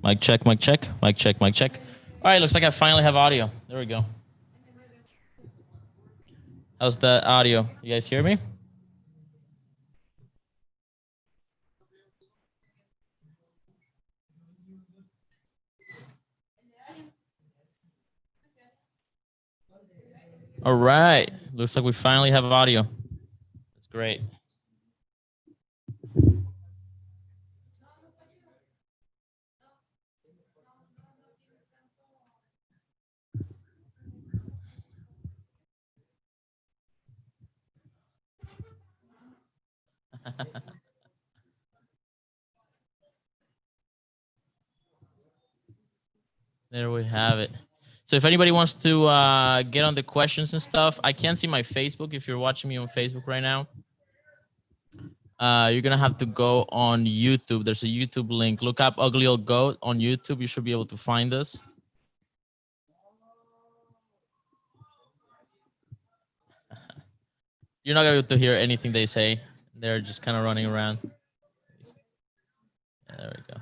Mic check, mic check, mic check, mic check. All right, looks like I finally have audio. There we go. How's the audio? You guys hear me? All right, looks like we finally have audio. That's great. There we have it. So if anybody wants to get on the questions and stuff, I can't see my Facebook. If you're watching me on Facebook right now, you're going to have to go on YouTube. There's a YouTube link. Look up Ugly Old Goat on YouTube. You should be able to find us. You're not going to be able to hear anything they say. They're just kind of running around. Yeah, there we go.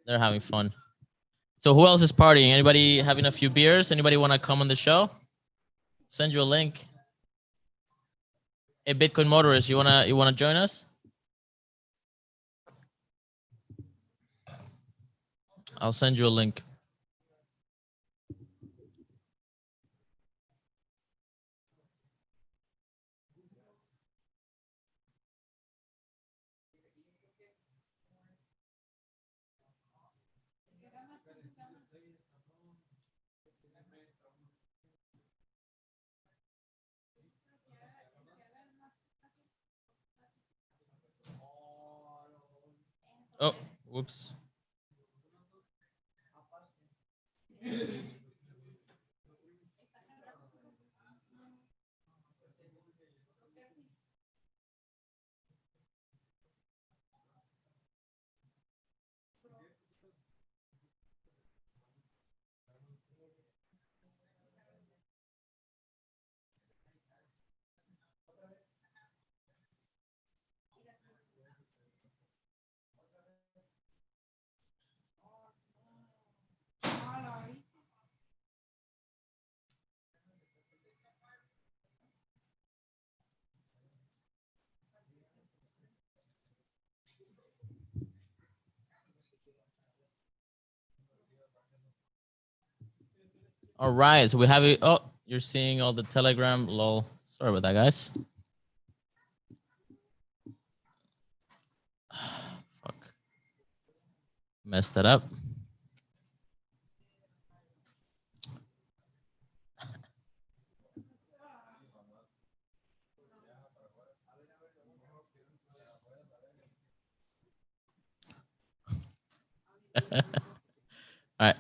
They're having fun. So who else is partying? Anybody having a few beers? Anybody want to come on the show? Send you a link. Hey, Bitcoin motorist, you wanna join us? I'll send you a link. Oh, whoops. All right, so we have it. Oh, you're seeing all the Telegram. Lol. Sorry about that, guys. Fuck. Messed that up. All right,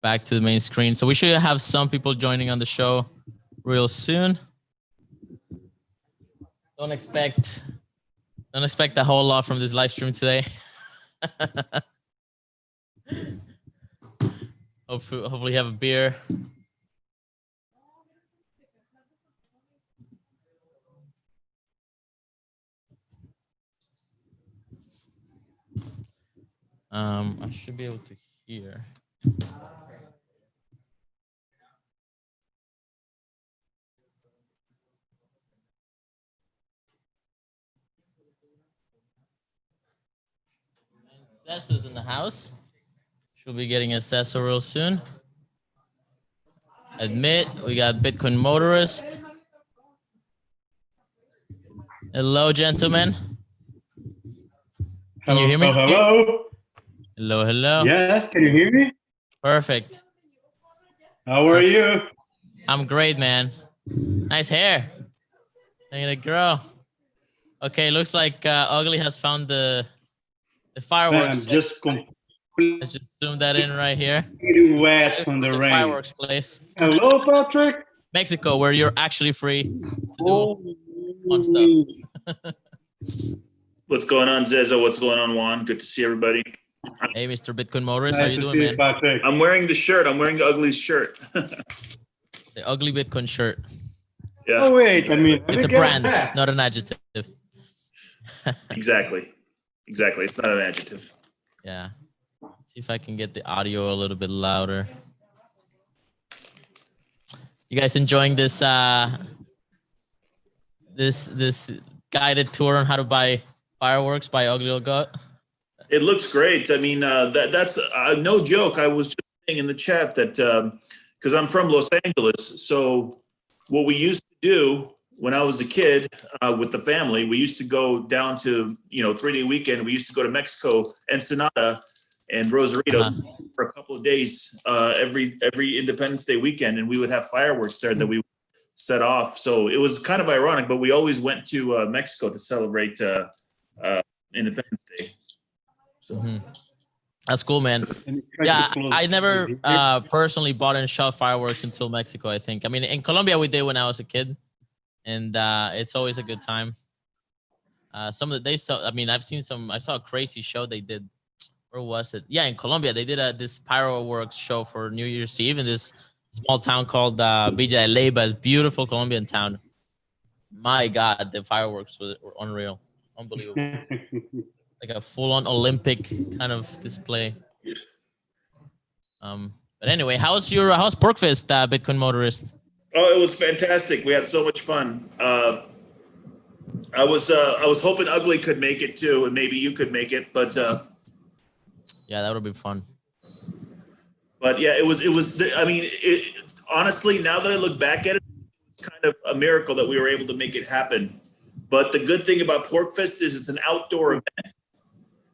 back to the main screen. So we should have some people joining on the show real soon. Don't expect a whole lot from this live stream today. Hopefully you have a beer. I should be able to hear. Sesso's in the house. She'll be getting a Sesso real soon. Admit, we got Bitcoin motorist. Hello, gentlemen. Can you hear me? Hello. Hello, hello. Yes, can you hear me? Perfect. How are you? I'm great, man. Nice hair. Look at it grow. Okay, looks like Ugly has found the fireworks. Man, I'm just Let's just zoom that in right here. completely wet from the rain. Fireworks place. Hello, Patrick. Mexico, where you're actually free to do fun stuff. What's going on, Zezo? What's going on, Juan? Good to see everybody. Hey, Mr. Bitcoin Motorist, Nice how you to doing, see man? you, Patrick. I'm wearing the shirt. I'm wearing the Ugly's shirt. The Ugly Bitcoin shirt. Yeah. Oh wait, I mean, It's a brand, not an adjective. Exactly. Exactly. It's not an adjective. Yeah. See if I can get the audio a little bit louder. You guys enjoying this this guided tour on how to buy fireworks by Ugly Gut? It looks great. I mean, that's no joke. I was just saying in the chat that because I'm from Los Angeles, so what we used to do when I was a kid with the family, we used to go down to 3-day weekend. We used to go to Mexico, Ensenada, and Rosarito for a couple of days every Independence Day weekend, and we would have fireworks there that we would set off. So it was kind of ironic, but we always went to Mexico to celebrate Independence Day. So that's cool, man. Yeah, I never personally bought and shot fireworks until Mexico, I think. I mean, in Colombia we did when I was a kid, and it's always a good time. Some of the days, I mean, I saw a crazy show they did. Where was it? Yeah, in Colombia they did this fireworks show for New Year's Eve in this small town called Villa de Leyva. It's a beautiful Colombian town. My God, the fireworks were unreal, unbelievable. Like a full-on Olympic kind of display. But anyway, how's Porkfest, Bitcoin motorist? Oh, it was fantastic. We had so much fun. I was hoping Ugly could make it too, and maybe you could make it, but yeah, that would be fun. But yeah, it was. I mean, honestly, now that I look back at it, it's kind of a miracle that we were able to make it happen. But the good thing about Porkfest is it's an outdoor event.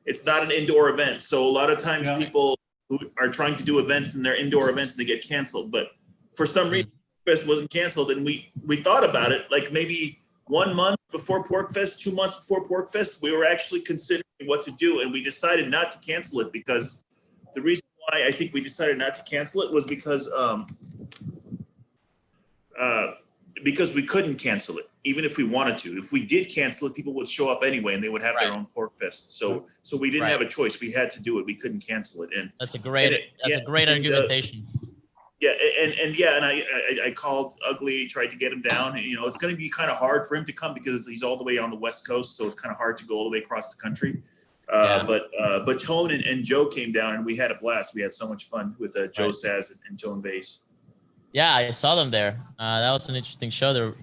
It's not an indoor event. So a lot of times people who are trying to do events and they're indoor events and they get canceled. But for some reason, Porkfest wasn't canceled, and we thought about it like maybe 1 month before Porkfest, 2 months before Porkfest, we were actually considering what to do, and we decided not to cancel it because the reason why I think we decided not to cancel it was because we couldn't cancel it, even if we wanted to. If we did cancel it, people would show up anyway, and they would have their own Porkfest. So we didn't have a choice. We had to do it. We couldn't cancel it. And that's a great argumentation. And I called Ugly, tried to get him down. And, it's going to be kind of hard for him to come because he's all the way on the West Coast, so it's kind of hard to go all the way across the country. But Tone and Joe came down, and we had a blast. We had so much fun with Joe Saz and Tone Bass. Yeah, I saw them there. That was an interesting show.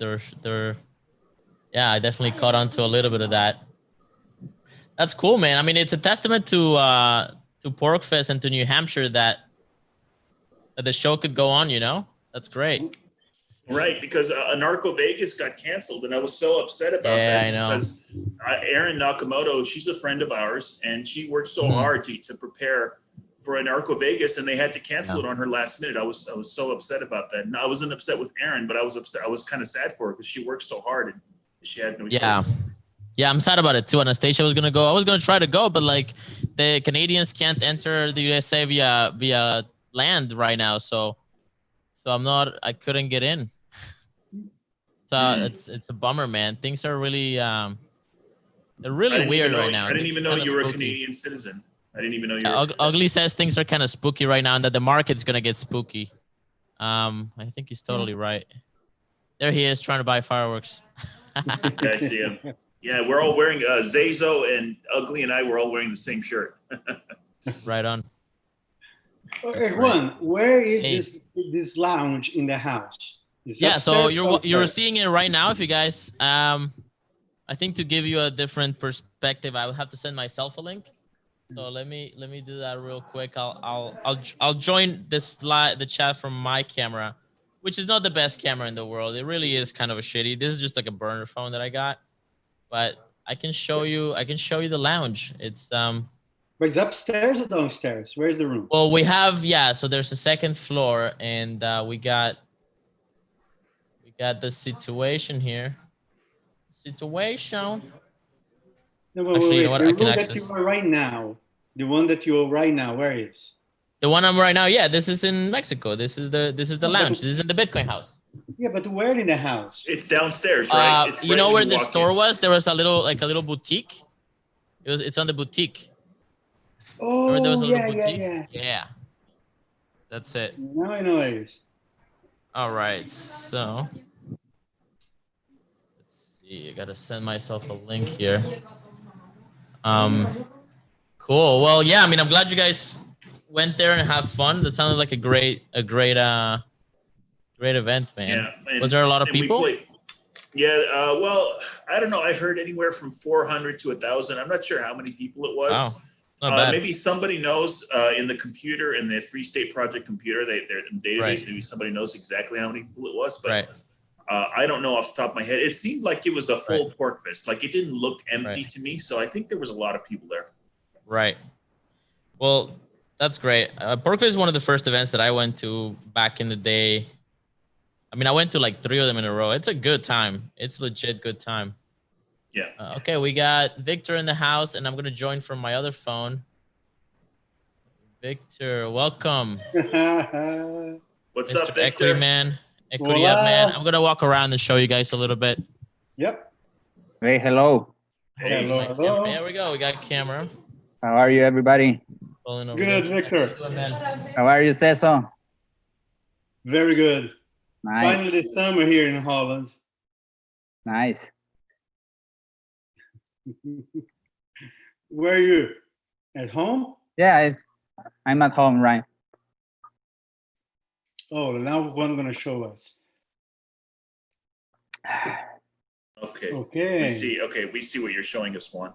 I definitely caught on to a little bit of that. That's cool, man. I mean, it's a testament to Porkfest and to New Hampshire that the show could go on. That's great. Right, because Anarcho Vegas got canceled, and I was so upset about that. Yeah, I know. Because Erin Nakamoto, she's a friend of ours, and she worked so hard to prepare for Anarcho Vegas, and they had to cancel it on her last minute. I was so upset about that. And I wasn't upset with Erin, but I was upset. I was kind of sad for her because she worked so hard and she had no choice. Yeah, I'm sad about it too. Anastasia was gonna go. I was gonna try to go, but like the Canadians can't enter the USA via land right now, so I couldn't get in. So it's a bummer, man. Things are really they're really weird right now. I didn't even know you were a Canadian citizen. I didn't even know you were. Ugly says things are kind of spooky right now, and that the market's gonna get spooky. I think he's totally right. There he is trying to buy fireworks. Yeah, I see him. Yeah, we're all wearing Zazo, and Ugly and I were all wearing the same shirt. Right on. Okay, Juan, where is this lounge in the house? So you're seeing it right now. If you guys, I think to give you a different perspective, I will have to send myself a link. So let me do that real quick. I'll join the chat from my camera, which is not the best camera in the world. It really is kind of a shitty. This is just like a burner phone that I got, but I can show you the lounge. It's But it's upstairs or downstairs? Where's the room? Well, we have so there's a second floor, and we got the situation here. No, actually, you know what? The I can room access. that you are right now, the one that you are right now, where is? The one I'm right now, this is in Mexico. This is the lounge. This is in the Bitcoin house. Yeah, but where in the house? It's downstairs, right? You know where the store was? There was a little boutique. It's on the boutique. Oh, there was a little yeah. Yeah. That's it. Now I know where it is. All right, so let's see. I gotta send myself a link here. Cool. Well, yeah. I mean, I'm glad you guys went there and have fun. That sounded like a great event, man. Yeah. And, was there a lot of people? Well, I don't know. I heard anywhere from 400 to 1,000. I'm not sure how many people it was. Wow. Not bad. Maybe somebody knows in the computer, in the Free State Project computer, their database, Right. maybe somebody knows exactly how many people it was, but Right. I don't know off the top of my head. It seemed like it was a full Porkfest. Like it didn't look empty Right. to me. So I think there was a lot of people there. Right. Well, that's great. Porkfest is one of the first events that I went to back in the day. I mean, I went to like 3 of them in a row. It's a good time. It's legit good time. Yeah. Okay, we got Victor in the house, and I'm going to join from my other phone. Victor, welcome. What's Mr. up, Victor? Equity Man. Equity up, man. I'm going to walk around and show you guys a little bit. Yep. Hey, hello. Hey. Hello. There we go. We got camera. How are you, everybody? Pulling over Good, there. Victor. How are you, Cesar? Very good. Nice. Finally, summer here in Holland. Nice. Where are you? At home? Yeah, I'm at home, right? Oh, now what I'm going to show us. Okay. Okay. We see. Okay, we see what you're showing us, Juan.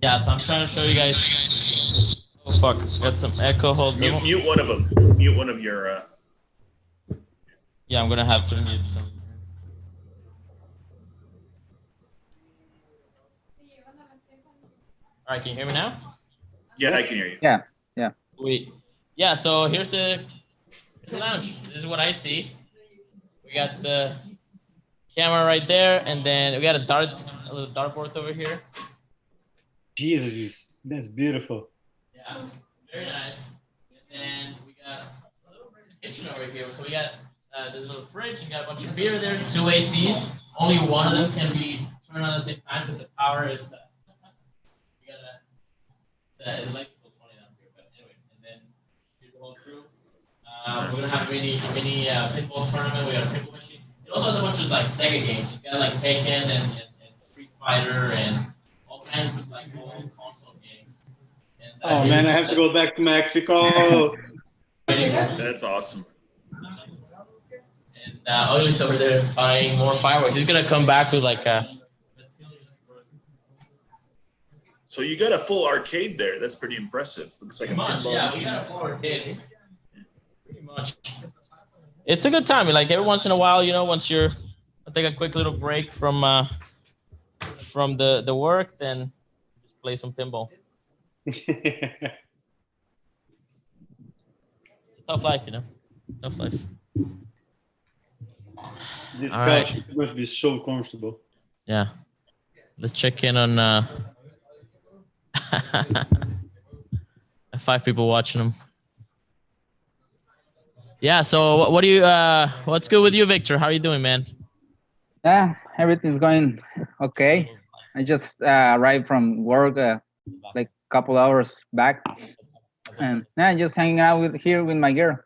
Yeah, so I'm trying to show you guys. Oh, fuck. Got some echo. Hold on. Mute one of them. Mute one of your. Yeah, I'm going to have to mute some. All right, can you hear me now? Yeah, I can hear you. Yeah, yeah. Sweet. Yeah, so here's the lounge. This is what I see. We got the camera right there, and then we got a little dartboard over here. Jesus, that's beautiful. Yeah, very nice. And then we got a little kitchen over here. So we got there's a little fridge. You got a bunch of beer there, 2 ACs. Only one of them can be turned on at the same time because the power is. We got the electrical's funny down here, but anyway. And then here's the whole crew. We're gonna have a mini pinball tournament. We got a pinball machine. It also has a bunch of like Sega games. You got like Tekken and Street Fighter and all kinds of like old console games. And, Oh man, I have to go back to Mexico. That's awesome. And Oiley's over there buying more fireworks. He's gonna come back with like a. So you got a full arcade there. That's pretty impressive. Looks like a pinball Yeah, we machine. got a full arcade. Pretty much. It's a good time. Like every once in a while, you know, once I take a quick little break from the work, then just play some pinball. It's a tough life, you know. Tough life. This All couch right. must be so comfortable. Yeah. Let's check in on 5 people watching them. Yeah, so what do you what's good with you, Victor? How are you doing, man? Yeah, everything's going okay. I just arrived from work like a couple hours back, and yeah, just hanging out here with my girl.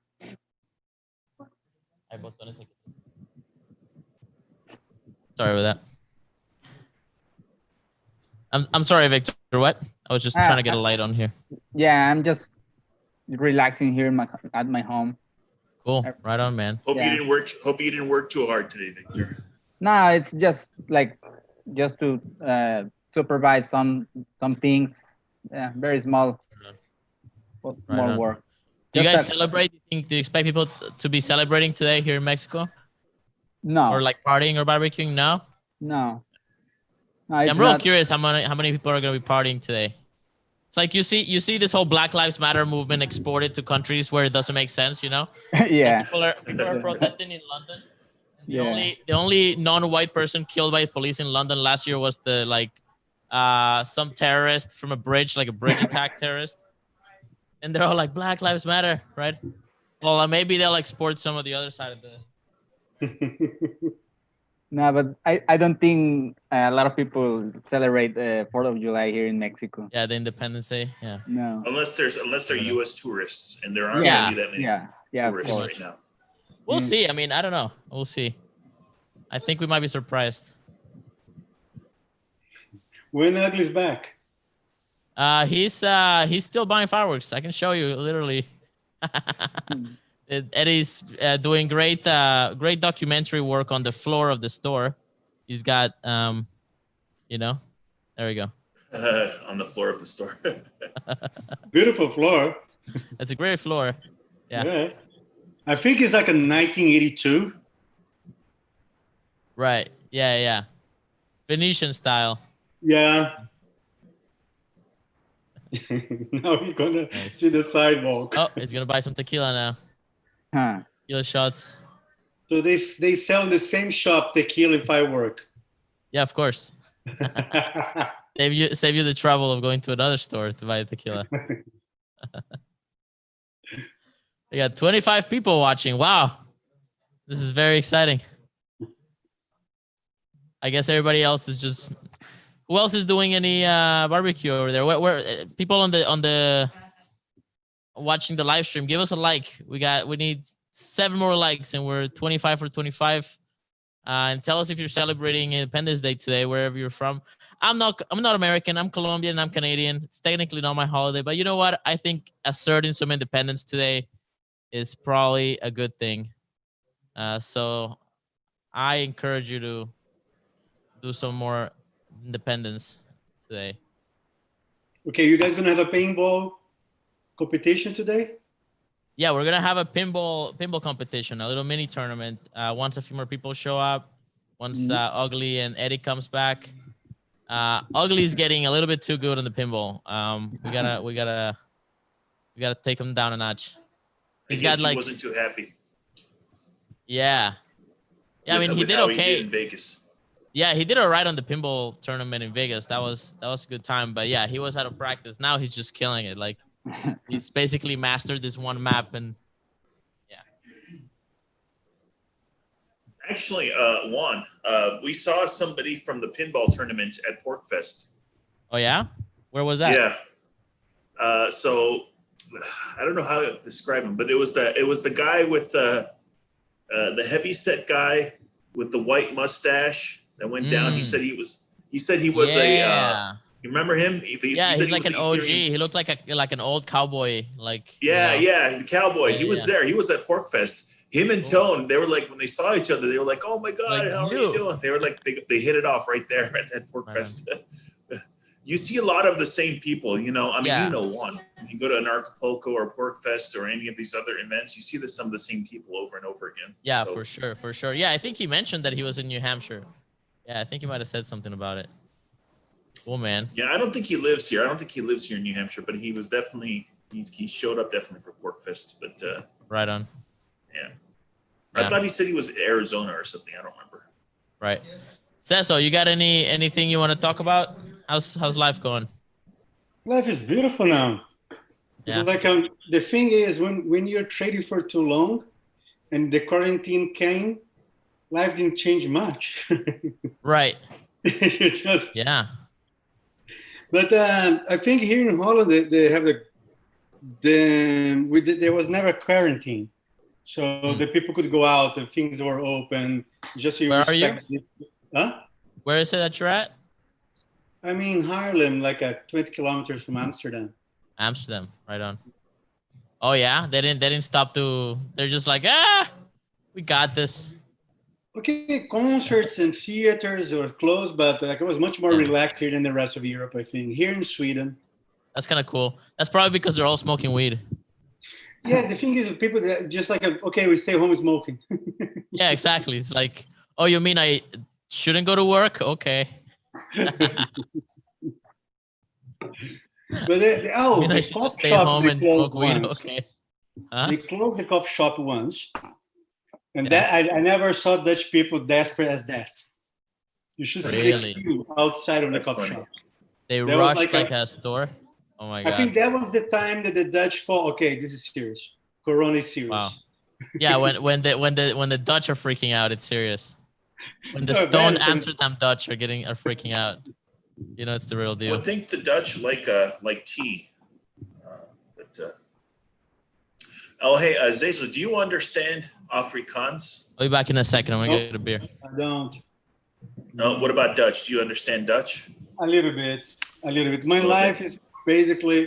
Sorry about that. I'm sorry, Victor. What? I was just trying to get a light on here. Yeah, I'm just relaxing here at my home. Cool. Right on, man. Hope Yeah. you didn't work. Hope you didn't work too hard today, Victor. No, it's just to supervise some things. Yeah, very small on. work. Do you Just guys that- celebrate? Do you expect people to be celebrating today here in Mexico? No. Or like partying or barbecuing? No? No. Yeah, It's I'm real not- curious how many people are going to be partying today. It's like you see this whole Black Lives Matter movement exported to countries where it doesn't make sense, you know? Yeah. People are protesting in London. And Yeah. the only non-white person killed by police in London last year was some terrorist from a bridge, like a bridge attack terrorist. And they're all like, Black Lives Matter, right? Well, maybe they'll export some of the other side of the. No, but I don't think a lot of people celebrate 4th of July here in Mexico. Yeah, the Independence Day. Yeah. No. Unless they're U.S. tourists, and there aren't Yeah. really that many Yeah, of tourists course. right now. We'll see. I mean, I don't know. We'll see. I think we might be surprised. When Ugly's back? He's still buying fireworks. I can show you literally. Eddie's doing great documentary work on the floor of the store. He's got you know, there we go. On the floor of the store. Beautiful floor. It's a great floor. Yeah. I think it's like a 1982. Right. Yeah. Venetian style. Yeah. Now you're gonna see the sidewalk. Oh, he's gonna buy some tequila now. Tequila shots. So they sell in the same shop tequila and firework. Yeah, of course. Save you the trouble of going to another store to buy tequila. We got 25 people watching. Wow, this is very exciting. I guess everybody else is just. Who else is doing any barbecue over there? Where people on the watching the live stream? Give us a like. We need 7 more likes, and we're 25 for 25. And tell us if you're celebrating Independence Day today, wherever you're from. I'm not American. I'm Colombian. I'm Canadian. It's technically not my holiday, but you know what? I think asserting some independence today is probably a good thing. So I encourage you to do some more independence today. Okay, you guys gonna have a paintball competition today? Yeah, we're gonna have a pinball competition, a little mini tournament. Once a few more people show up, once Ugly and Eddie comes back. Ugly's getting a little bit too good on the pinball. We gotta take him down a notch. He wasn't too happy. Yeah. I mean, he did okay. He did in Vegas. Yeah, he did all right on the pinball tournament in Vegas. That was a good time. But yeah, he was out of practice. Now he's just killing it. Like he's basically mastered this one map, and yeah. Actually, Juan, we saw somebody from the pinball tournament at Porkfest. Oh yeah, where was that? Yeah. So I don't know how to describe him, but it was the guy with the heavyset guy with the white mustache that went down. He said he was a. You remember him? He's like an OG. He looked like an old cowboy. Like the cowboy. He was there. He was at Porkfest. Him and Tone, they were like, when they saw each other, they were like, "Oh my God, like, how are you doing?" They were like, they hit it off right there at that Porkfest. You see a lot of the same people, you know. I mean, you know, Juan. You go to an Acapulco or Porkfest or any of these other events, you see some of the same people over and over again. Yeah, so. For sure. Yeah, I think he mentioned that he was in New Hampshire. Yeah, I think he might have said something about it. Cool, man. Yeah, I don't think he lives here. I don't think he lives here in New Hampshire, but he was definitely he showed up definitely for Porkfest. But right on. Yeah. I thought he said he was in Arizona or something. I don't remember. Right. Cecil, you got anything you want to talk about? How's life going? Life is beautiful now. Yeah. It's like the thing is when you're trading for too long, and the quarantine came, life didn't change much. Right. You just But I think here in Holland they have there was never quarantine, so the people could go out and things were open. Just so you Where are you? Huh? Where is it that you're at? I mean Haarlem, like 20 kilometers from Amsterdam. Amsterdam, right on. Oh yeah, they didn't stop to. They're just like, we got this. Okay, concerts and theaters were closed, but like it was much more relaxed here than the rest of Europe. I think here in Sweden. That's kind of cool. That's probably because they're all smoking weed. Yeah, the thing is, people that just like, okay, we stay home smoking. Yeah, exactly. It's like, oh, you mean I shouldn't go to work? Okay. But I should just stay home and smoke weed. Okay. Huh? They closed the coffee shop once, and that I never saw Dutch people desperate as that. You should see the queue outside of the coffee shop. They rushed like a store. Oh my God. I think that was the time that the Dutch thought, okay, this is serious. Corona is serious. Wow. Yeah, when the Dutch are freaking out, it's serious. When the stoned Amsterdam Dutch are freaking out, you know it's the real deal. I think the Dutch like tea. Oh, hey, Zezel, do you understand Afrikaans? I'll be back in a second. I'm gonna get a beer. I don't. No. What about Dutch? Do you understand Dutch? A little bit. My life is basically,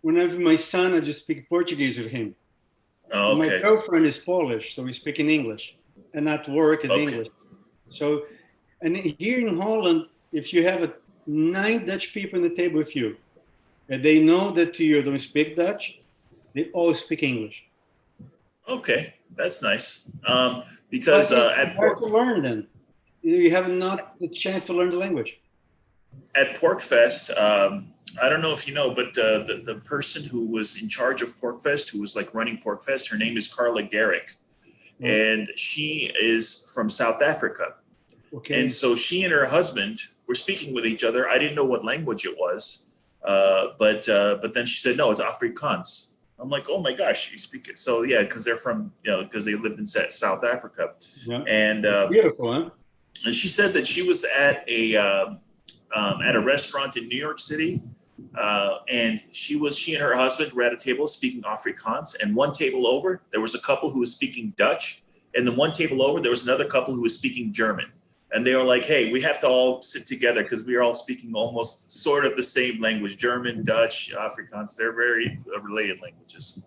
when I have my son, I just speak Portuguese with him. Oh, okay. My girlfriend is Polish, so we speak in English, and at work is English. So, and here in Holland, if you have 9 Dutch people on the table with you, and they know that you don't speak Dutch, they all speak English. Okay, that's nice. Because at hard to learn then. You have not the chance to learn the language. At Porkfest, I don't know if you know, but the person who was in charge of Porkfest, who was like running Porkfest, her name is Carla Derrick, and she is from South Africa. Okay. And so she and her husband were speaking with each other. I didn't know what language it was, but then she said, no, it's Afrikaans. I'm like, oh my gosh, you speak it. So yeah, because they're from, because they lived in South Africa. Yeah. And beautiful, huh? And she said that she was at a restaurant in New York City, and she and her husband were at a table speaking Afrikaans. And one table over, there was a couple who was speaking Dutch, and then one table over, there was another couple who was speaking German. And they were like, hey, we have to all sit together because we are all speaking almost sort of the same language, German, Dutch, Afrikaans. They're very related languages.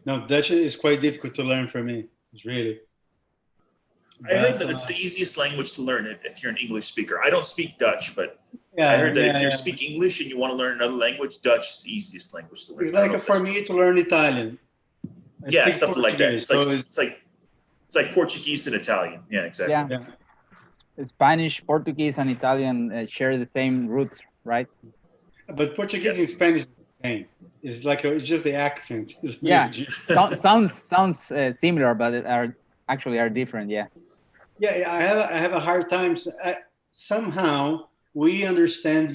No, Dutch is quite difficult to learn for me. It's really. I heard that it's the easiest language to learn if you're an English speaker. I don't speak Dutch, but I heard that if you speak English and you want to learn another language, Dutch is the easiest language to learn. It's like for me to learn Italian. Yeah, something like that. It's like Portuguese and Italian. Yeah, exactly. Yeah. Spanish, Portuguese, and Italian share the same roots, right? But Portuguese and Spanish is the same. It's like it's just the accent. Sounds similar, but actually are different. Yeah. Yeah, I have a hard time. Somehow we understand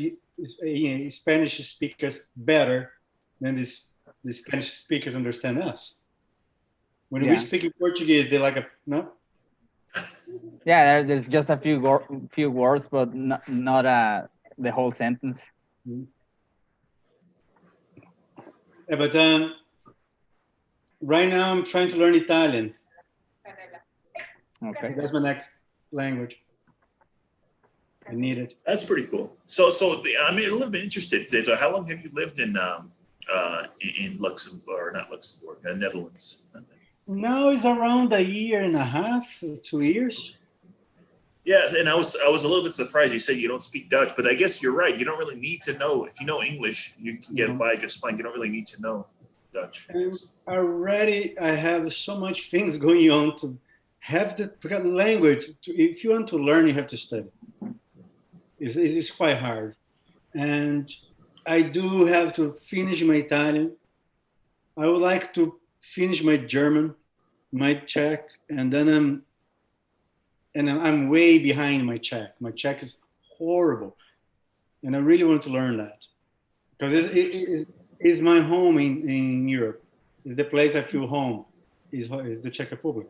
Spanish speakers better than the Spanish speakers understand us. When we speak in Portuguese, they're like no. Yeah, there's just a few words, but not the whole sentence. Mm-hmm. Yeah, but right now I'm trying to learn Italian. Okay, that's my next language. I need it. That's pretty cool. So I'm a little bit interested today. So how long have you lived in Luxembourg, not Luxembourg, Netherlands? Now it's around 1.5 years, 2 years. Yeah, and I was a little bit surprised. You said you don't speak Dutch, but I guess you're right. You don't really need to know. If you know English, you can get by just fine. You don't really need to know Dutch. And already I have so much things going on to have the language. If you want to learn, you have to study. It's quite hard. And I do have to finish my Italian. I would like to finish my German, my Czech, and then I'm way behind my Czech. My Czech is horrible, and I really want to learn that because it's my home in Europe. It's the place I feel home. Is the Czech Republic.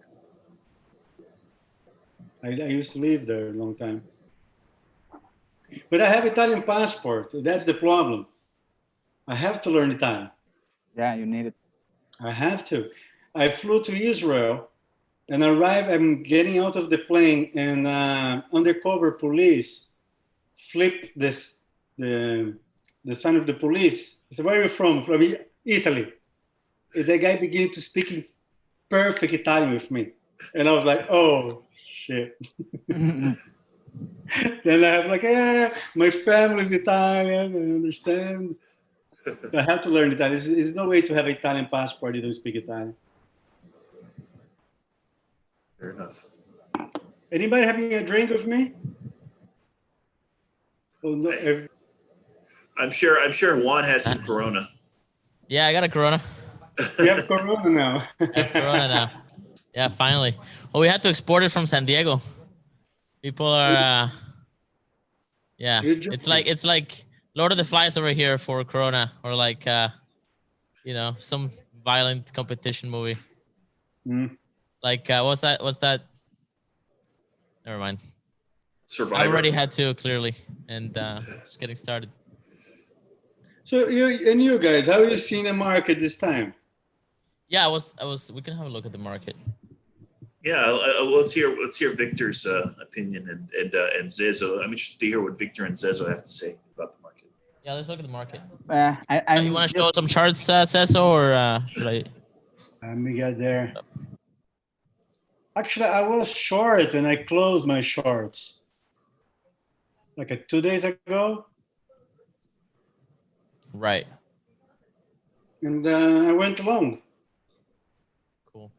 I used to live there a long time, but I have Italian passport. That's the problem. I have to learn Italian. Yeah, you need it. I have to. I flew to Israel and arrived. I'm getting out of the plane, and undercover police flipped the sign of the police. I said, "Where are you from?" From Italy. And the guy began to speak in perfect Italian with me, and I was like, "Oh shit." Then I have like, my family's Italian. I understand. So I have to learn Italian. There's no way to have an Italian passport you don't speak Italian. Fair enough. Anybody having a drink with me? Oh, no, I'm sure Juan has some Corona. Yeah, I got a Corona. We have Corona now. Corona now. Yeah, finally. Well, we had to export it from San Diego. People are, it's like Lord of the Flies over here for Corona, or like, some violent competition movie. Mm. Like, what's that? Never mind. Survivor. I already had to, clearly, and just getting started. So you guys, how are you seeing the market this time? Yeah, I was. We can have a look at the market. Yeah, let's hear Victor's opinion and Zezo. I'm interested to hear what Victor and Zezo have to say about the market. Yeah, let's look at the market. You want to show some charts, Zezo, or should I? Let me get there. Actually, I was short and I closed my shorts like 2 days ago. Right. And I went long. Cool.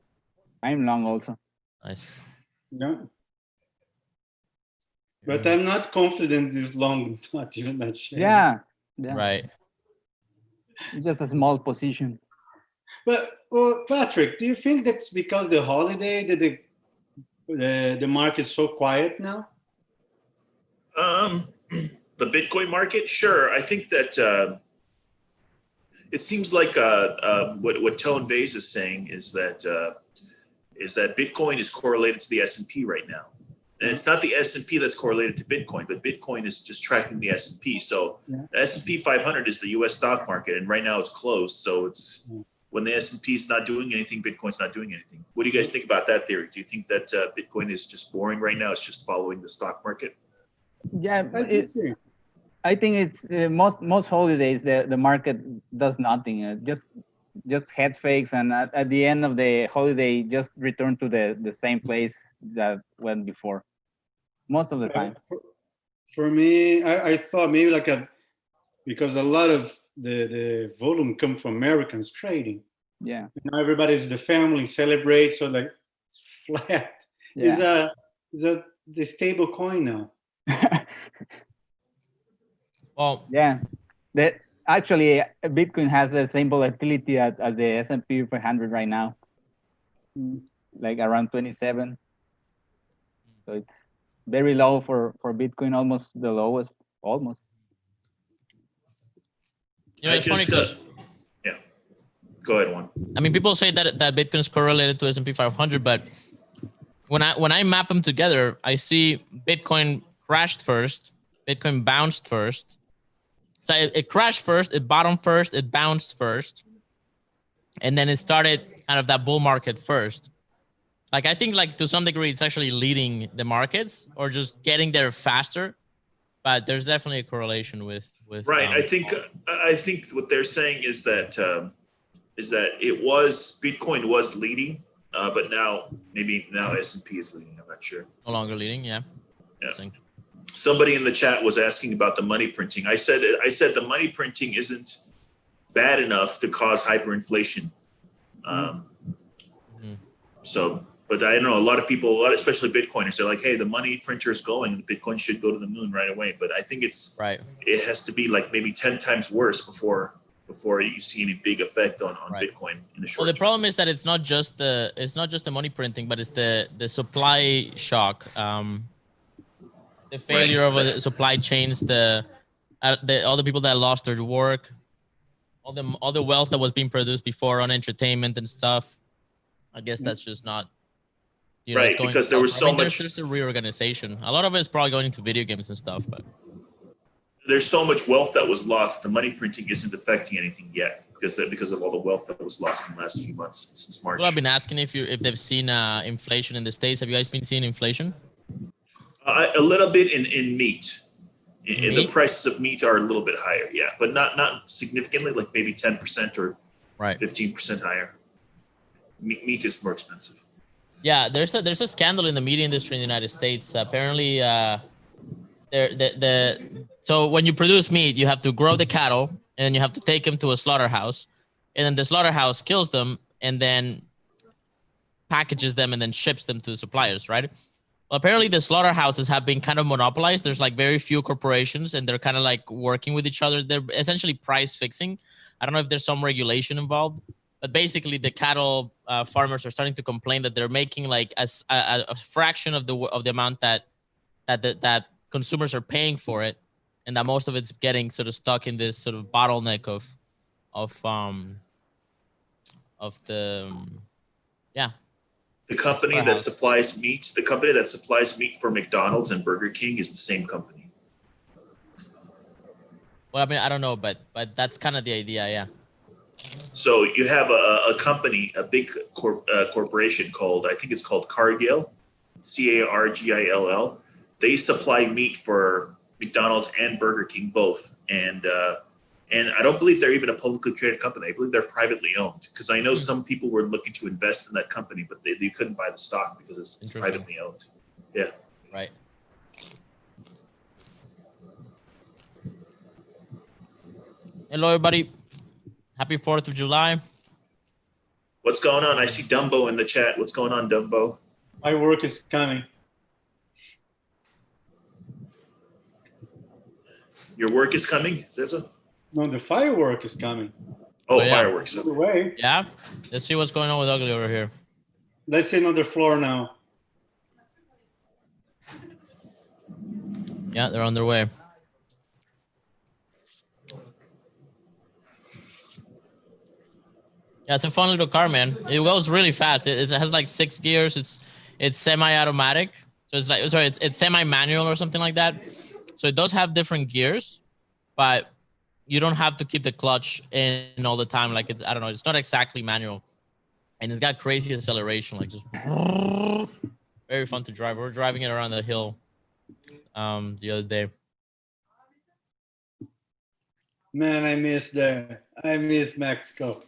I'm long also. Nice. Yeah. But I'm not confident this long, not even that chance. Yeah. Right. Just a small position. But Patrick, do you think that's because the holiday that the market's so quiet now? The Bitcoin market, sure. I think that it seems like what Tone Vase is saying is that Bitcoin is correlated to the S&P right now. And it's not the S&P that's correlated to Bitcoin, but Bitcoin is just tracking the S&P. So the S&P 500 is the U.S. stock market, and right now it's closed. So it's when the S&P is not doing anything, Bitcoin's not doing anything. What do you guys think about that theory? Do you think that Bitcoin is just boring right now? It's just following the stock market? Yeah, I think it's most holidays the market does nothing. Just head fakes, and at the end of the holiday, just return to the same place that went before. Most of the time. For me, I thought maybe because a lot of the volume come from Americans trading. Yeah. Now everybody's the family celebrates, so like flat. Yeah. Is the stable coin now? Well, yeah. That actually Bitcoin has the same volatility as the S&P 500 right now, like around 27. So it's very low for Bitcoin, almost the lowest, almost. You know, it's funny because yeah. Go ahead, Juan. I mean, people say that Bitcoin is correlated to S&P 500, but when I map them together, I see Bitcoin crashed first, Bitcoin bounced first. So it crashed first, it bottomed first, it bounced first, and then it started kind of that bull market first. Like I think, like to some degree, it's actually leading the markets or just getting there faster. But there's definitely a correlation with right. I think what they're saying is that Bitcoin was leading, but now S&P is leading. I'm not sure. No longer leading. Yeah. Somebody in the chat was asking about the money printing. I said the money printing isn't bad enough to cause hyperinflation. So, but I know a lot of people, especially Bitcoiners, they're like, hey, the money printer is going and Bitcoin should go to the moon right away. But I think it has to be like maybe 10 times worse before you see any big effect on Bitcoin in the short term. Well, the problem is that it's not just the money printing, but it's the supply shock. The failure of the supply chains, all the people that lost their work, all the wealth that was being produced before on entertainment and stuff. I guess that's just not, right, because there was so much. There's a reorganization. A lot of it is probably going into video games and stuff, but there's so much wealth that was lost. The money printing isn't affecting anything yet because of all the wealth that was lost in the last few months since March. Well, I've been asking if they've seen inflation in the States. Have you guys been seeing inflation? A little bit in meat. The prices of meat are a little bit higher, yeah, but not significantly, like maybe 10% or 15% higher. Meat is more expensive. Yeah, there's a scandal in the meat industry in the United States. Apparently, so when you produce meat, you have to grow the cattle and then you have to take them to a slaughterhouse, and then the slaughterhouse kills them and then packages them and then ships them to the suppliers, right? Well, apparently the slaughterhouses have been kind of monopolized. There's like very few corporations and they're kind of like working with each other. They're essentially price fixing. I don't know if there's some regulation involved, but basically the cattle farmers are starting to complain that they're making like a fraction of the amount that consumers are paying for it, and that most of it's getting sort of stuck in this sort of bottleneck The company that supplies meat for McDonald's and Burger King is the same company. Well, I mean, I don't know, but that's kind of the idea, yeah. So you have a company, a big corporation called, I think it's called Cargill, Cargill. They supply meat for McDonald's and Burger King both, and I don't believe they're even a publicly traded company. I believe they're privately owned, because I know some people were looking to invest in that company, but they couldn't buy the stock because it's privately owned. Yeah. Right. Hello, everybody. Happy 4th of July. What's going on? I see Dumbo in the chat. What's going on, Dumbo? My work is coming. Your work is coming, Cesar? No, the firework is coming. Oh, yeah. Fireworks. By the way. Yeah. Let's see what's going on with Ugly over here. Let's see another floor now. Yeah, they're on their way. Yeah, it's a fun little car, man. It goes really fast. It has like 6 gears. It's semi-automatic. So it's like, sorry, it's semi-manual or something like that. So it does have different gears, but you don't have to keep the clutch in all the time. Like it's, I don't know, it's not exactly manual. And it's got crazy acceleration, like just very fun to drive. We're driving it around the hill the other day. Man, I miss Mexico.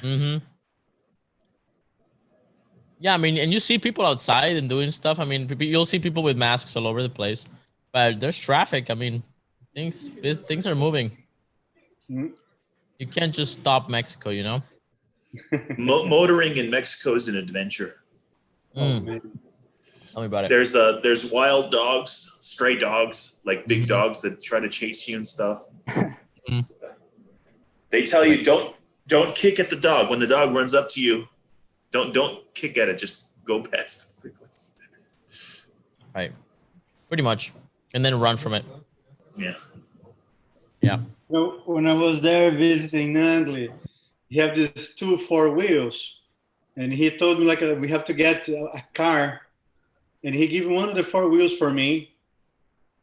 Mm-hmm. Yeah, I mean, and you see people outside and doing stuff. I mean, you'll see people with masks all over the place, but there's traffic. I mean, things are moving. Mm-hmm. You can't just stop Mexico, you know? Motoring in Mexico is an adventure. Oh, man. Tell me about it. There's wild dogs, stray dogs, like big dogs that try to chase you and stuff. They tell you don't kick at the dog. When the dog runs up to you, don't kick at it. Just go past quickly. Right. Pretty much. And then run from it. Yeah. Yeah. So when I was there visiting Ugly, he had these 2 4 wheels, and he told me like we have to get a car, and he gave one of the 4 wheels for me,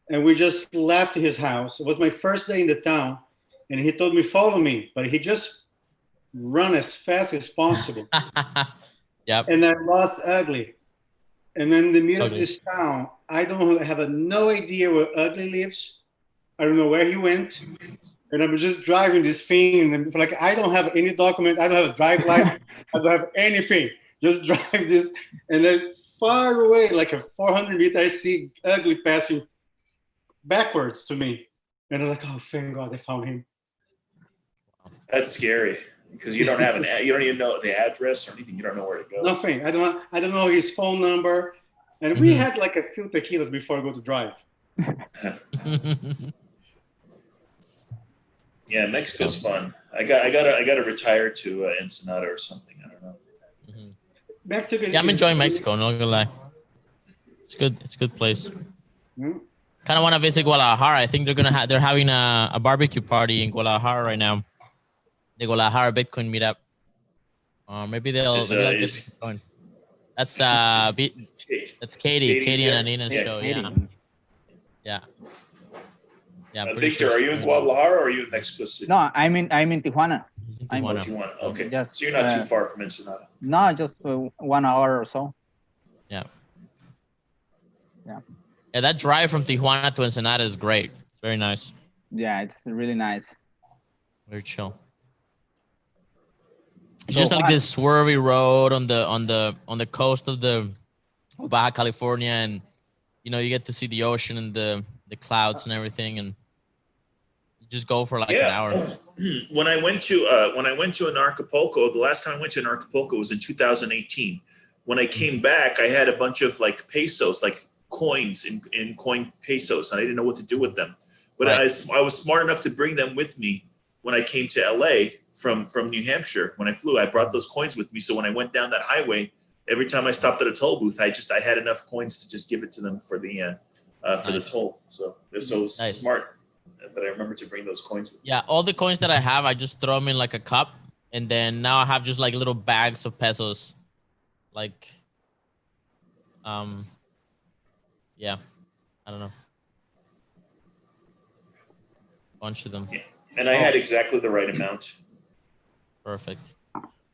and we just left his house. It was my first day in the town, and he told me follow me, but he just run as fast as possible. Yep. And I lost Ugly, and then in the middle of this town, I have no idea where Ugly lives. I don't know where he went. And I was just driving this thing, and like I don't have any document, I don't have a drive license, I don't have anything. Just drive this, and then far away, like a 400 meters, I see Ugly passing backwards to me, and I'm like, oh, thank God, I found him. That's scary because you don't even know the address or anything. You don't know where to go. Nothing. I don't know his phone number, and we had like a few tequilas before I go to drive. Yeah, Mexico's fun. I gotta retire to Ensenada or something. I don't know. Mexico. Yeah, I'm enjoying Mexico. Not gonna lie, it's good. It's a good place. Kind of want to visit Guadalajara. I think they're having a barbecue party in Guadalajara right now. The Guadalajara Bitcoin meetup. Maybe they'll get going. That's Katie and Anina's show. Yeah. Yeah. Victor, are you in Guadalajara or are you in Mexico City? No, I'm in Tijuana. Tijuana. Okay. Just, so you're not too far from Ensenada. No, just 1 hour or so. Yeah. Yeah. Yeah, that drive from Tijuana to Ensenada is great. It's very nice. Yeah, it's really nice. Very chill. It's just like this swervy road on the coast of Baja California, and you get to see the ocean and the clouds and everything, and you just go for like an hour. When I went to an Acapulco, the last time I went to an Acapulco was in 2018. When I came back, I had a bunch of like pesos, like coins in coin pesos, and I didn't know what to do with them. But I was smart enough to bring them with me when I came to LA from New Hampshire. When I flew, I brought those coins with me. So when I went down that highway, every time I stopped at a toll booth, I had enough coins to just give it to them for the toll. So they're so smart. But I remember to bring those coins with me. Yeah, all the coins that I have, I just throw them in like a cup, and then now I have just like little bags of pesos. Like, yeah, I don't know. Bunch of them. Yeah. And I had exactly the right amount. Perfect.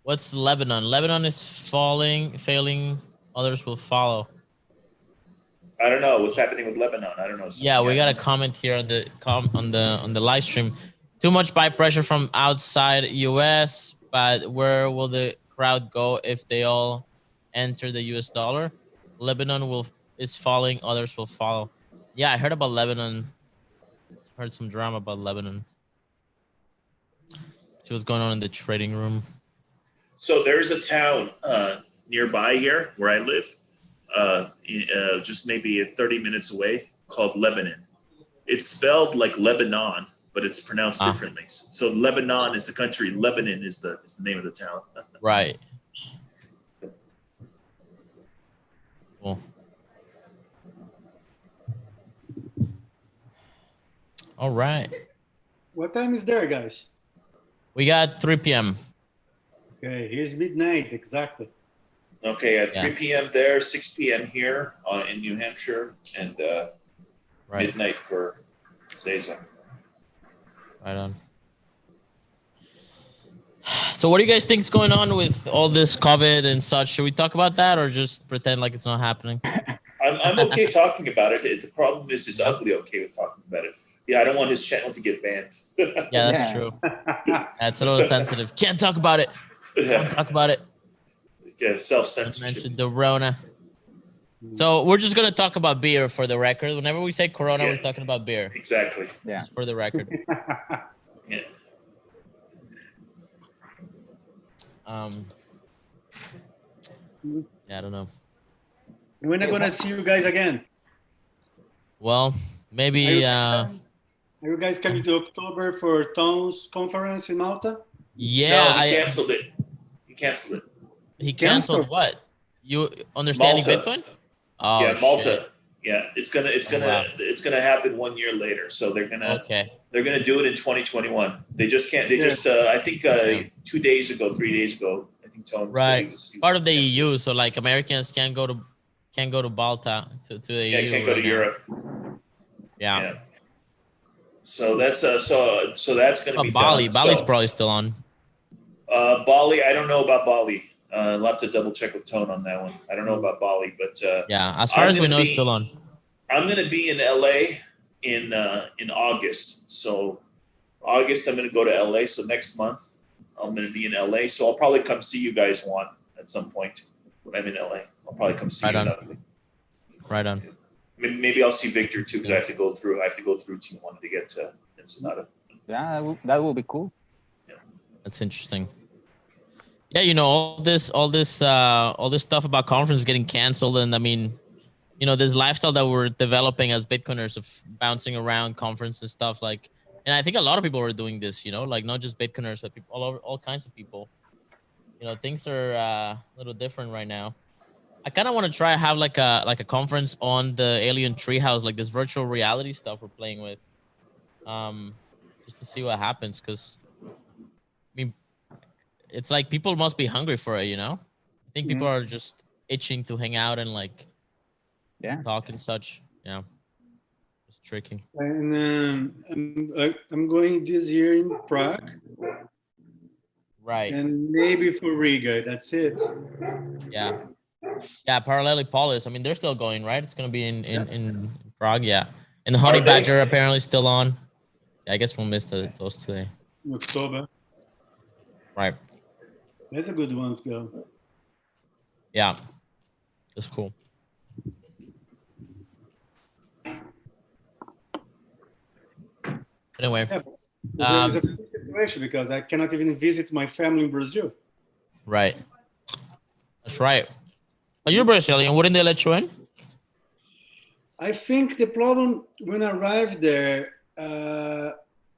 What's Lebanon? Lebanon is failing. Others will follow. I don't know what's happening with Lebanon. I don't know. Yeah, we got a comment here on the live stream. Too much buy pressure from outside US, but where will the crowd go if they all enter the US dollar? Lebanon is falling, others will follow. Yeah, I heard about Lebanon. Heard some drama about Lebanon. See what's going on in the trading room. So there's a town nearby here where I live, just maybe 30 minutes away, called Lebanon. It's spelled like Lebanon, but it's pronounced differently. So Lebanon is the country. Lebanon is the name of the town. Right. Cool. All right. What time is there, guys? We got 3 p.m. Okay, here's midnight, exactly. Okay, at 3 p.m. there, 6 p.m. here in New Hampshire, and midnight for Zeza. Right on. So what do you guys think is going on with all this COVID and such? Should we talk about that or just pretend like it's not happening? I'm okay talking about it. The problem is ugly okay with talking about it. Yeah, I don't want his channel to get banned. Yeah, that's true. That's a little sensitive. Can't talk about it. Can't talk about it. Yeah, self-censorship. Mentioned the Rona. So we're just gonna talk about beer for the record. Whenever we say Corona, we're talking about beer. Exactly. Yeah. Just for the record. Yeah. Yeah, I don't know. When am I gonna see you guys again? Well, maybe. Are you guys coming to October for Tom's conference in Malta? Yeah, no, he canceled it. He canceled it. He canceled what? You understanding Malta. Bitcoin? Oh, yeah, Malta. Shit. Yeah, it's gonna happen 1 year later. So they're gonna do it in 2021. They just can't. They just I think 2 days ago, 3 days ago, I think Tom said he was part of the EU. So like Americans can't go to Malta to the EU. Yeah, can't go to Europe. Yeah. So that's so that's gonna be Bali. done. Bali's probably still on. Bali, I don't know about Bali. I'll have to double check with Tone on that one. I don't know about Bali, but yeah, as far as we know, it's still on. I'm gonna be in LA in August. So August, I'm gonna go to LA. So next month, I'm gonna be in LA. So I'll probably come see you guys, Juan, at some point when I'm in LA. I'll probably come see you. Right on. Maybe I'll see Victor too, because I have to go through T1 to get to Ensenada. Yeah, that will be cool. Yeah. That's interesting. Yeah, you know, all this stuff about conferences getting canceled, and I mean, you know, this lifestyle that we're developing as Bitcoiners of bouncing around conferences and stuff like, and I think a lot of people are doing this, you know, like not just Bitcoiners, but people all kinds of people. You know, things are a little different right now. I kind of want to try to have like a conference on the Alien Treehouse, like this virtual reality stuff we're playing with, just to see what happens. Because I mean, it's like people must be hungry for it, you know. I think people are just itching to hang out and like, talk and such. Yeah, it's tricky. And I'm going this year in Prague. Right. And maybe for Riga. That's it. Yeah. Yeah, Parallel Polis. I mean, they're still going, right? It's going to be in Prague, yeah. And Honey Badger apparently still on. Yeah, I guess we'll miss those today. October. Right. That's a good one to go. Yeah, that's cool. Anyway. Yeah, it's a tough situation because I cannot even visit my family in Brazil. Right. That's right. Are you Brazilian? Wouldn't they let you in? I think the problem when I arrived there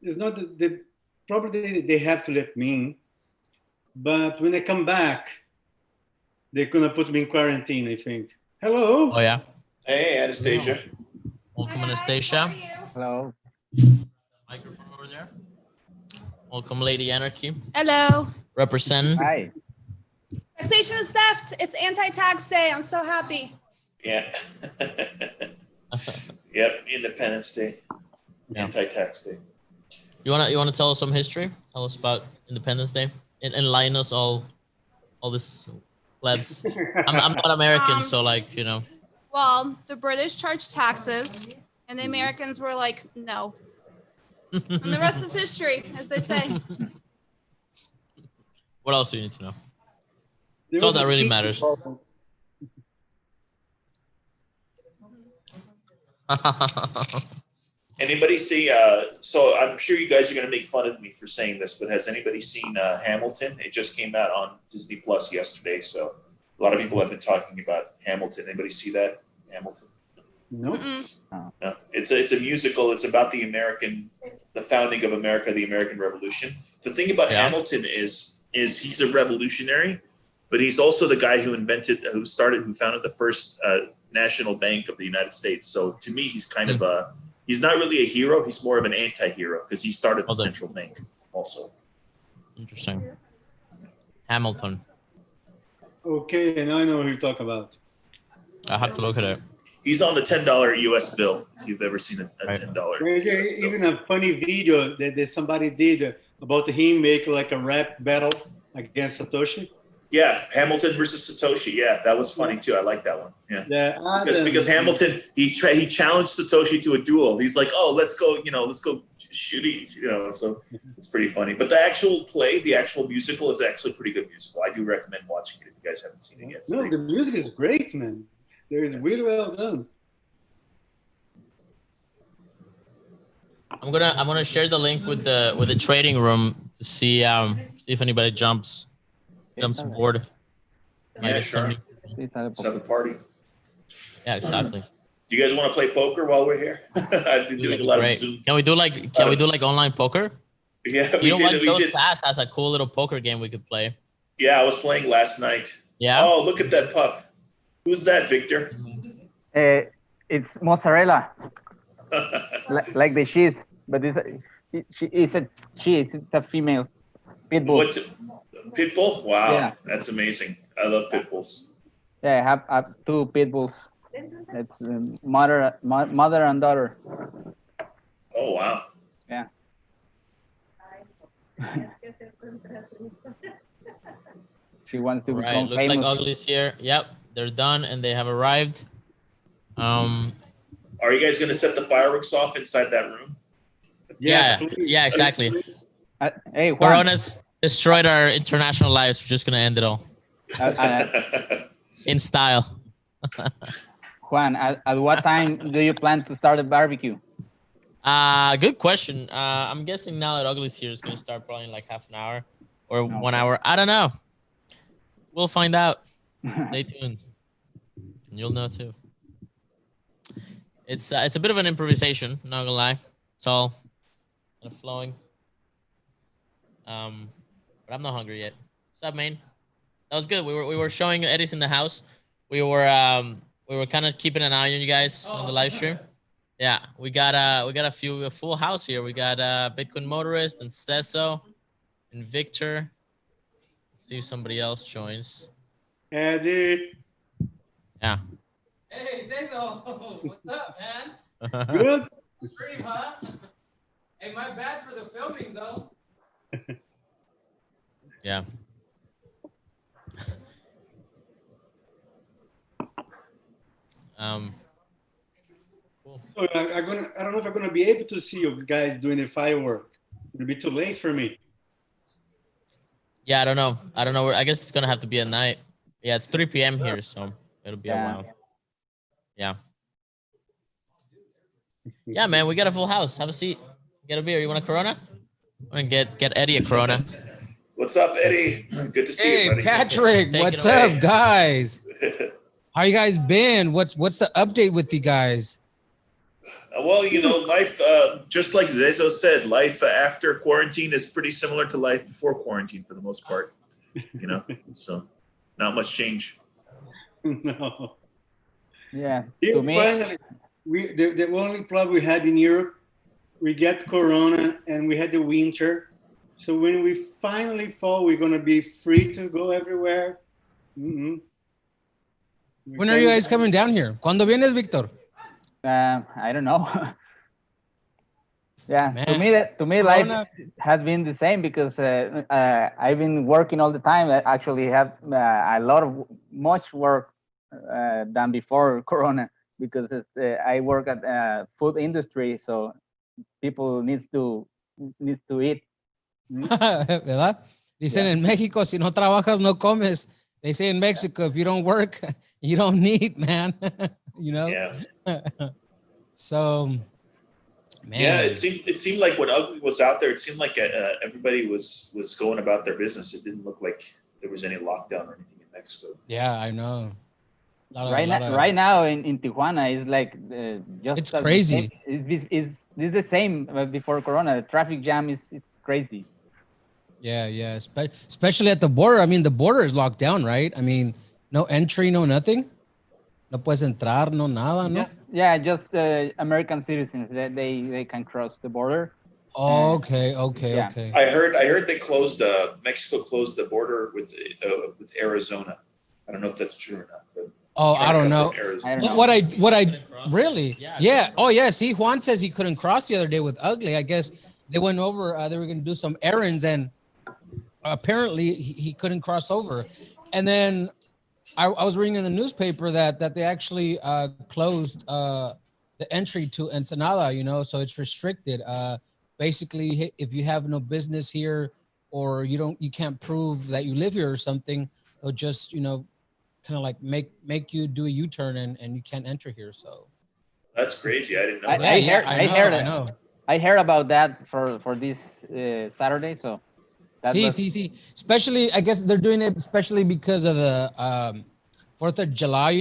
is not the probably they have to let me in, but when I come back, they're gonna put me in quarantine. I think. Hello. Oh yeah. Hey, Anastasia. Welcome, Anastasia. Hello. Microphone over there. Welcome, Lady Anarchy. Hello. Represent. Hi. Taxation is theft. It's anti-tax day. I'm so happy. Yeah. Yep. Independence Day. Yeah. Anti-tax day. You wanna tell us some history? Tell us about Independence Day. enlighten us all this plebs. I'm not American, so like, you know. Well, the British charged taxes, and the Americans were like, no. And the rest is history, as they say. What else do you need to know? That's all that really matters. Anybody see, so I'm sure you guys are going to make fun of me for saying this, but has anybody seen Hamilton? It just came out on Disney Plus yesterday, so a lot of people have been talking about Hamilton. Anybody see that, Hamilton? No. No. It's a musical. It's about the founding of America, the American Revolution. The thing about Hamilton is he's a revolutionary, but he's also the guy who founded the first national bank of the United States. So to me, he's kind of he's not really a hero. He's more of an anti-hero because he started the central bank also. Interesting. Hamilton. Okay, and I know who you talk about. I have to look at it. He's on the $10 US bill, if you've ever seen a $10 There's even a funny video that somebody did about him making like a rap battle against Satoshi. Yeah, Hamilton versus Satoshi. Yeah, that was funny too. I like that one. Yeah, because Hamilton he challenged Satoshi to a duel. He's like, "Oh, let's go shoot." So it's pretty funny. But the actual play, the actual musical, is actually a pretty good musical. I do recommend watching it if you guys haven't seen it yet. No, the music is great, man. It's really well done. I'm gonna share the link with the trading room to see if anybody jumps aboard. Yeah, sure. Let's have a party. Yeah, exactly. Do you guys want to play poker while we're here? I've been doing a lot of Zoom. Can we do like online poker? Yeah, Joe Sass has a cool little poker game we could play. Yeah, I was playing last night. Yeah. Oh, look at that pup. Who's that, Victor? It's mozzarella, like the cheese, but it's a cheese. It's a female pitbull. Pitbull? Wow, yeah. That's amazing. I love pitbulls. Yeah, I have 2 pitbulls. It's mother and daughter. Oh wow. Yeah. She wants to become looks famous. like Ugly's here. Yep, they're done and they have arrived. Are you guys gonna set the fireworks off inside that room? Yeah, exactly. Hey, Juan. Corona's destroyed our international lives. We're just gonna end it all in style. Juan, at what time do you plan to start the barbecue? Good question. I'm guessing now that Ugly's here is gonna start probably in like half an hour or 1 hour. I don't know. We'll find out. Stay tuned, and you'll know too. It's a bit of an improvisation. Not gonna lie. It's all kind of flowing. But I'm not hungry yet. What's up, man? That was good. We were showing Eddie's in the house. We were kind of keeping an eye on you guys on the live stream. Yeah, we got a full house here. We got Bitcoin Motorist and Stesso and Victor. Let's see if somebody else joins. Eddie. Yeah. Hey, Zezo. What's up, man? Good. Stream, huh? Hey, my bad for the filming, though. Yeah. Cool. So I don't know if I'm gonna be able to see you guys doing the firework. It'll be too late for me. Yeah, I don't know. I guess it's gonna have to be at night. Yeah, it's 3 p.m. here, so it'll be a while. Yeah. Yeah, man, we got a full house. Have a seat. Get a beer. You want a Corona? I'm gonna get Eddie a Corona. What's up, Eddie? Good to see you, buddy. Hey, Patrick. What's up, guys? How you guys been? What's the update with you guys? Well, life, just like Zezo said, life after quarantine is pretty similar to life before quarantine for the most part. So not much change. No. Yeah. To me, finally, the only problem we had in Europe, we got Corona and we had the winter. So when we finally fall, we're gonna be free to go everywhere. When are you guys coming down here? ¿Cuándo vienes, Victor? I don't know. Yeah, Man. to me, life has been the same because I've been working all the time. I actually have a lot of much work than before Corona because I work at food industry, so people needs to eat. ¿Verdad? Dicen en México, si no trabajas, no comes. They say in Mexico, if you don't work, you don't need, man. You know? Yeah. So, man. Yeah, it seemed like when Ugly was out there, it seemed like everybody was going about their business. It didn't look like there was any lockdown or anything in Mexico. Yeah, I know. Right now in Tijuana is like just it's crazy. It's the same before Corona. The traffic jam is crazy. Yeah. Especially at the border. I mean, the border is locked down, right? I mean, no entry, no nothing. No puedes entrar, no nada, no? Just American citizens that they can cross the border. Okay. I heard they closed. Mexico closed the border with Arizona. I don't know if that's true or not. But I don't know. What I really? Yeah. Oh yeah. See, Juan says he couldn't cross the other day with Ugly. I guess they went over. They were going to do some errands, and apparently he couldn't cross over. And then I was reading in the newspaper that they actually closed the entry to Ensenada. You know, so it's restricted. Basically, if you have no business here or you can't prove that you live here or something, they'll just kind of like make you do a U-turn and you can't enter here. So that's crazy. I didn't know. I heard about that for this Saturday. So see. Especially, I guess they're doing it especially because of the 4th of July.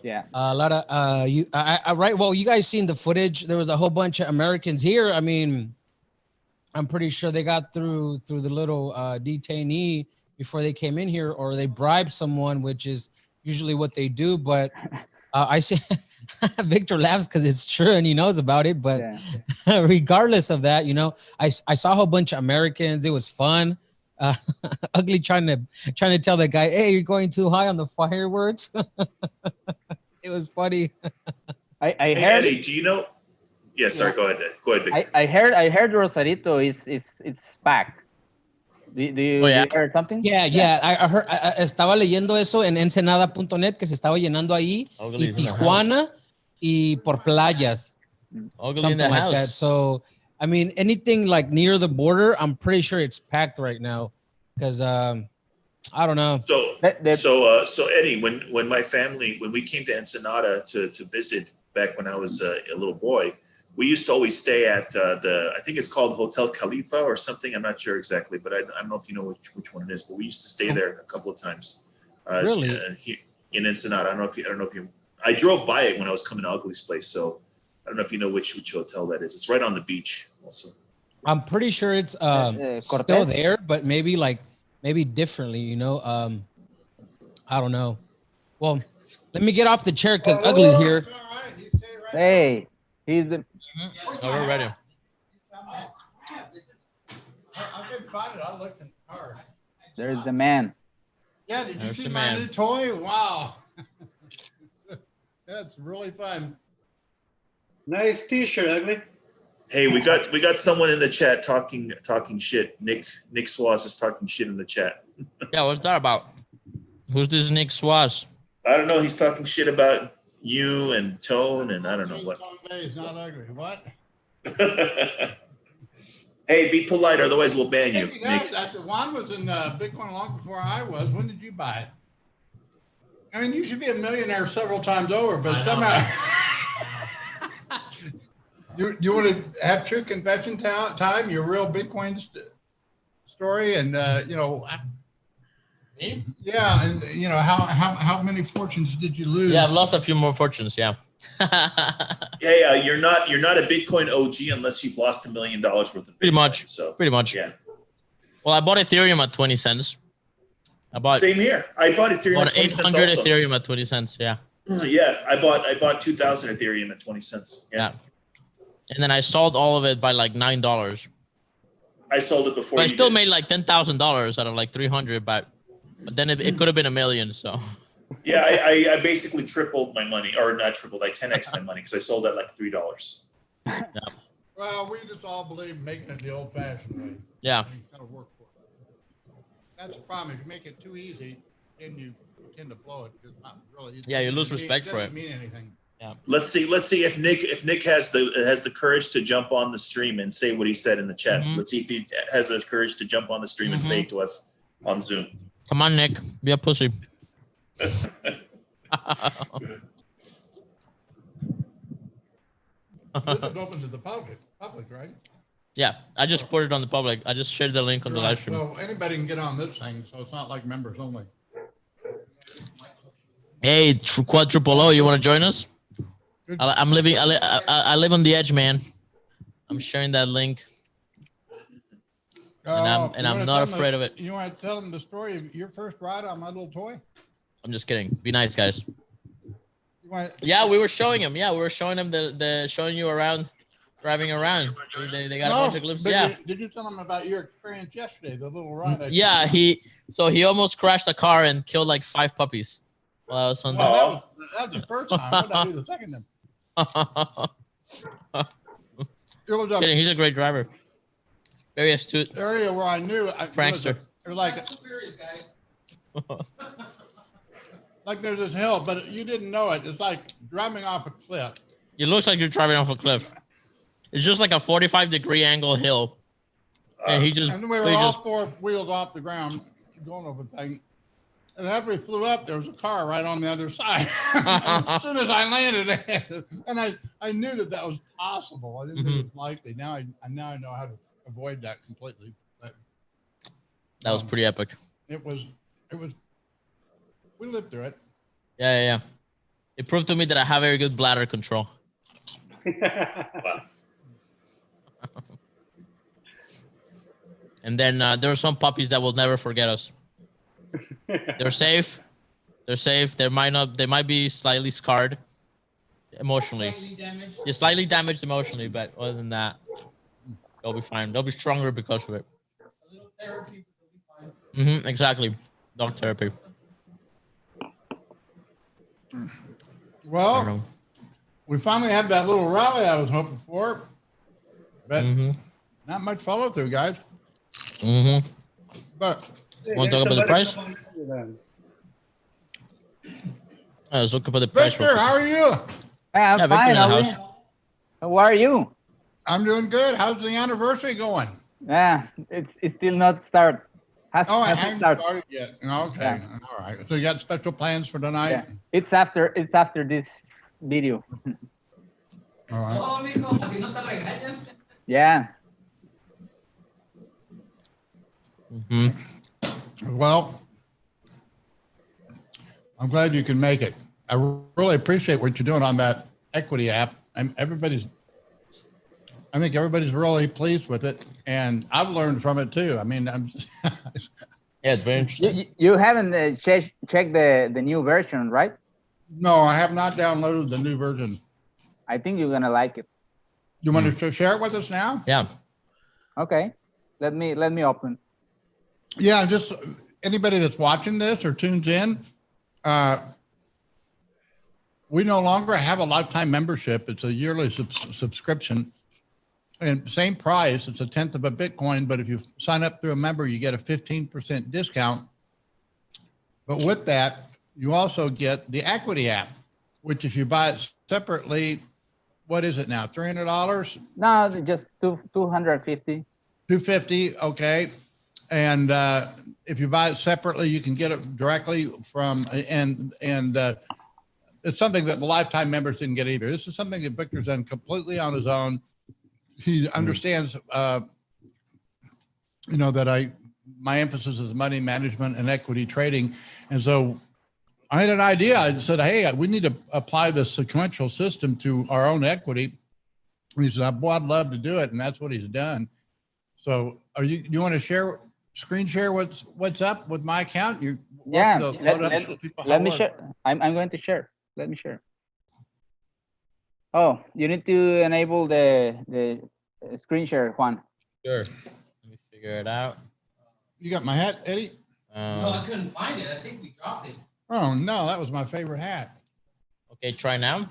Yeah. A lot of right. Well, you guys seen the footage. There was a whole bunch of Americans here. I mean, I'm pretty sure they got through the little detainee before they came in here, or they bribed someone, which is usually what they do. But I see Victor laughs because it's true and he knows about it. But regardless of that, I saw a whole bunch of Americans. It was fun. Ugly trying to tell that guy, hey, you're going too high on the fireworks. It was funny. I heard. Eddie, do you know? Yeah, sorry. Go ahead, Victor. I heard Rosarito it's back. Do you heard something? Yeah. I heard. Estaba leyendo eso en Ensenada.net que se estaba llenando ahí, y Tijuana, y por playas, something like that. So, I mean, anything like near the border, I'm pretty sure it's packed right now, because I don't know. So Eddie, when my family, when we came to Ensenada to visit back when I was a little boy, we used to always stay at I think it's called Hotel Khalifa or something. I'm not sure exactly, but I don't know if you know which one it is. But we used to stay there a couple of times. Really? In Ensenada. I don't know if you. I drove by it when I was coming to Ugly's place, so I don't know if you know which hotel that is. It's right on the beach, also. I'm pretty sure it's still there, but maybe differently. I don't know. Well, let me get off the chair because Ugly's here. Hey, he's the. No, we're ready. I couldn't find it. I looked in the car. There's the man. Yeah, did you see my new toy? Wow. That's really fun. Nice t-shirt, Ugly. Hey, we got someone in the chat talking shit. Nick Swaz is talking shit in the chat. Yeah, what's that about? Who's this Nick Swaz? I don't know. He's talking shit about you and Tone and I don't know what. It's not Ugly. What? Hey, be polite, otherwise we'll ban you. Juan was in Bitcoin long before I was. When did you buy it? I mean, you should be a millionaire several times over, but somehow. You want to have true confession time? Your real Bitcoin story, and Me? Yeah, and how many fortunes did you lose? Yeah, I've lost a few more fortunes. Yeah. Hey, you're not a Bitcoin OG unless you've lost $1 million worth of Bitcoin. Pretty much. Yeah. Well, I bought Ethereum at 20 cents. Same here. I bought Ethereum at 20 cents. 800 Ethereum at 20 cents. Yeah. Yeah, I bought 2,000 Ethereum at 20 cents. Yeah. And then I sold all of it by like $9. I sold it before. But I still made like $10,000 out of like 300, but then it could have been $1 million. So. Yeah, I basically tripled my money, or not tripled. I 10x my money because I sold at like $3. Yeah. Well, we just all believe making it the old-fashioned way. Yeah. And you gotta work for it. That's the problem. If you make it too easy, then you tend to blow it. It's not really. Yeah, you lose respect for it. Doesn't mean anything. Yeah. Let's see if Nick has the courage to jump on the stream and say what he said in the chat. Let's see if he has the courage to jump on the stream and say it to us on Zoom. Come on, Nick. Be a pussy. This is open to the public, right? Yeah, I just put it on the public. I just shared the link on the live stream. So anybody can get on this thing, so it's not like members only. Hey, quadruple O, you want to join us? I'm living. I live on the edge, man. I'm sharing that link, and I'm not afraid of it. You want to tell them the story of your first ride on my little toy? I'm just kidding. Be nice, guys. Yeah, we were showing him. Yeah, we were showing him the showing you around, driving around. They got a bunch of clips. Yeah. Did you tell them about your experience yesterday? The little ride. Yeah, he almost crashed a car and killed like 5 puppies. While I was on that was the first time. What did I do the second time? It was he's a great driver. Very astute. Area where I knew prankster. It was like like there's this hill, but you didn't know it. It's like driving off a cliff. It looks like you're driving off a cliff. It's just like a 45-degree angle hill, and and we were all 4 wheels off the ground going over the thing. And after we flew up, there was a car right on the other side. As soon as I landed, and I knew that was possible. I didn't think it was likely. Now I know how to avoid that completely. But, that was pretty epic. It was. We lived through it. Yeah. It proved to me that I have very good bladder control. And then there are some puppies that will never forget us. They're safe. They might be slightly scarred emotionally. You're slightly damaged emotionally, but other than that, they'll be fine. They'll be stronger because of it. A little therapy will be fine. Exactly. Dog therapy. Well, we finally had that little rally I was hoping for, but not much follow through, guys. But want to talk about the price? Let's look up the price. Victor, how are you? I'm fine. How are you? I'm doing good. How's the anniversary going? Yeah, it's still not started. I haven't started yet. Okay, yeah. All right. So you got special plans for tonight? Yeah. It's after this video. All right. Yeah. Well, I'm glad you can make it. I really appreciate what you're doing on that equity app. I think everybody's really pleased with it, and I've learned from it too. I mean, yeah, it's very interesting. You haven't checked the new version, right? No, I have not downloaded the new version. I think you're gonna like it. You want to share it with us now? Yeah. Okay. Let me open. Yeah, just anybody that's watching this or tunes in, we no longer have a lifetime membership. It's a yearly subscription. And same price, it's 1/10 of a Bitcoin, but if you sign up through a member, you get a 15% discount. But with that, you also get the equity app, which if you buy it separately, what is it now, $300? No, just 250. 250, okay. And if you buy it separately, you can get it directly from, and it's something that the lifetime members didn't get either. This is something that Victor's done completely on his own. He understands, that my emphasis is money management and equity trading. And so I had an idea. I said, hey, we need to apply the sequential system to our own equity. And he said, boy, I'd love to do it. And that's what he's done. So you want to screen share what's up with my account? Yeah, let me share. I'm going to share. Let me share. Oh, you need to enable the screen share, Juan. Sure. Let me figure it out. You got my hat, Eddie? No, I couldn't find it. I think we dropped it. Oh, no, that was my favorite hat. Okay, try now.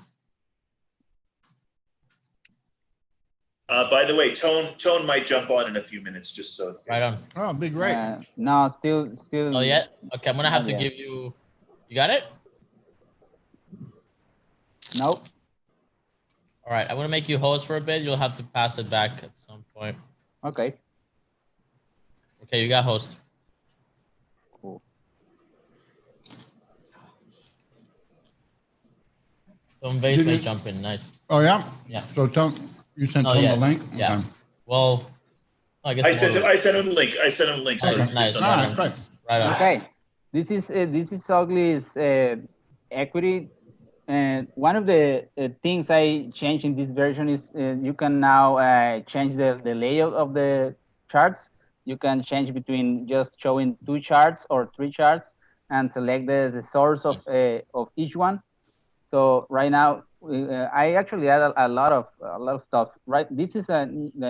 By the way, Tone might jump on in a few minutes, just so. Right on. Oh, be great. No, still. Oh, yet? Okay, I'm gonna have to give you. You got it? Nope. All right, I'm gonna make you host for a bit. You'll have to pass it back at some point. Okay. Okay, you got host. Cool. Some base may jump in. Nice. Oh yeah. Yeah. So you sent Tom the link. Yeah. Okay. Well, I guess I sent him a link. So okay. Nice. All right, great. Right on. Okay. This is Ugly's equity. And one of the things I changed in this version is you can now change the layout of the charts. You can change between just showing 2 charts or 3 charts and select the source of each one. So right now, I actually add a lot of stuff. Right, this is the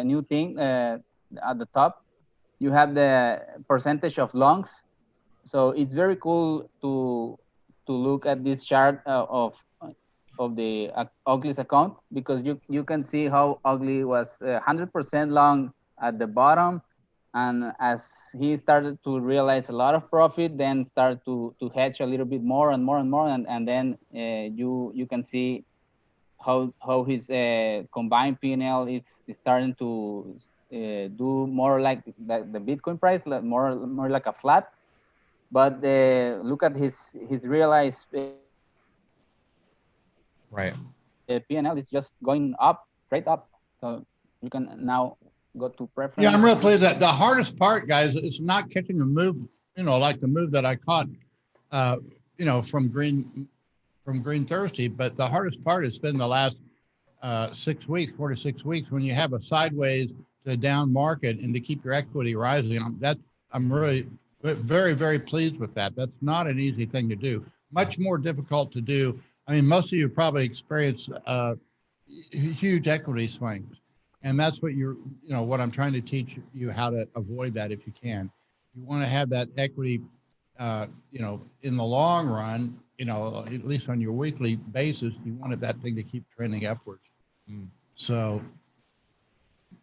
new thing at the top. You have the percentage of longs. So it's very cool to look at this chart of the Ugly's account, because you can see how Ugly was 100% long at the bottom, and as he started to realize a lot of profit, then start to hedge a little bit more and more and more, and then you can see how his combined P&L is starting to do more like the Bitcoin price, like more like a flat. But look at his realized right. P&L is just going up, straight up. So you can now go to preference. Yeah, I'm real pleased that the hardest part, guys, is not catching a move, like the move that I caught, from Green Thursday. But the hardest part has been the last 6 weeks, 4 to 6 weeks, when you have a sideways to down market and to keep your equity rising. I'm really very, very pleased with that. That's not an easy thing to do. Much more difficult to do. I mean, most of you probably experience huge equity swings, and that's what what I'm trying to teach you, how to avoid that if you can. You want to have that equity, in the long run, at least on your weekly basis, you wanted that thing to keep trending upwards. So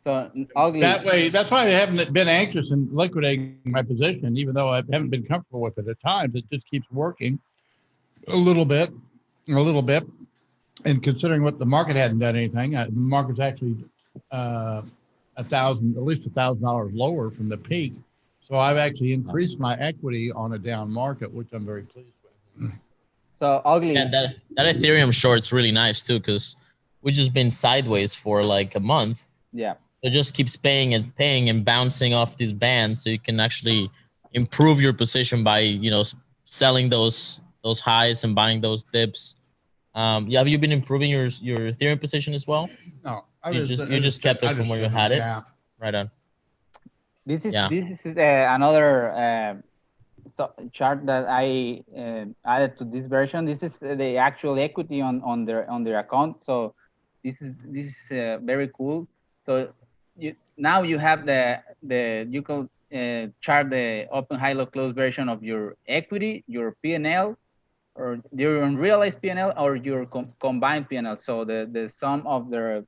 Ugly. that way, that's why I haven't been anxious in liquidating my position, even though I haven't been comfortable with it at times. It just keeps working a little bit. And considering what the market hadn't done anything, the market's actually at least $1,000 lower from the peak. So I've actually increased my equity on a down market, which I'm very pleased with. So Ugly. And that Ethereum short's really nice too, because we've just been sideways for like a month. Yeah. It just keeps paying and bouncing off these bands, so you can actually improve your position by selling those highs and buying those dips. Have you been improving your Ethereum position as well? No, you just kept it from where you had it. Yeah. Right on. This is another chart that I added to this version. This is the actual equity on their account. So this is very cool. So now you have you can chart the open, high, low, close version of your equity, your P&L, or your unrealized P&L, or your combined P&L. So the sum of the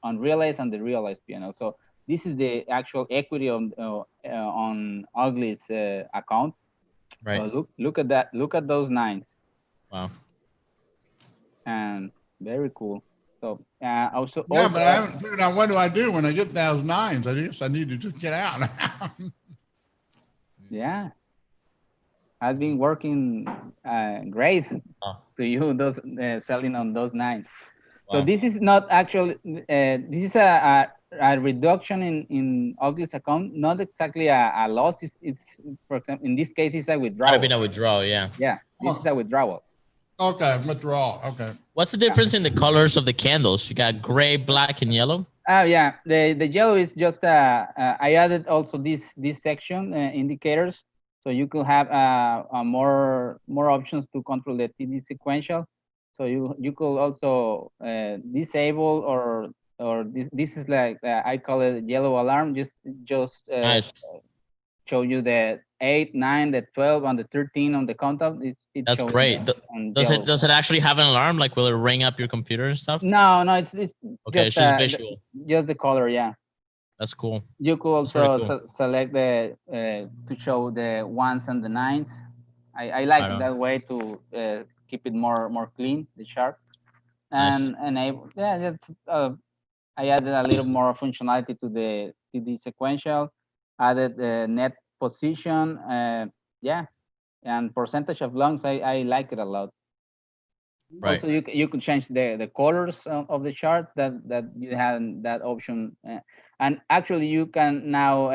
unrealized and the realized P&L. So this is the actual equity on Ugly's account. Right. So look at that. Look at those 9s. Wow. And very cool. So but I haven't figured out what do I do when I get those 9s. I guess I need to just get out. Yeah. I've been working great to you, those selling on those 9s. Wow. So this is not actually, this is a reduction in Ugly's account, not exactly a loss. It's, for example, in this case, it's a withdrawal. Might have been a withdrawal, yeah. Yeah, this is a withdrawal. Okay, withdrawal. Okay. What's the difference in the colors of the candles? You got gray, black, and yellow? Oh yeah, the yellow is just I added also this section indicators, so you could have more options to control the TD sequential. So you could also disable or this is like I call it yellow alarm. Just nice. Show you the 8, 9, the 12, and the 13 on the countdown. That's great. Does it actually have an alarm? Like, will it ring up your computer and stuff? No, it's okay. It's just visual. Just the color, yeah. That's cool. You could also cool. Select the to show the 1s and the 9s. I like it that way to keep it more clean, the chart. And nice. Enable, yeah, that's I added a little more functionality to the sequential. Added the net position, yeah, and percentage of lungs. I like it a lot. Right. Also, you can change the colors of the chart that you have that option, and actually you can now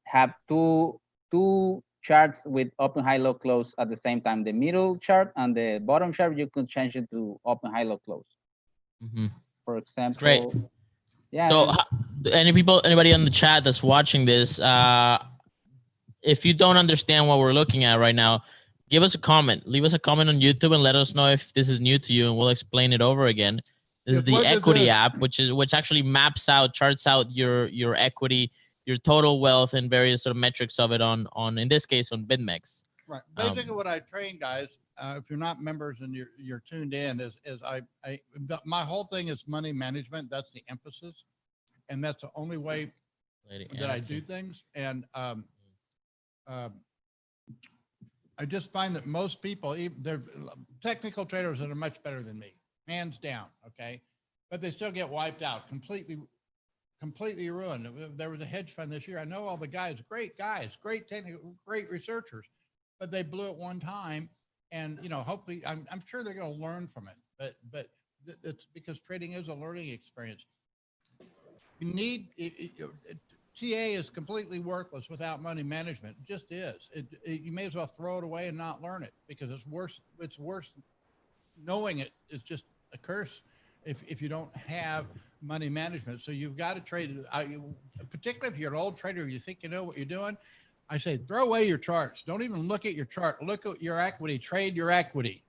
have two charts with open, high, low, close at the same time. The middle chart and the bottom chart, you can change it to open, high, low, close. Mm-hmm. For example. Great. Yeah. So, anybody on the chat that's watching this, if you don't understand what we're looking at right now, give us a comment. Leave us a comment on YouTube and let us know if this is new to you, and we'll explain it over again. This is the equity app, which actually maps out, charts out your equity, your total wealth, and various sort of metrics of it on in this case on BitMEX. Right. Basically, what I train guys, if you're not members and you're tuned in, is my whole thing is money management. That's the emphasis, and that's the only way that I do things. And I just find that most people, they're technical traders that are much better than me, hands down. Okay, but they still get wiped out, completely ruined. There was a hedge fund this year. I know all the guys, great technical, great researchers, but they blew it one time. And, hopefully I'm sure they're going to learn from it, but it's because trading is a learning experience. You need TA is completely worthless without money management. It just is. You may as well throw it away and not learn it, because it's worse. It's worse. Knowing it is just a curse if you don't have money management. So you've got to trade, particularly if you're an old trader, you think you know what you're doing. I say, throw away your charts. Don't even look at your chart. Look at your equity, trade your equity.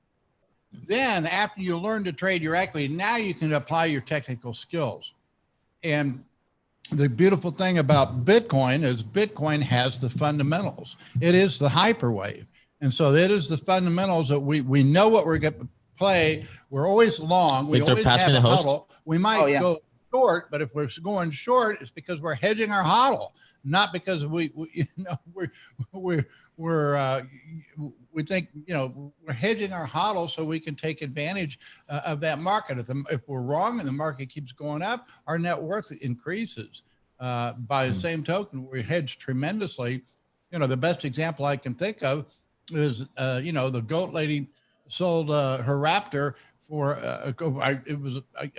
Then after you learn to trade your equity, now you can apply your technical skills. And the beautiful thing about Bitcoin is Bitcoin has the fundamentals. It is the hyperwave. And so it is the fundamentals that we know what we're going to play. We're always long. We always have a hodl. We might go short, but if we're going short, it's because we're hedging our hodl. Not because we think, we're hedging our hodl so we can take advantage of that market. If we're wrong and the market keeps going up, our net worth increases. By the same token, we hedge tremendously. The best example I can think of is, the goat lady sold her Raptor for I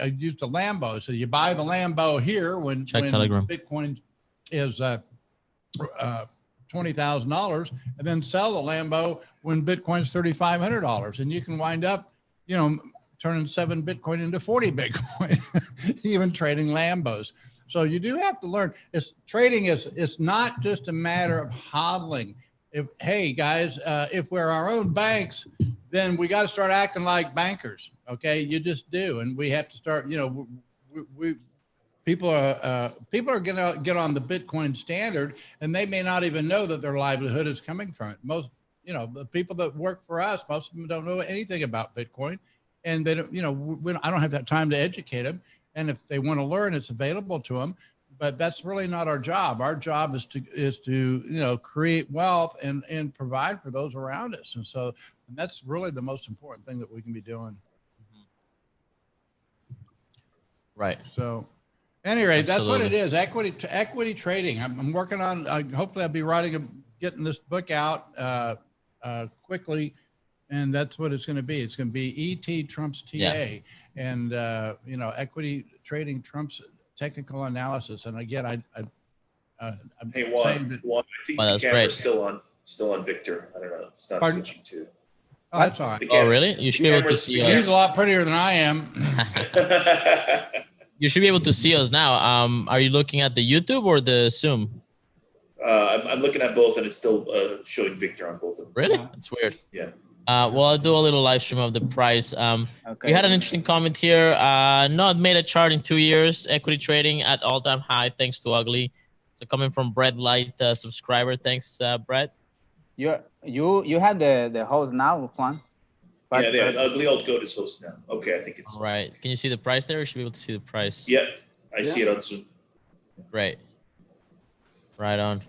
used a Lambo. So you buy the Lambo here when Bitcoin is $20,000, and then sell the Lambo when Bitcoin's $3,500, and you can wind up, turning 7 Bitcoin into 40 Bitcoin, even trading Lambos. So you do have to learn. Trading is not just a matter of hodling. Hey guys, if we're our own banks, then we got to start acting like bankers. Okay, you just do, and we have to start. People are going to get on the Bitcoin standard, and they may not even know that their livelihood is coming from it. Most, the people that work for us, most of them don't know anything about Bitcoin, and they don't, I don't have that time to educate them. And if they want to learn, it's available to them. But that's really not our job. Our job is to create wealth and provide for those around us. And so that's really the most important thing that we can be doing. Right. So. Anyway, that's what it is. Equity trading. I'm working on. Hopefully, I'll be getting this book out quickly, and that's what it's going to be. It's going to be ET trumps TA, and equity trading trumps technical analysis. And again, hey Juan, I think the camera's still on Victor. I don't know. It's not switching to. Oh, that's all right. Oh, really? You should be able to see. He's a lot prettier than I am. You should be able to see us now. Are you looking at the YouTube or the Zoom? I'm looking at both, and it's still showing Victor on both of them. Really? That's weird. Yeah. Well, I'll do a little live stream of the price. We had an interesting comment here. Knut made a chart in 2 years, equity trading at all-time high, thanks to Ugly. So coming from Brett Light, subscriber. Thanks, Brett. You had the host now, Juan. Yeah, the ugly old goat is host now. Okay, I think it's all right. Can you see the price there? Or should be able to see the price? Yeah, I see it on Zoom. Right. Right on.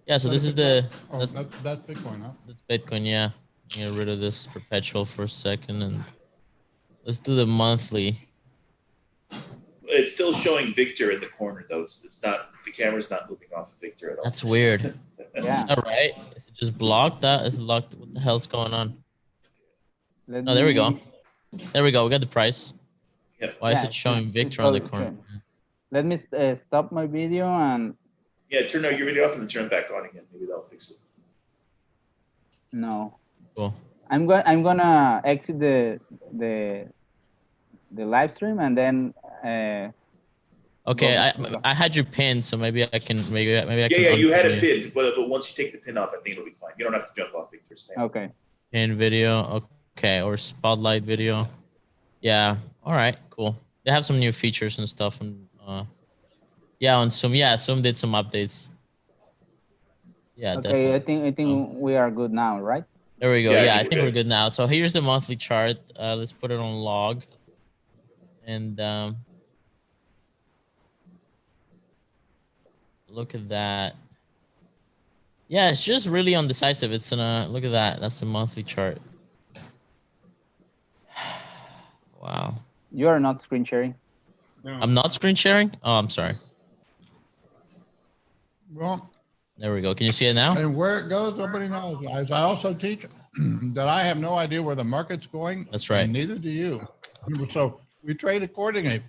Yeah, so this is the that's Bitcoin, huh? That's Bitcoin, yeah. Get rid of this perpetual for a second and let's do the monthly. It's still showing Victor in the corner though. It's not, the camera's not moving off of Victor at all. That's weird. Yeah. All right. Is it just blocked? That is locked. What the hell's going on? Oh, there we go. There we go. We got the price. Yep. Why is it showing Victor on the corner? Let me stop my video and. Yeah, turn your video off and then turn it back on again. Maybe that'll fix it. No. Cool. I'm gonna exit the live stream and then. Okay, I had you pinned, so maybe I can maybe I can. Yeah, you had it pinned, but once you take the pin off, I think it'll be fine. You don't have to jump off Victor's thing. Okay. Pin video, okay, or spotlight video. Yeah. All right. Cool. They have some new features and stuff, and yeah, on Zoom. Yeah, Zoom did some updates. Yeah. Okay, definitely. I think we are good now, right? There we go. Yeah, I think we're good now. So here's the monthly chart. Let's put it on log, and look at that. Yeah, it's just really undecisive. It's in a look at that. That's the monthly chart. Wow. You are not screen sharing. No. I'm not screen sharing. Oh, I'm sorry. Well, there we go. Can you see it now? And where it goes, nobody knows, guys. I also teach that I have no idea where the market's going. That's right. And neither do you. So we trade accordingly.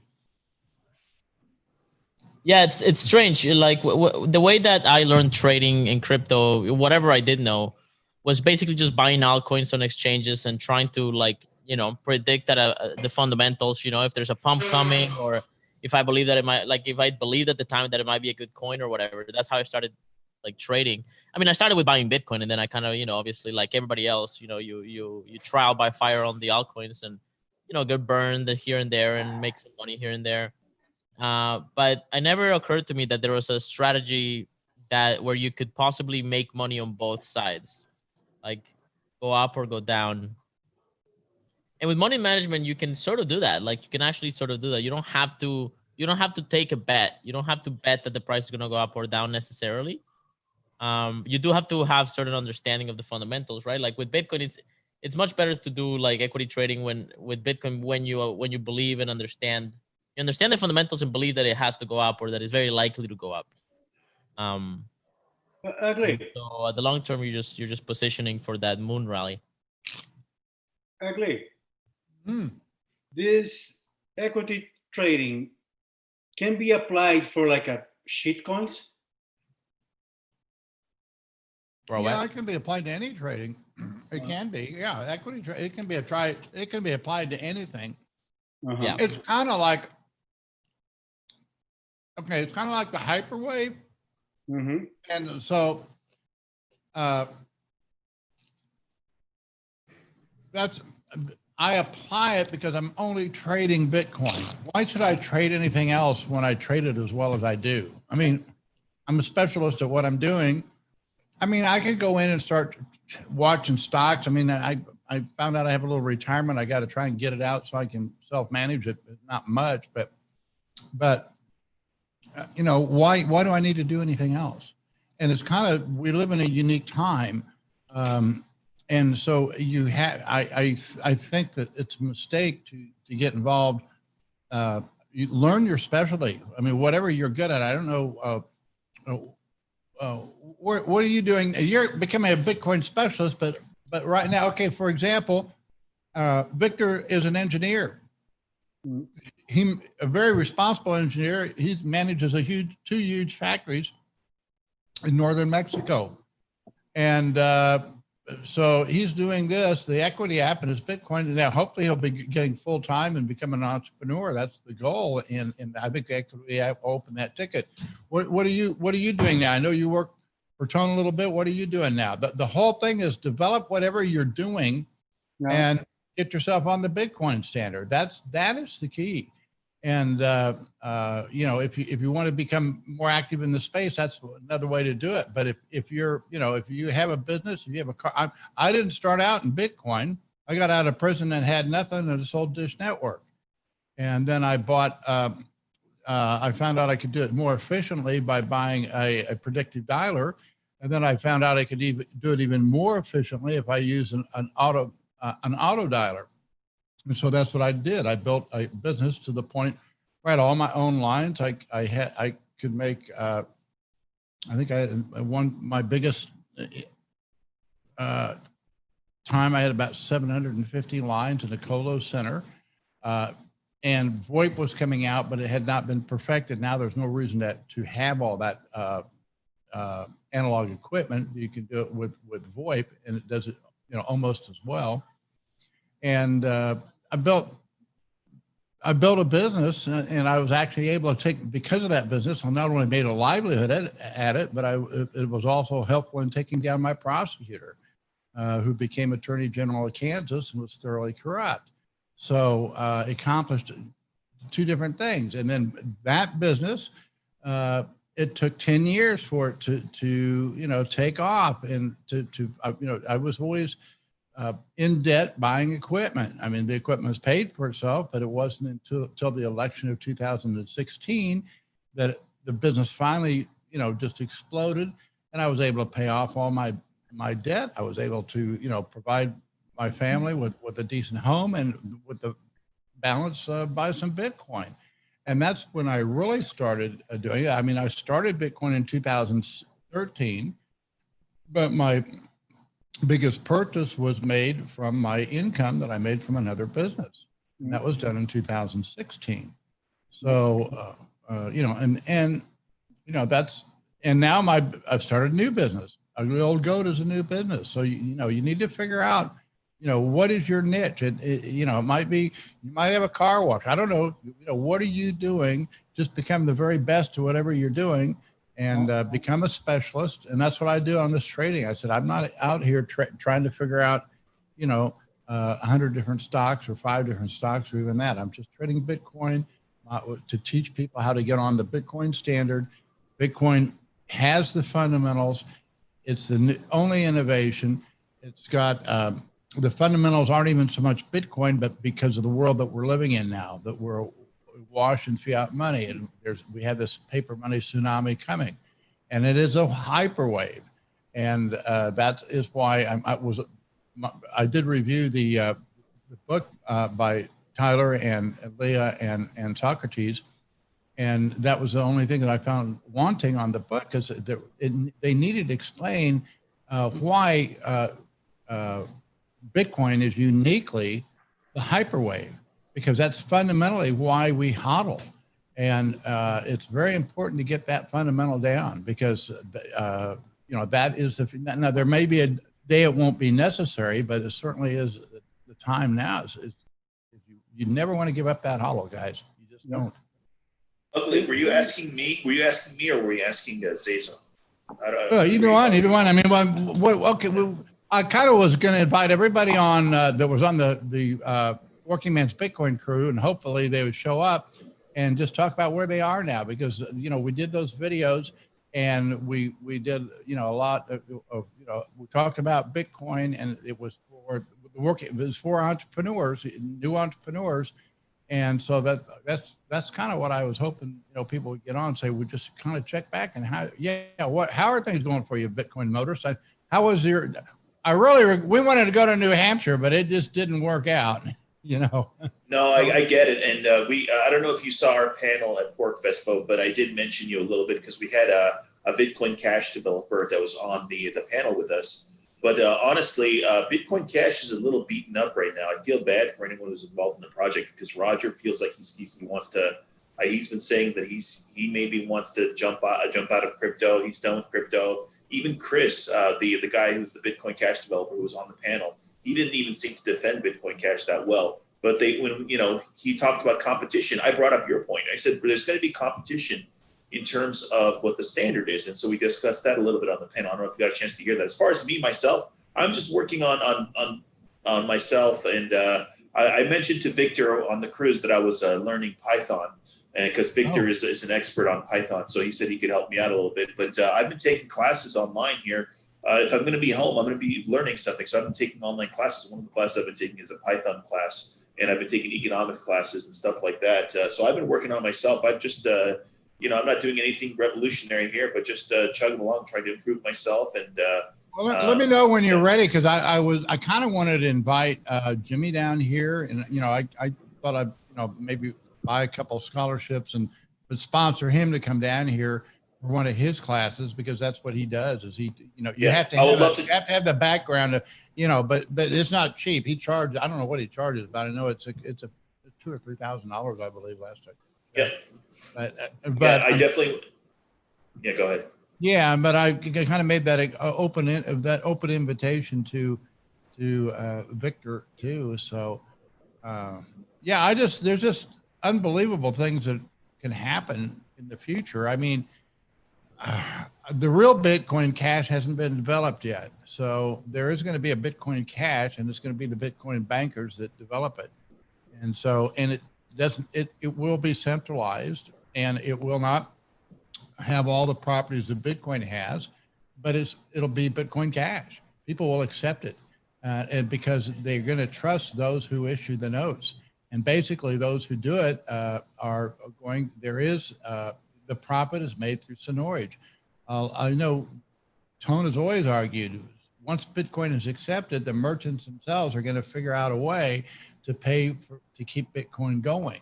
Yeah, it's strange. Like the way that I learned trading in crypto, whatever I did know, was basically just buying altcoins on exchanges and trying to predict that the fundamentals. If there's a pump coming, or if I believe that it might, if I believed at the time that it might be a good coin or whatever. That's how I started trading. I mean, I started with buying Bitcoin, and then I kind of obviously like everybody else, you trial by fire on the altcoins and get burned here and there and make some money here and there. But it never occurred to me that there was a strategy where you could possibly make money on both sides, like go up or go down. And with money management, you can sort of do that. Like you can actually sort of do that. You don't have to take a bet. You don't have to bet that the price is going to go up or down necessarily. You do have to have certain understanding of the fundamentals, right? Like with Bitcoin, it's much better to do like equity trading with Bitcoin when you believe and understand. You understand the fundamentals and believe that it has to go up or that it's very likely to go up. Ugly. So at the long term, you're just positioning for that moon rally. Ugly. This equity trading can be applied for like a shit coins. Yeah, it can be applied to any trading. It can be. Yeah, equity trade. It can be applied to anything. Yeah. It's kind of like. Okay, it's kind of like the Hyperwave. Mm-hmm. And so I apply it because I'm only trading Bitcoin. Why should I trade anything else when I trade it as well as I do? I mean, I'm a specialist at what I'm doing. I mean, I could go in and start watching stocks. I mean, I found out I have a little retirement. I got to try and get it out so I can self-manage it. Not much, but why do I need to do anything else? And it's kind of, we live in a unique time. And so I think that it's a mistake to get involved. You learn your specialty. I mean, whatever you're good at. I don't know. What are you doing? You're becoming a Bitcoin specialist, but right now, okay, for example, Victor is an engineer. He's a very responsible engineer. He manages two huge factories in northern Mexico. And so he's doing this, the equity app and his Bitcoin. And now hopefully he'll be getting full time and become an entrepreneur. That's the goal. And I think the equity app will open that ticket. What are you doing now? I know you work for Tone a little bit. What are you doing now? The whole thing is develop whatever you're doing and get yourself on the Bitcoin standard. That is the key. And you know, if you want to become more active in the space, that's another way to do it. But if you're, you know, if you have a business, if you have a car, I didn't start out in Bitcoin. I got out of prison and had nothing and sold Dish Network. And then I bought, I found out I could do it more efficiently by buying a predictive dialer. And then I found out I could even do it even more efficiently if I use an auto dialer. And so that's what I did. I built a business to the point where I had all my own lines. I could make, I think I had my biggest time, I had about 750 lines in a colo center. And VoIP was coming out, but it had not been perfected. Now there's no reason to have all that analog equipment. You can do it with VoIP, and it does it, you know, almost as well. And I built a business, and I was actually able to take, because of that business, I not only made a livelihood at it, but it was also helpful in taking down my prosecutor, who became Attorney General of Kansas and was thoroughly corrupt. So accomplished two different things. And then that business, it took 10 years for it to you know, take off, and to you know, I was always in debt buying equipment. I mean, the equipment was paid for itself, but it wasn't until the election of 2016 that the business finally, you know, just exploded, and I was able to pay off all my debt. I was able to, you know, provide my family with a decent home, and with the balance buy some Bitcoin. And that's when I really started doing it. I mean, I started Bitcoin in 2013, but my biggest purchase was made from my income that I made from another business. And that was done in 2016. So, you know, and, you know, and now I've started a new business. Ugly Old Goat is a new business. So, you know, you need to figure out, you know, what is your niche? You know, it might be, you might have a car wash. I don't know. You know, what are you doing? Just become the very best to whatever you're doing, and become a specialist. And that's what I do on this trading. I said, I'm not out here trying to figure out, you know, 100 different stocks or 5 different stocks or even that. I'm just trading Bitcoin to teach people how to get on the Bitcoin standard. Bitcoin has the fundamentals. It's the only innovation. It's got, the fundamentals aren't even so much Bitcoin, but because of the world that we're living in now, that we're awash in fiat money, and we have this paper money tsunami coming, and it is a hyperwave, and that is why I did review the book by Tyler and Leah and Socrates, and that was the only thing that I found wanting on the book, because they needed to explain why Bitcoin is uniquely the hyperwave, because that's fundamentally why we hodl. And it's very important to get that fundamental down, because, you know, that is now there may be a day it won't be necessary, but it certainly is the time now. You never want to give up that hodl, guys. You just don't. Ugly, were you asking me? Were you asking me, or were you asking Zaza? Either one. I mean, I kind of was going to invite everybody on that was on the Working Man's Bitcoin crew, and hopefully they would show up and just talk about where they are now, because, you know, we did those videos, and we did, you know, a lot of, you know, we talked about Bitcoin, and it was for entrepreneurs, new entrepreneurs. And so that's kind of what I was hoping, you know, people would get on and say, we just kind of check back and how are things going for you, Bitcoin Motors? How was we wanted to go to New Hampshire, but it just didn't work out, you know? No, I get it. And I don't know if you saw our panel at Porkfest, but I did mention you a little bit, because we had a Bitcoin Cash developer that was on the panel with us. But honestly, Bitcoin Cash is a little beaten up right now. I feel bad for anyone who's involved in the project, because Roger feels like he wants to. He's been saying that he maybe wants to jump out of crypto. He's done with crypto. Even Chris, the guy who's the Bitcoin Cash developer who was on the panel, he didn't even seem to defend Bitcoin Cash that well. But when you know, he talked about competition, I brought up your point. I said there's going to be competition in terms of what the standard is. And so we discussed that a little bit on the panel. I don't know if you got a chance to hear that. As far as myself, I'm just working on myself, and I mentioned to Victor on the cruise that I was learning Python, and because Victor is an expert on Python, so he said he could help me out a little bit. But I've been taking classes online here. If I'm going to be home, I'm going to be learning something. So I've been taking online classes. One of the classes I've been taking is a Python class, and I've been taking economic classes and stuff like that. So I've been working on myself. I've just, I'm not doing anything revolutionary here, but just chugging along, trying to improve myself. And well, let me know when you're ready, because I kind of wanted to invite Jimmy down here, and I thought I'd maybe buy a couple of scholarships and would sponsor him to come down here for one of his classes, because that's what he does. Is he you have to have the background to, but it's not cheap. He charges, I don't know what he charges, but I know it's $2,000 or $3,000, I believe, last time. Yeah. But I definitely. Yeah, go ahead. Yeah, but I kind of made that open invitation to Victor too. So there's just unbelievable things that can happen in the future. I mean, the real Bitcoin Cash hasn't been developed yet. So there is going to be a Bitcoin Cash, and it's going to be the Bitcoin bankers that develop it. And so, and it will be centralized, and it will not have all the properties that Bitcoin has, but it'll be Bitcoin Cash. People will accept it, and because they're going to trust those who issue the notes. And basically those who do it are going, the profit is made through seigniorage. I know Tone has always argued, once Bitcoin is accepted, the merchants themselves are going to figure out a way to pay to keep Bitcoin going.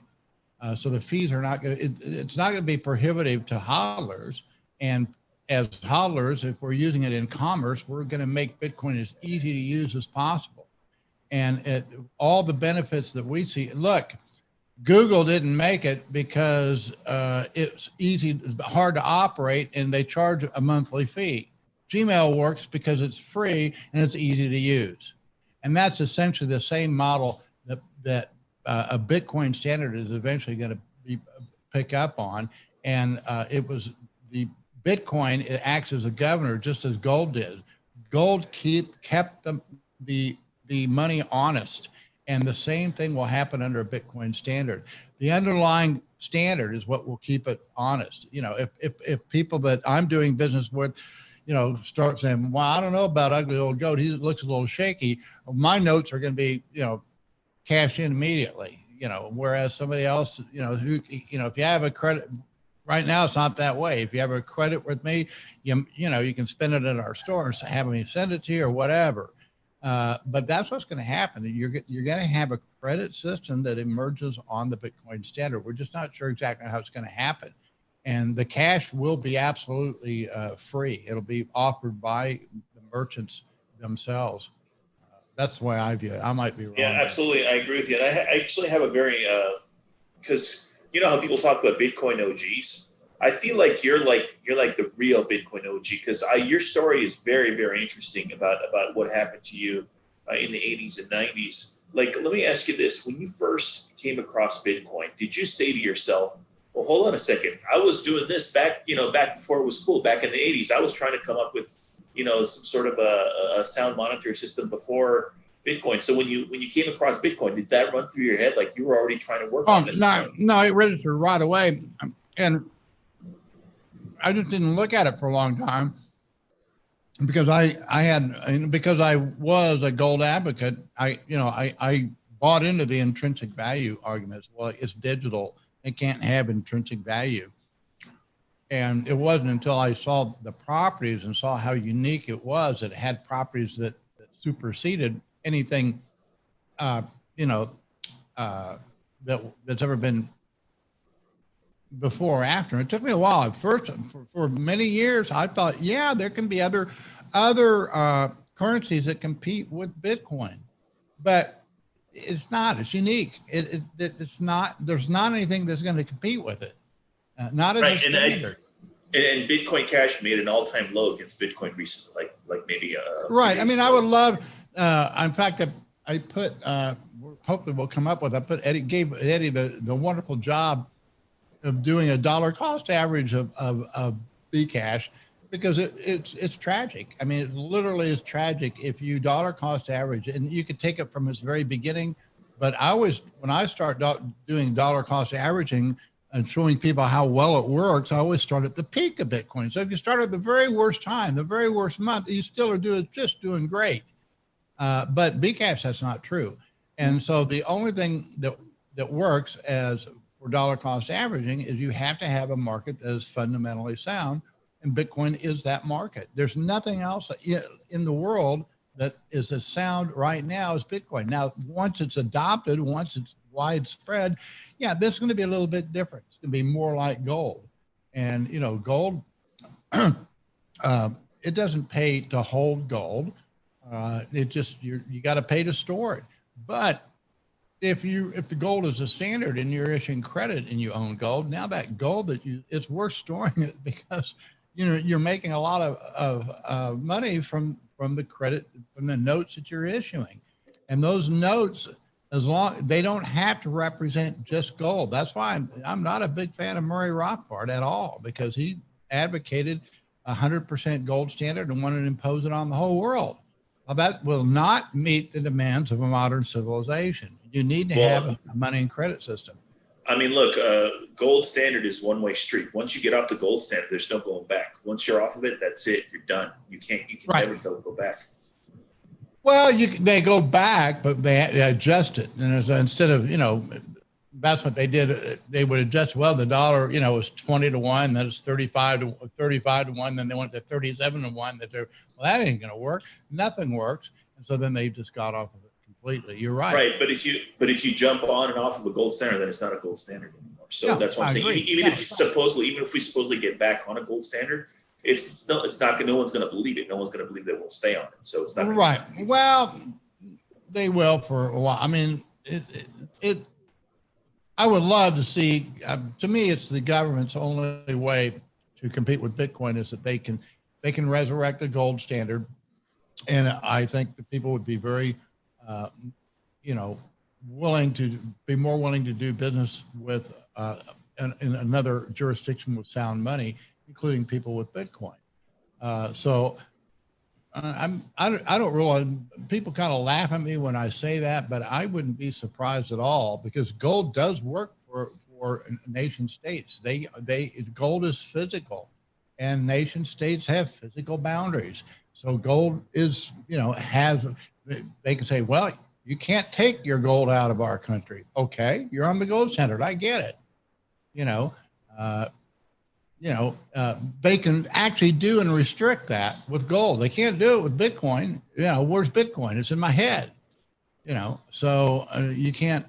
So the fees are not going to, it's not going to be prohibitive to hodlers. And as hodlers, if we're using it in commerce, we're going to make Bitcoin as easy to use as possible. And all the benefits that we see, look, Google didn't make it because it's hard to operate, and they charge a monthly fee. Gmail works because it's free and it's easy to use. And that's essentially the same model that a Bitcoin standard is eventually going to pick up on. And it was the Bitcoin, it acts as a governor, just as gold did. Gold kept the money honest. And the same thing will happen under a Bitcoin standard. The underlying standard is what will keep it honest. If people that I'm doing business with, start saying, well, I don't know about ugly old goat, he looks a little shaky, my notes are going to be, cashed in immediately, whereas somebody else, who, if you have a credit, right now it's not that way. If you have a credit with me, you can spend it at our store and have me send it to you or whatever. But that's what's going to happen. You're going to have a credit system that emerges on the Bitcoin standard. We're just not sure exactly how it's going to happen. And the cash will be absolutely free. It'll be offered by the merchants themselves. That's the way I view it. I might be wrong. Yeah, absolutely. I agree with you. And I actually have a very, because you know how people talk about Bitcoin OGs? I feel like you're like the real Bitcoin OG, because your story is very, very interesting about what happened to you in the 80s and 90s. Like, let me ask you this. When you first came across Bitcoin, did you say to yourself, well, hold on a second, I was doing this back before it was cool, back in the 80s. I was trying to come up with, some sort of a sound monitor system before Bitcoin. So when you came across Bitcoin, did that run through your head? Like you were already trying to work on this? No, it registered right away. And I just didn't look at it for a long time because I was a gold advocate. I bought into the intrinsic value arguments. Well, it's digital. It can't have intrinsic value. And it wasn't until I saw the properties and saw how unique it was. It had properties that superseded anything, that's ever been before or after. It took me a while. At first, for many years, I thought, yeah, there can be other currencies that compete with Bitcoin, but it's not. It's unique. It's not. There's not anything that's going to compete with it. Not as a standard. And Bitcoin Cash made an all-time low against Bitcoin recently, like maybe right. I mean, I would love. In fact, I put. Hopefully, we'll come up with. I put Eddie gave Eddie the wonderful job of doing a dollar cost average of Bcash, because it's tragic. I mean, it literally is tragic if you dollar cost average, and you could take it from its very beginning But when I start doing dollar cost averaging and showing people how well it works, I always start at the peak of Bitcoin. So if you start at the very worst time, the very worst month, you still are just doing great. But Bcash, that's not true. And so the only thing that works as for dollar cost averaging is you have to have a market that is fundamentally sound, and Bitcoin is that market. There's nothing else in the world that is as sound right now as Bitcoin. Now, once it's adopted, once it's widespread, yeah, this is going to be a little bit different. It's going to be more like gold. And, you know, gold, it doesn't pay to hold gold. It just, you got to pay to store it. But if the gold is a standard and you're issuing credit and you own gold, now that gold it's worth storing it because, you know, you're making a lot of money from the credit, from the notes that you're issuing. And those notes, they don't have to represent just gold. That's why I'm not a big fan of Murray Rothbard at all, because he advocated 100% gold standard and wanted to impose it on the whole world. Well, that will not meet the demands of a modern civilization. You need to have a money and credit system. I mean, look, gold standard is one-way street. Once you get off the gold standard, there's no going back. Once you're off of it, that's it. You're done. You can never go back. Well, they go back, but they adjust it. And instead of, you know, that's what they did. They would adjust. Well, the dollar, you know, was 20 to 1. Then it's 35 to 1. Then they went to 37 to 1. That ain't going to work. Nothing works. And so then they just got off of it completely. You're right. Right. But if you jump on and off of a gold standard, then it's not a gold standard anymore. So that's what I'm saying. Even if we supposedly get back on a gold standard, no one's going to believe it. No one's going to believe that we'll stay on it. So it's not right. Well, they will for a while. I mean, I would love to see, to me, it's the government's only way to compete with Bitcoin is that they can resurrect the gold standard. And I think that people would be very, you know, willing to do business with in another jurisdiction with sound money, including people with Bitcoin. I don't really, people kind of laugh at me when I say that, but I wouldn't be surprised at all, because gold does work for nation states. Gold is physical, and nation states have physical boundaries. So gold is, you know, they can say, well, you can't take your gold out of our country. Okay, you're on the gold standard. I get it. They can actually do and restrict that with gold. They can't do it with Bitcoin. You know, where's Bitcoin? It's in my head. You know, so you can't.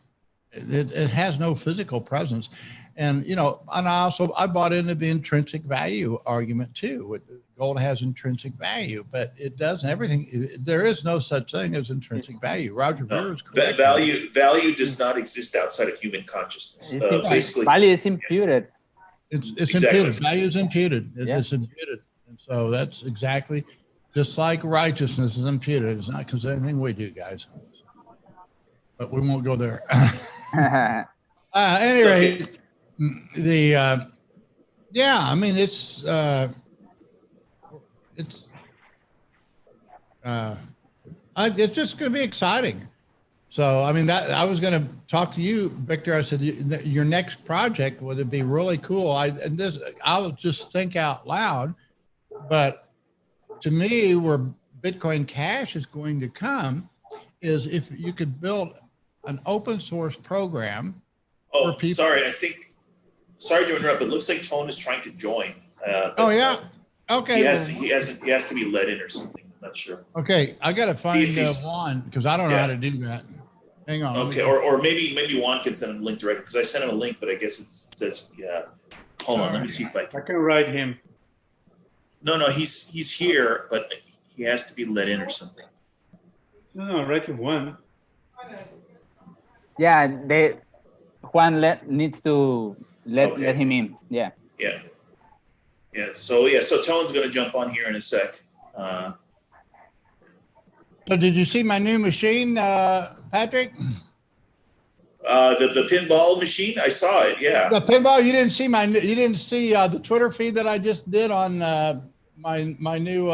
It has no physical presence, and you know. And I bought into the intrinsic value argument too. Gold has intrinsic value, but it doesn't. Everything. There is no such thing as intrinsic value. Roger Ver is correct. Value does not exist outside of human consciousness. Basically, value is imputed. It's imputed. Value is imputed. It's imputed. And so that's exactly just like righteousness is imputed. It's not because of anything we do, guys. But we won't go there. Anyway, I mean, it's just going to be exciting. So, I mean, I was going to talk to you, Victor. I said, your next project, would it be really cool? I'll just think out loud, but to me, where Bitcoin Cash is going to come is if you could build an open source program. Oh, sorry to interrupt, but it looks like Tone is trying to join. Okay. He has to be let in or something. I'm not sure. Okay, I got to find Juan, because I don't know how to do that. Hang on. Okay, or maybe Juan can send him a link directly, because I sent him a link, but I guess it says, yeah. Hold on, let me see if I can write him. No, he's here, but he has to be let in or something. No, write him Juan. Yeah, Juan needs to let him in. Yeah. So Tone's going to jump on here in a sec. So did you see my new machine, Patrick? The pinball machine, I saw it. Yeah. The pinball. You didn't see the Twitter feed that I just did on my new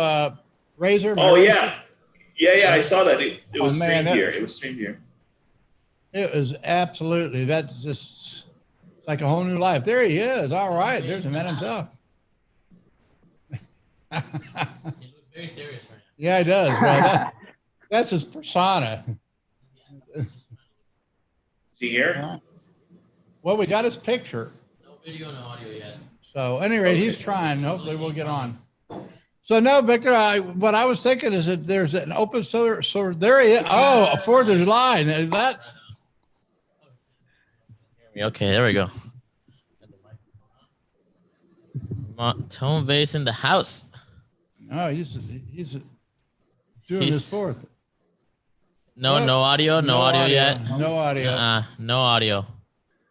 Razor. Yeah. I saw that. It was streamed here. It was streamed here. It was absolutely, that's just like a whole new life. There he is. All right. There's the man himself. He looks very serious right now. Yeah, he does. Well, that's his persona. Is he here? Well, we got his picture. No video, no audio yet. So at any rate, he's trying. Hopefully we'll get on. So no, Victor, what I was thinking is if there's an open source, so there he is. Oh, 4th of July. That's. Okay, there we go. Tone Vase in the house. No, he's doing his 4th. No, no audio, no audio yet. No audio. No audio.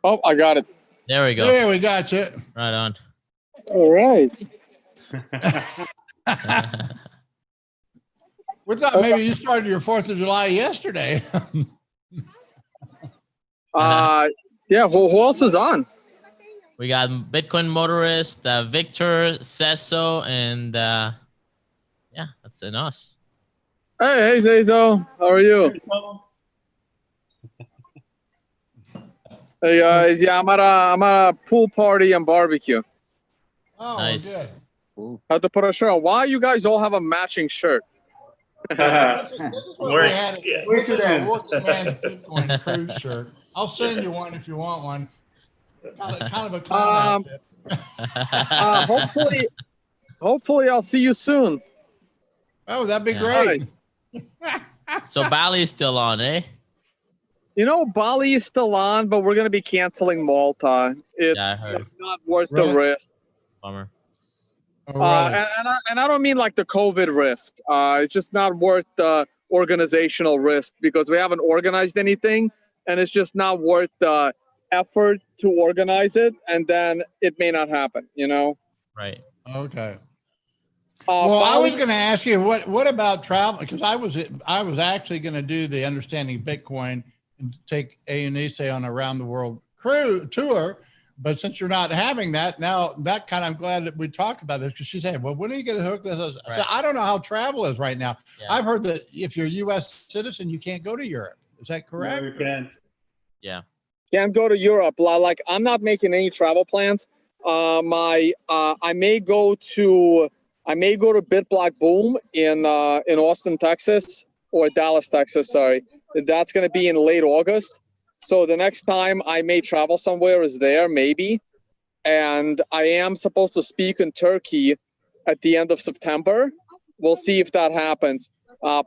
Oh, I got it. There we go. There we got you. Right on. All right. We thought maybe you started your 4th of July yesterday. Yeah. Who else is on? We got Bitcoin Motorist, Victor, Cesso, and yeah, that's in us. Hey, Cesso. How are you? Hey guys, yeah, I'm at a pool party and barbecue. Oh, Nice. good. Had to put a shirt on. Why you guys all have a matching shirt? We're- yeah. Working Man Bitcoin cruise shirt. I'll send you one if you want one. Kind of a clown outfit. Hopefully I'll see you soon. Oh, that'd be Yeah. great. So Bali's still on, eh? You know, Bali is still on, but we're going to be canceling Malta. It's Yeah, I heard. not worth Really? the risk. Bummer. Oh, really? And I don't mean like the COVID risk. It's just not worth the organizational risk because we haven't organized anything, and it's just not worth the effort to organize it, and then it may not happen, you know? Right. Okay. Well, I was going to ask you what about travel? Because I was actually going to do the Understanding Bitcoin and take A&E on a around the world tour, but since you're not having that now, that kind of I'm glad that we talked about this because she said, "Well, when are you going to hook this?" Right. So I don't know how travel is right now. Yeah. I've heard that if you're a U.S. citizen, you can't go to Europe. Is that correct? No, you can't. Yeah. Can't go to Europe. Like I'm not making any travel plans. I may go to BitBlock Boom in Austin, Texas, or Dallas, Texas. Sorry, that's going to be in late August. So the next time I may travel somewhere is there, maybe. And I am supposed to speak in Turkey at the end of September. We'll see if that happens.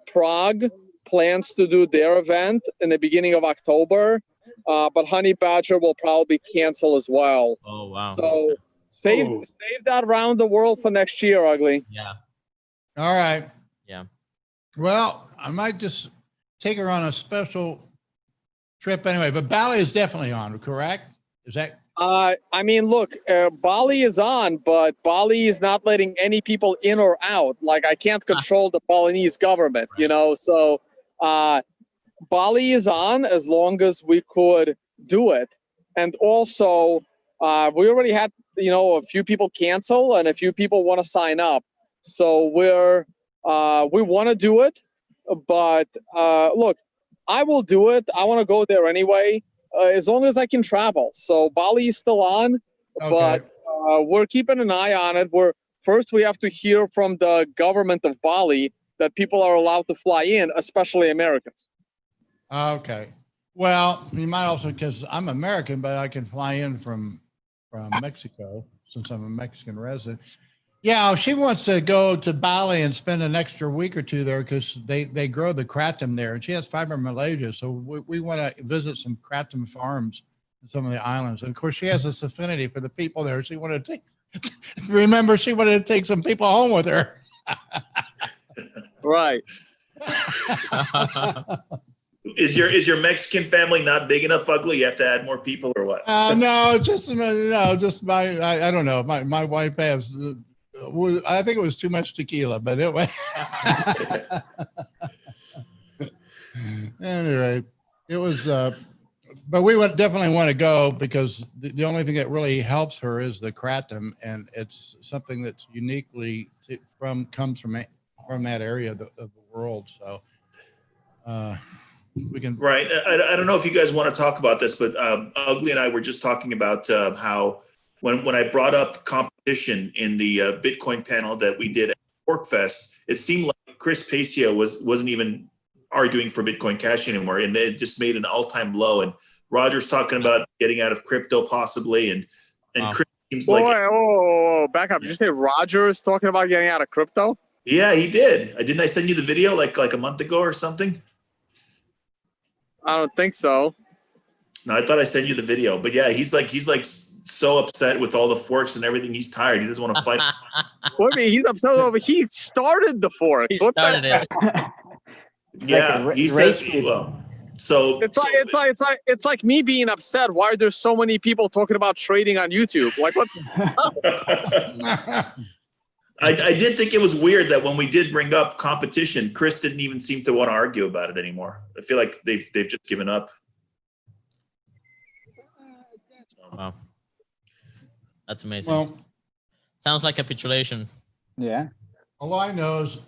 Prague plans to do their event in the beginning of October, but Honey Badger will probably cancel as well. Oh, wow. So save that round the world for next year, Ugly. Yeah. All right. Yeah. Well, I might just take her on a special trip anyway, but Bali is definitely on, correct? Is that? I mean, look, Bali is on, but Bali is not letting any people in or out. Like, I can't control the Balinese government, you know? So Bali is on as long as we could do it. And also, we already had, you know, a few people cancel and a few people want to sign up. So we want to do it, but look, I will do it. I want to go there anyway, as long as I can travel. So Bali is still on, but we're keeping an eye on it. First we have to hear from the government of Bali that people are allowed to fly in, especially Americans. Okay. Well, you might also, because I'm American, but I can fly in from Mexico since I'm a Mexican resident. Yeah, she wants to go to Bali and spend an extra week or two there because they grow the kratom there, and she has fibromyalgia. So we want to visit some kratom farms in some of the islands. And of course, she has this affinity for the people there. She wanted to she wanted to take some people home with her. Right. Is your Mexican family not big enough, Ugly? You have to add more people or what? No, just my, I don't know. My wife has, I think it was too much tequila, but anyway. Anyway, it was, but we would definitely want to go because the only thing that really helps her is the kratom, and it's something that's uniquely comes from that area of the world. So, we can. Right. I don't know if you guys want to talk about this, but Ugly and I were just talking about how when I brought up competition in the Bitcoin panel that we did at Porkfest, it seemed like Chris Pacio wasn't even arguing for Bitcoin Cash anymore, and it just made an all-time low. And Roger's talking about getting out of crypto possibly, and Chris seems like back up. Did you say Roger is talking about getting out of crypto? Yeah, he did. Didn't I send you the video like a month ago or something? I don't think so. No, I thought I sent you the video, but yeah, he's like so upset with all the forks and everything. He's tired. He doesn't want to fight. What do you mean he's upset over? He started the forks. He started it. Yeah, he says. Well, so it's like me being upset. Why are there so many people talking about trading on YouTube? Like what? I did think it was weird that when we did bring up competition, Chris didn't even seem to want to argue about it anymore. I feel like they've just given up. Wow, that's amazing. Well, sounds like capitulation. Yeah. All I know is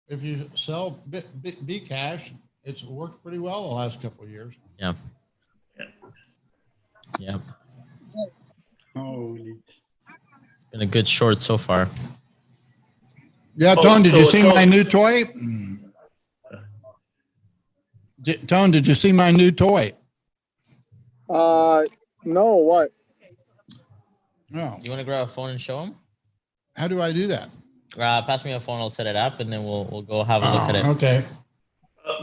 if you sell Bcash, it's worked pretty well the last couple of years. Yeah. Yeah. Holy. It's been a good short so far. Yeah, Tone, did you see my new toy? Tone, did you see my new toy? No, what? No. You want to grab a phone and show him? How do I do that? Pass me a phone. I'll set it up, and then we'll go have a look at it. Okay.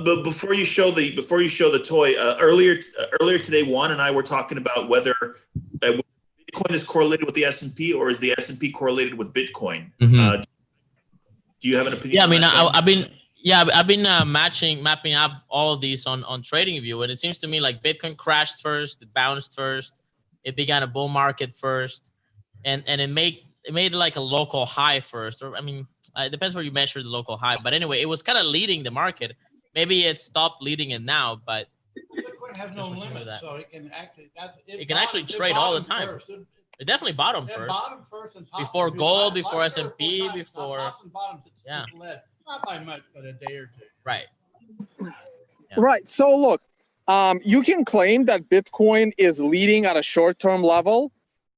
But before you show the toy, earlier today, Juan and I were talking about whether Bitcoin is correlated with the S&P or is the S&P correlated with Bitcoin. Mm-hmm. Do you have an opinion? Yeah, I mean, I've been mapping up all of these on TradingView, and it seems to me like Bitcoin crashed first, it bounced first, it began a bull market first, and it made like a local high first, or I mean, it depends where you measure the local high. But anyway, it was kind of leading the market. Maybe it stopped leading it now, but Bitcoin has no limit, so it can actually trade all the time. First. It definitely bottomed first. Bottom first and top before gold, before S&P, before yeah, not by much, but a day or two. Right. Yeah. Right. So look, you can claim that Bitcoin is leading at a short-term level,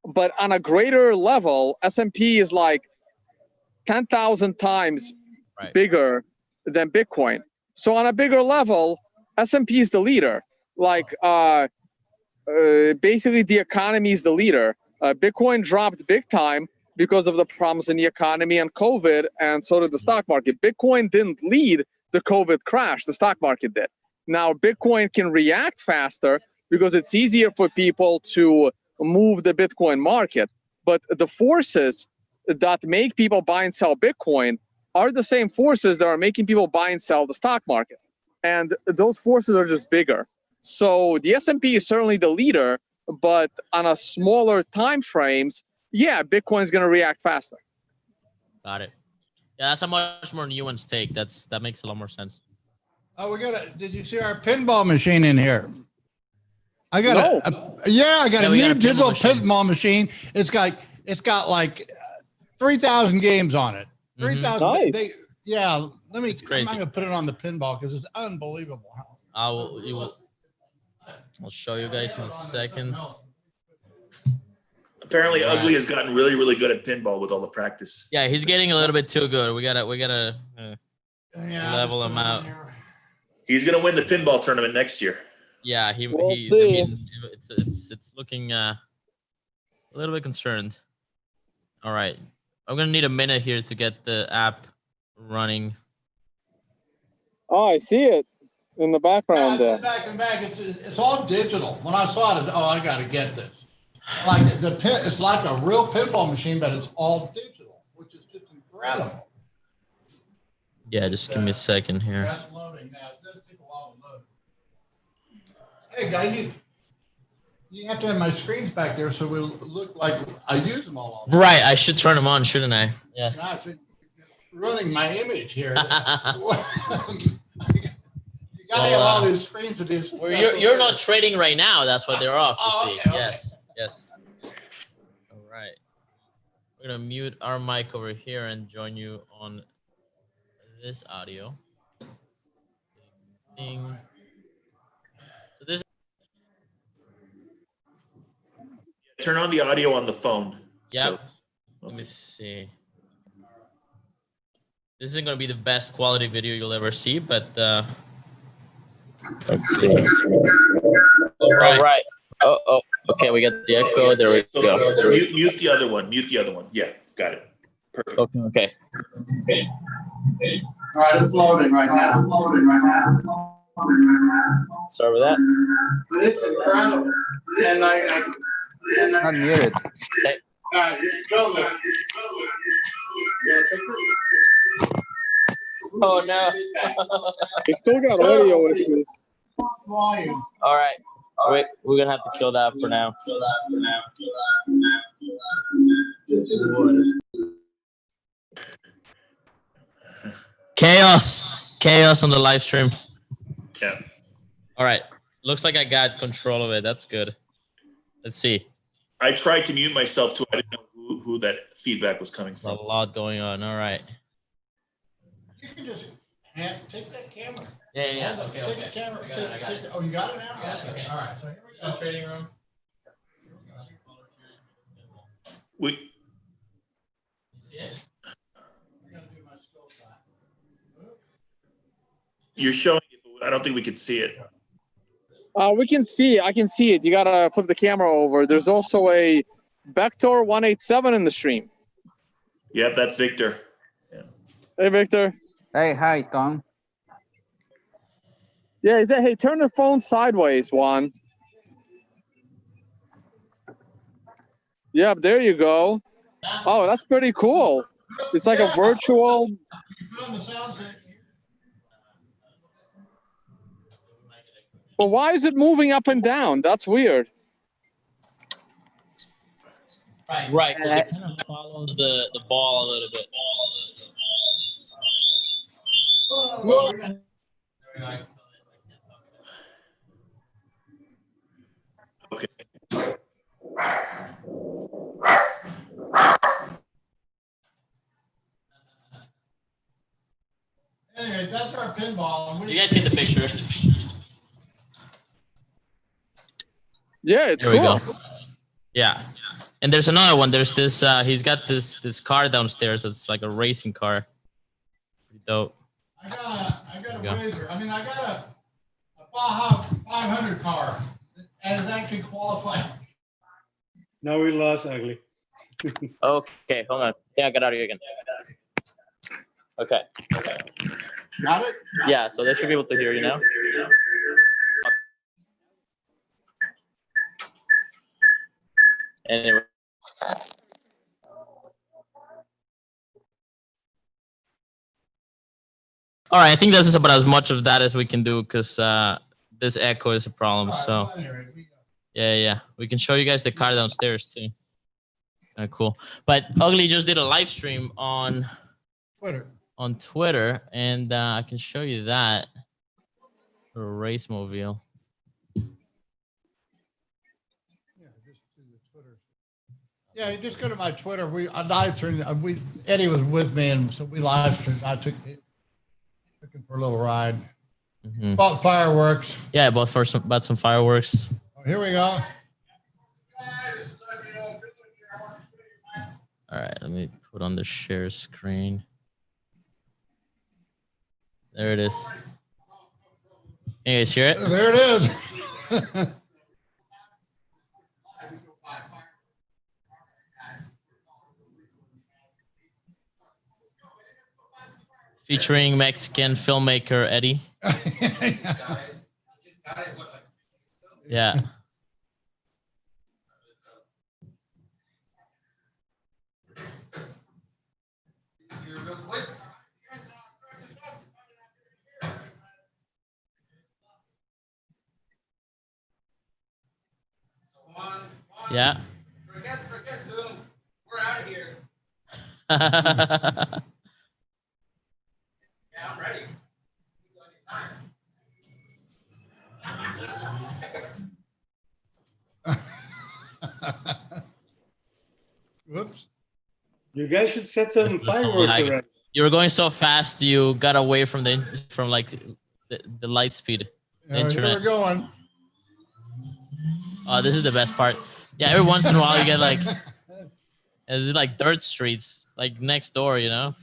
but on a greater level, S&P is like 10,000 times bigger than Bitcoin. So on a bigger level, S&P is the leader. Like basically, the economy is the leader. Bitcoin dropped big time because of the problems in the economy and COVID, and so did the stock market. Bitcoin didn't lead the COVID crash. The stock market did. Now, Bitcoin can react faster because it's easier for people to move the Bitcoin market. But the forces that make people buy and sell Bitcoin are the same forces that are making people buy and sell the stock market. And those forces are just bigger. So the S&P is certainly the leader, but on a smaller time frames, yeah, Bitcoin is going to react faster. Got it. Yeah, that's a much more nuanced take. That makes a lot more sense. Oh, did you see our pinball machine in here? I got a new digital pinball machine. It's got like 3,000 games on it. 3,000. Nice. Yeah, I'm not gonna put it on the pinball because it's unbelievable. I'll show you guys in a second. Apparently, Ugly has gotten really, really good at pinball with all the practice. Yeah, he's getting a little bit too good. We gotta level him out. He's gonna win the pinball tournament next year. Yeah, I mean, it's looking a little bit concerned. All right, I'm gonna need a minute here to get the app running. Oh, I see it in the background there. It's all digital. When I saw it, I got to get this. Like it's like a real pinball machine, but it's all digital, which is just incredible. Yeah, just give me a second here. Just loading now. It does take a while to load. Hey guys, you have to have my screens back there so we look like I use them all. Right, I should turn them on, shouldn't I? Yes. Gosh, running my image here. You gotta have all these screens to do. Well, you're not trading right now. That's why they're off. You see? Okay. Yes. All right. We're gonna mute our mic over here and join you on this audio. Ding. turn on the audio on the phone. Yep. So, Let me see. This isn't going to be the best quality video you'll ever see, but okay. All right. Oh, okay. We got the echo. There we go. Mute the other one. Mute the other one. Yeah, got it. Perfect. Okay. All right, it's loading right now. Sorry about that. But it's incredible. And Not muted. Okay. Oh no. We still got audio issues. volume. All right. Wait, we're gonna have to kill that for now. Chaos on the live stream. Yeah. All right. Looks like I got control of it. That's good. Let's see. I tried to mute myself too. I didn't know who that feedback was coming from. A lot going on. All right. You can just take that camera. Yeah. Take the camera. Oh, you got it now? Okay. All right. So here we go. Trading room. We, See it? you're showing it, but I don't think we can see it. We can see. I can see it. You gotta flip the camera over. There's also a Vector 187 in the stream. Yep, that's Victor. Yeah. Hey, Victor. Hey, hi, Tom. Yeah, he said, hey, turn the phone sideways, Juan. Yep, there you go. Oh, that's pretty cool. It's like a virtual. But why is it moving up and down? That's weird. Right, because it kind of follows the ball a little bit. Okay. Anyway, that's our pinball. You guys get the picture. Yeah, it's There we cool. go. Yeah. And there's another one. There's this, he's got this car downstairs that's like a racing car. Pretty dope. I got a Razor. I mean, I got a Baja 500 car. And that can qualify. Now we lost Ugly. Okay, hold on. Yeah, I got out of here again. Okay. Got it? Yeah, so they should be able to hear you now. Anyway. All right, I think this is about as much of that as we can do because this echo is a problem. So yeah, we can show you guys the car downstairs too. Cool. But Ugly just did a live stream on Twitter, and I can show you that for a race mobile. Yeah, you just go to my Twitter. I live streamed. Eddie was with me, and so we live streamed. I took him for a little ride. Mm-hmm. Bought fireworks. Yeah, I bought some fireworks. Oh, here we go. All right, let me put on the share screen. There it is. Can you guys hear it? There it is. Featuring Mexican filmmaker Eddie. Yeah. Yeah. Forget Zoom. We're out of here. Yeah, I'm ready. Whoops. You guys should set some fireworks around. You were going so fast, you got away from the light speed. The internet. Here we're going. This is the best part. Yeah, every once in a while you get like, it's like dirt streets, like next door, you know?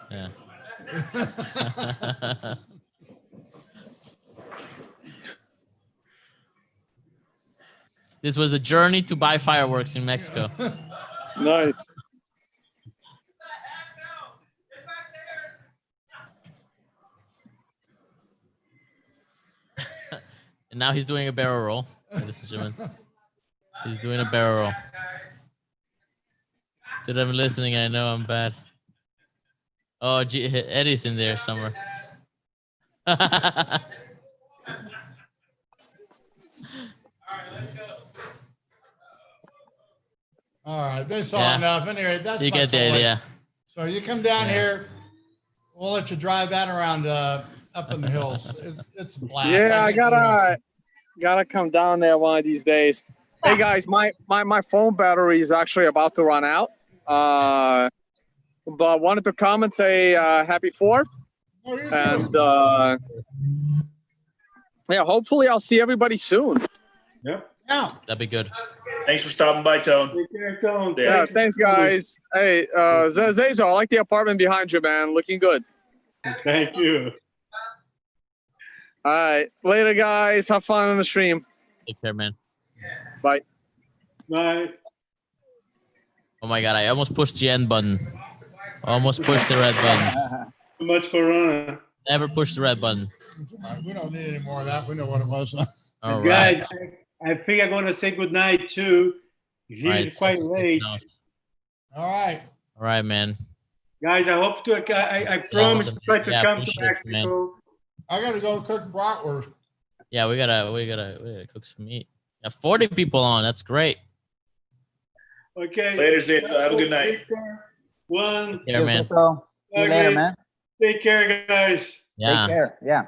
Yeah. This was the journey to buy fireworks in Mexico. Nice. And now he's doing a barrel roll, ladies and gentlemen. He's doing a barrel roll. Dude, I'm listening. I know I'm bad. Oh, Eddie's in there somewhere. All right, they saw enough. Anyway, that's you get the idea. So you come down here, we'll let you drive that around up in the hills. It's a blast. Yeah, I gotta come down there one of these days. Hey guys, my phone battery is actually about to run out. But wanted to come and say happy 4th. And yeah, hopefully I'll see everybody soon. Yep. Yeah. That'd be good. Thanks for stopping by, Tone. Take care, Tone. Yeah, thanks guys. Hey, Zezo, I like the apartment behind you, man. Looking good. Thank you. All right. Later, guys. Have fun on the stream. Take care, man. Bye. Bye. Oh my God, I almost pushed the end button. Almost pushed the red button. Too much Corona. Never push the red button. We don't need any more of that. We know what it was. All right. Guys, I think I'm going to say goodnight too. It's quite late. All right. All right, man. Guys, I hope to, I promise to try to come to Mexico. I got to go cook bratwurst. Yeah, we gotta cook some meat. Yeah, 40 people on. That's great. Okay. Later, Zito. Have a good night. One. Take care, man. See you later, man. Take care, guys. Yeah. Take care. Yeah.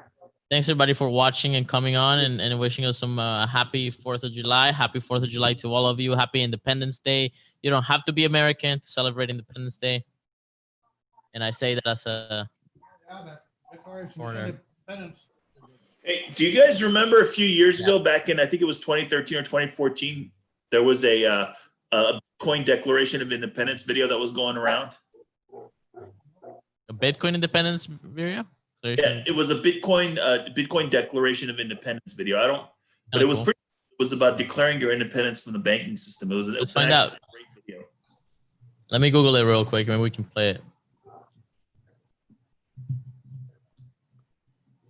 Thanks everybody for watching and coming on and wishing us some happy 4th of July. Happy 4th of July to all of you. Happy Independence Day. You don't have to be American to celebrate Independence Day. And I say that as a foreigner. Hey, do you guys remember a few years ago, back in, I think it was 2013 or 2014, there was a Bitcoin Declaration of Independence video that was going around? A Bitcoin independence video? Yeah, it was a Bitcoin Declaration of Independence video. But it was cool. pretty. It was about declaring your independence from the banking system. Let's find out. A great video. Let me Google it real quick. Maybe we can play it.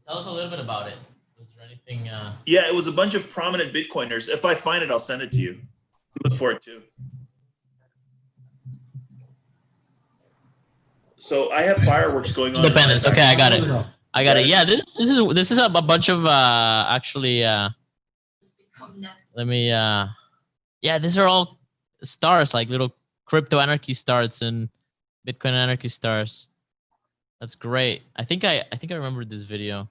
Tell us a little bit about it. Was there anything? Yeah, it was a bunch of prominent Bitcoiners. If I find it, I'll send it to you. Look for it too. So I have fireworks going on. Independence. Okay, I got it. I got it. Yeah, this is a bunch of actually. Let me. Yeah, these are all stars, like little crypto anarchy stars and Bitcoin anarchy stars. That's great. I think I remember this video.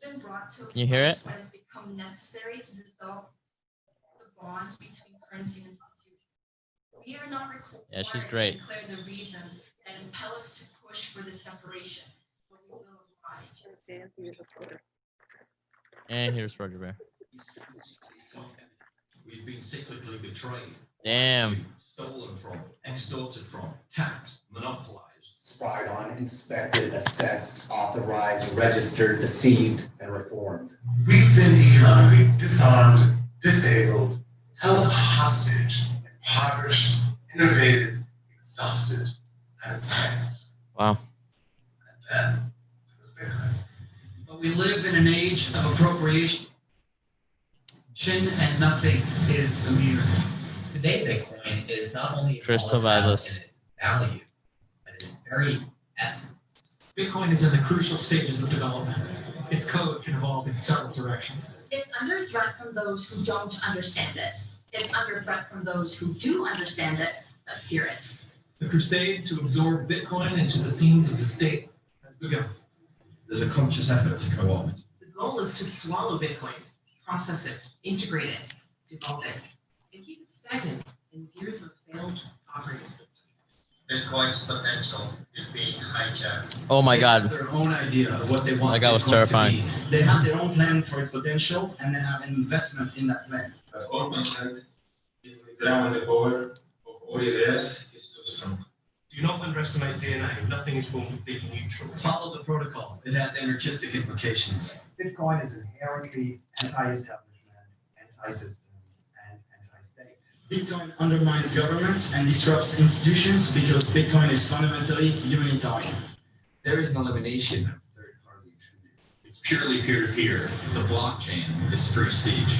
Can you hear it? Has become necessary to dissolve the bond between currency and institution. We are not required Yeah, she's great. to declare the reasons that impel us to push for this separation. But we will oblige. And here's Roger Bear. We've been cyclically betrayed. Damn. Stolen from, extorted from, taxed, monopolized. Spied on, inspected, assessed, authorized, registered, deceived, and reformed. We've been economically disarmed, disabled, held hostage, impoverished, innovated, exhausted, and enslaved. Wow. And then there was Bitcoin. But we live in an age of appropriation. Chin and nothing is immune. Today, Bitcoin is not only Crystal Atlas. in its value, but its very essence. Bitcoin is in the crucial stages of development. Its code can evolve in several directions. It's under threat from those who don't understand it. It's under threat from those who do understand it, but fear it. The crusade to absorb Bitcoin into the seams of the state has begun. There's a conscious effort to co-opt. The goal is to swallow Bitcoin, process it, integrate it, develop it, and keep it stagnant in years of failed operating. Bitcoin's potential is being hijacked. Oh my God. They have their own idea of what they want. That guy was Bitcoin terrifying. to be. They have their own plan for its potential, and they have an investment in that plan. Open said, down the border of all it is too strong. Do not underestimate DNA. Nothing is completely neutral. Follow the protocol. It has anarchistic implications. Bitcoin is inherently anti-establishment, anti-system, and anti-state. Bitcoin undermines governments and disrupts institutions because Bitcoin is fundamentally humanitarian. There is an elimination of third-party intrusion. It's purely peer-to-peer. The blockchain is free speech.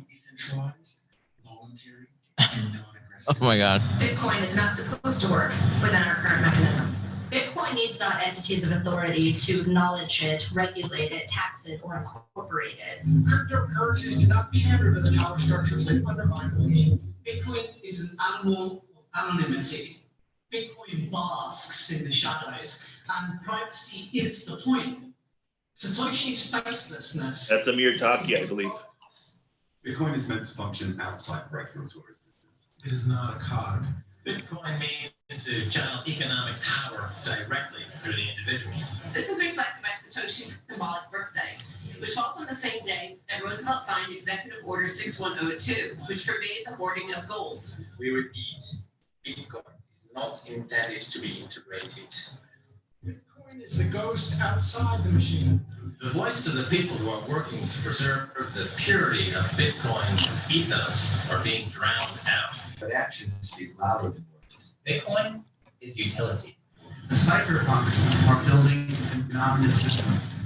Decentralized, voluntary, and non-aggressive. Oh my God. Bitcoin is not supposed to work within our current mechanisms. Bitcoin needs not entities of authority to acknowledge it, regulate it, tax it, or incorporate it. Cryptocurrencies cannot be handled with the power structures that undermine them. Bitcoin is an animal of anonymity. Bitcoin basks in the shadows, and privacy is the point. Satoshi's facelessness. That's Amir Taki, I believe. Bitcoin is meant to function outside regulatory systems. It is not a cog. Bitcoin means to channel economic power directly through the individual. This is reflected by Satoshi's symbolic birthday, which falls on the same day that Roosevelt signed Executive Order 6102, which forbade the hoarding of gold. We repeat, Bitcoin is not intended to be integrated. Bitcoin is the ghost outside the machine. The voices of the people who are working to preserve the purity of Bitcoin's ethos are being drowned out. But actions speak louder than words. Bitcoin is utility. The cypherpunks are building anonymous systems.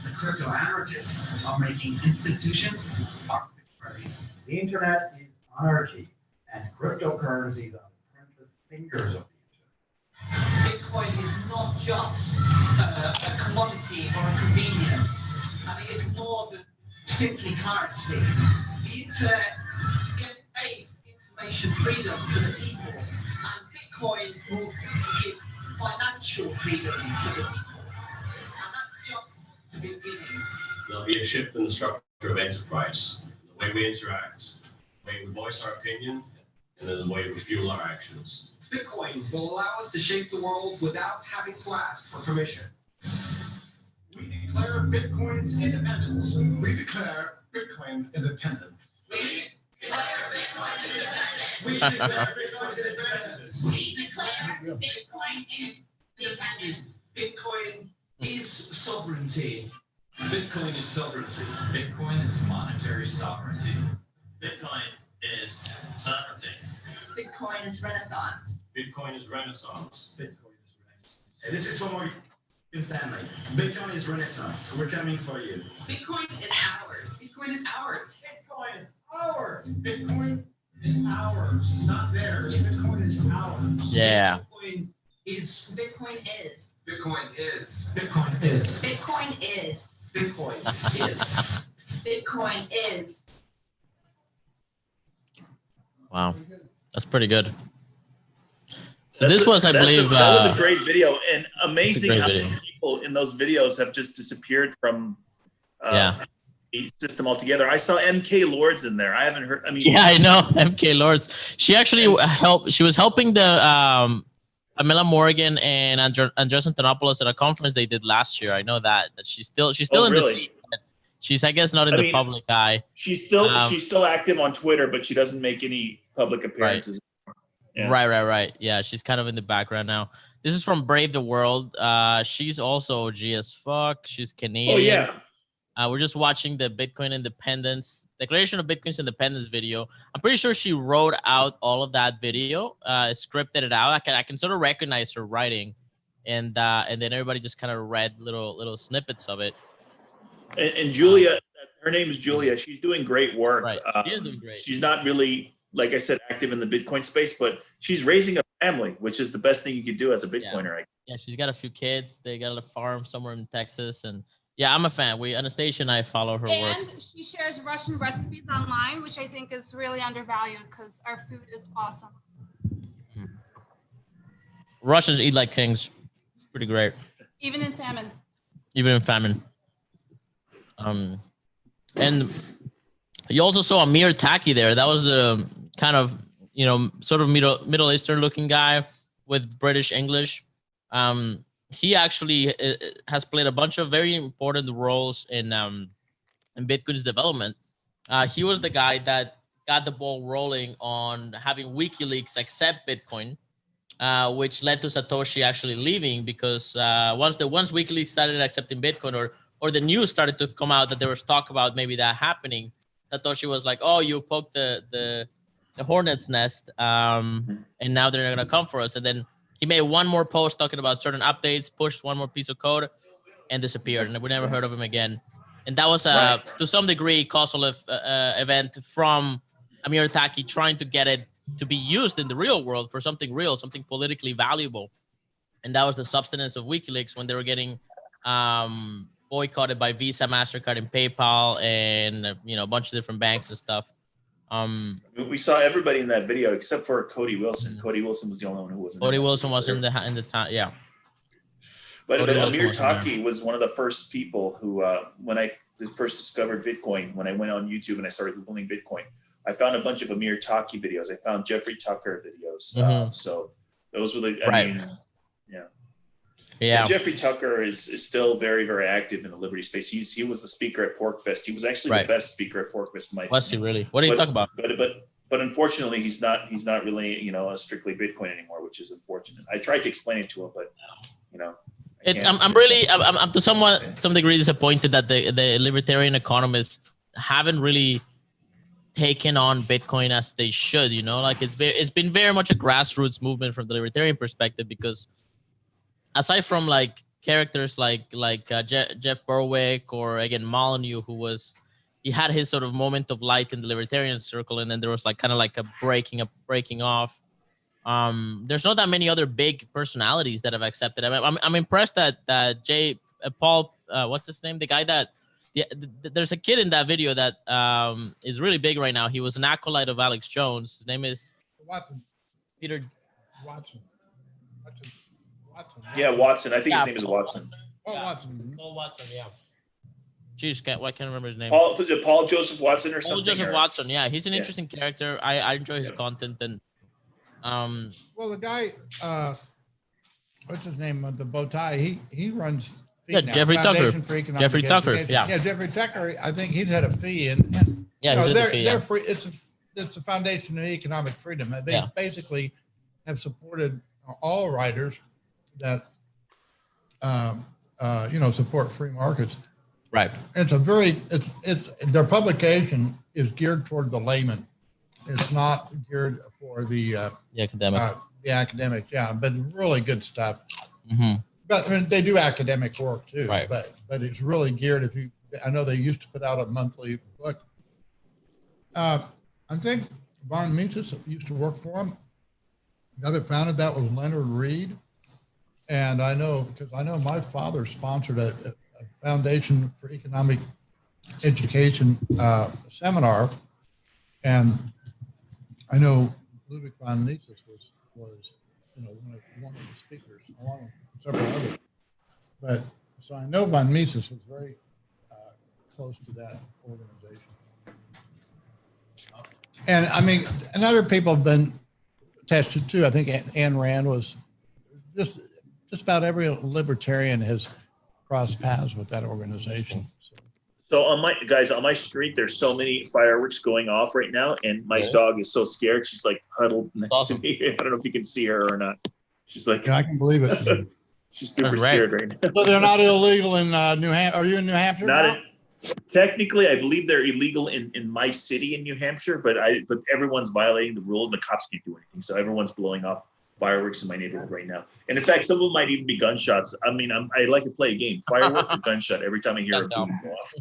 The crypto anarchists are making institutions arbitrary. The internet is anarchy, and cryptocurrencies are the printless fingers of the internet. Bitcoin is not just a commodity or a convenience, and it is more than simply currency. The internet gives information freedom to the people, and Bitcoin will give financial freedom to the people. And that's just the beginning. There'll be a shift in the structure of enterprise, the way we interact, the way we voice our opinion, and then the way we fuel our actions. Bitcoin will allow us to shape the world without having to ask for permission. We declare Bitcoin's independence. We declare Bitcoin's independence. We declare Bitcoin's independence. We declare Bitcoin's independence. We declare Bitcoin independence. Bitcoin is sovereignty. Bitcoin is sovereignty. Bitcoin is monetary sovereignty. Bitcoin is sovereignty. Bitcoin is renaissance. Bitcoin is renaissance. Bitcoin is renaissance. And this is for Morgan Stanley. Bitcoin is renaissance. We're coming for you. Bitcoin is ours. Bitcoin is ours. Bitcoin is ours. Bitcoin is ours. It's not theirs. Bitcoin is ours. Yeah. Bitcoin is. Bitcoin is. Bitcoin is. Bitcoin is. Bitcoin is. Bitcoin is. Bitcoin is. Wow. That's pretty good. So this was, I believe, that was a great video, and amazing how video. many people in those videos have just disappeared from the system altogether. I saw MK Lords in there. I haven't heard. I mean, yeah, I know MK Lords. She actually helped. She was helping the Pamela Morgan and Andres Antonopoulos at a conference they did last year. I know that she's still in the scene. She's, I guess, not in the public eye. She's still active on Twitter, but she doesn't make any public appearances. Yeah. Right. Yeah, she's kind of in the background now. This is from Brave the World. She's also OG as fuck. She's Canadian. Oh, yeah. We're just watching the Bitcoin Independence, Declaration of Bitcoin's Independence video. I'm pretty sure she wrote out all of that video, scripted it out. I can sort of recognize her writing, and then everybody just kind of read little snippets of it. And Julia, her name is Julia. She's doing great work. Right. She is doing great. She's not really, like I said, active in the Bitcoin space, but she's raising a family, which is the best thing you could do as a Bitcoiner. Yeah, she's got a few kids. They got a farm somewhere in Texas, and yeah, I'm a fan. Anastasia and I follow her work. And she shares Russian recipes online, which I think is really undervalued because our food is awesome. Russians eat like kings. It's pretty great. Even in famine. And you also saw Amir Taki there. That was the kind of, sort of Middle Eastern looking guy with British English. He actually has played a bunch of very important roles in Bitcoin's development. He was the guy that got the ball rolling on having WikiLeaks accept Bitcoin, which led to Satoshi actually leaving, because once WikiLeaks started accepting Bitcoin, or the news started to come out that there was talk about maybe that happening, Satoshi was like, "Oh, you poked the hornet's nest, and now they're not gonna come for us." And then he made one more post talking about certain updates, pushed one more piece of code, and disappeared, and we never heard of him again. And that was to some degree causal event from Amir Taki trying to get it to be used in the real world for something real, something politically valuable. And that was the substance of WikiLeaks when they were getting boycotted by Visa, MasterCard, and PayPal, and a bunch of different banks and stuff. We saw everybody in that video except for Cody Wilson. Cody Wilson was the only one who wasn't. Cody Wilson was in the time, yeah. But Amir Taki was one of the first people who, when I first discovered Bitcoin, when I went on YouTube and I started Googling Bitcoin, I found a bunch of Amir Taki videos. I found Jeffrey Tucker videos. So those were the, I mean, yeah. Yeah. And Jeffrey Tucker is still very, very active in the Liberty space. He was the speaker at Porkfest. He was actually the best speaker at Porkfest. Was he really? What do you talk about? But unfortunately, he's not really, a strictly Bitcoin anymore, which is unfortunate. I tried to explain it to him, but I'm to some degree disappointed that the libertarian economists haven't really taken on Bitcoin as they should. It's been very much a grassroots movement from the libertarian perspective, because aside from like characters like Jeff Berwick or again Molyneux, he had his sort of moment of light in the libertarian circle, and then there was like kind of like a breaking off. There's not that many other big personalities that have accepted. I'm impressed that Paul, what's his name? The guy that, there's a kid in that video that is really big right now. He was an acolyte of Alex Jones. His name is Watson. Peter Watson. Yeah, Watson. I think his name is Watson. Watson. Paul Watson. Yeah. Jeez, I can't remember his name. Was it Paul Joseph Watson or something? Paul Joseph Watson. Yeah, he's an interesting character. I enjoy his content. And well, the guy, what's his name? The bow tie. He runs. Jeffrey Tucker. Jeffrey Tucker. Yeah, Jeffrey Tucker. I think he's had a fee, and they're free. It's a foundation of economic freedom. They basically have supported all writers that support free markets. Right. It's their publication is geared toward the layman. It's not geared for the academic. The academics, yeah, but really good stuff. Mm-hmm. But I mean, they do academic work too. Right. But it's really geared. I know they used to put out a monthly book. I think Von Mises used to work for him. The other founded that was Leonard Reed. And I know, because I know my father sponsored a Foundation for Economic Education seminar. And I know Ludwig von Mises was one of the speakers, along with several others. But so I know von Mises was very close to that organization. And I mean, and other people have been tested too. I think Ayn Rand was just about every libertarian has crossed paths with that organization. So on my street, there's so many fireworks going off right now, and my dog is so scared. She's like huddled next to me. I don't know if you can see her or not. She's like, yeah, I can believe it. She's super scared right now. So they're not illegal in New Hampshire. Are you in New Hampshire? Technically, I believe they're illegal in my city in New Hampshire, but everyone's violating the rule, and the cops can't do anything. So everyone's blowing off fireworks in my neighborhood right now. And in fact, some of them might even be gunshots. I mean, I like to play a game, firework or gunshot, every time I hear a boom go off.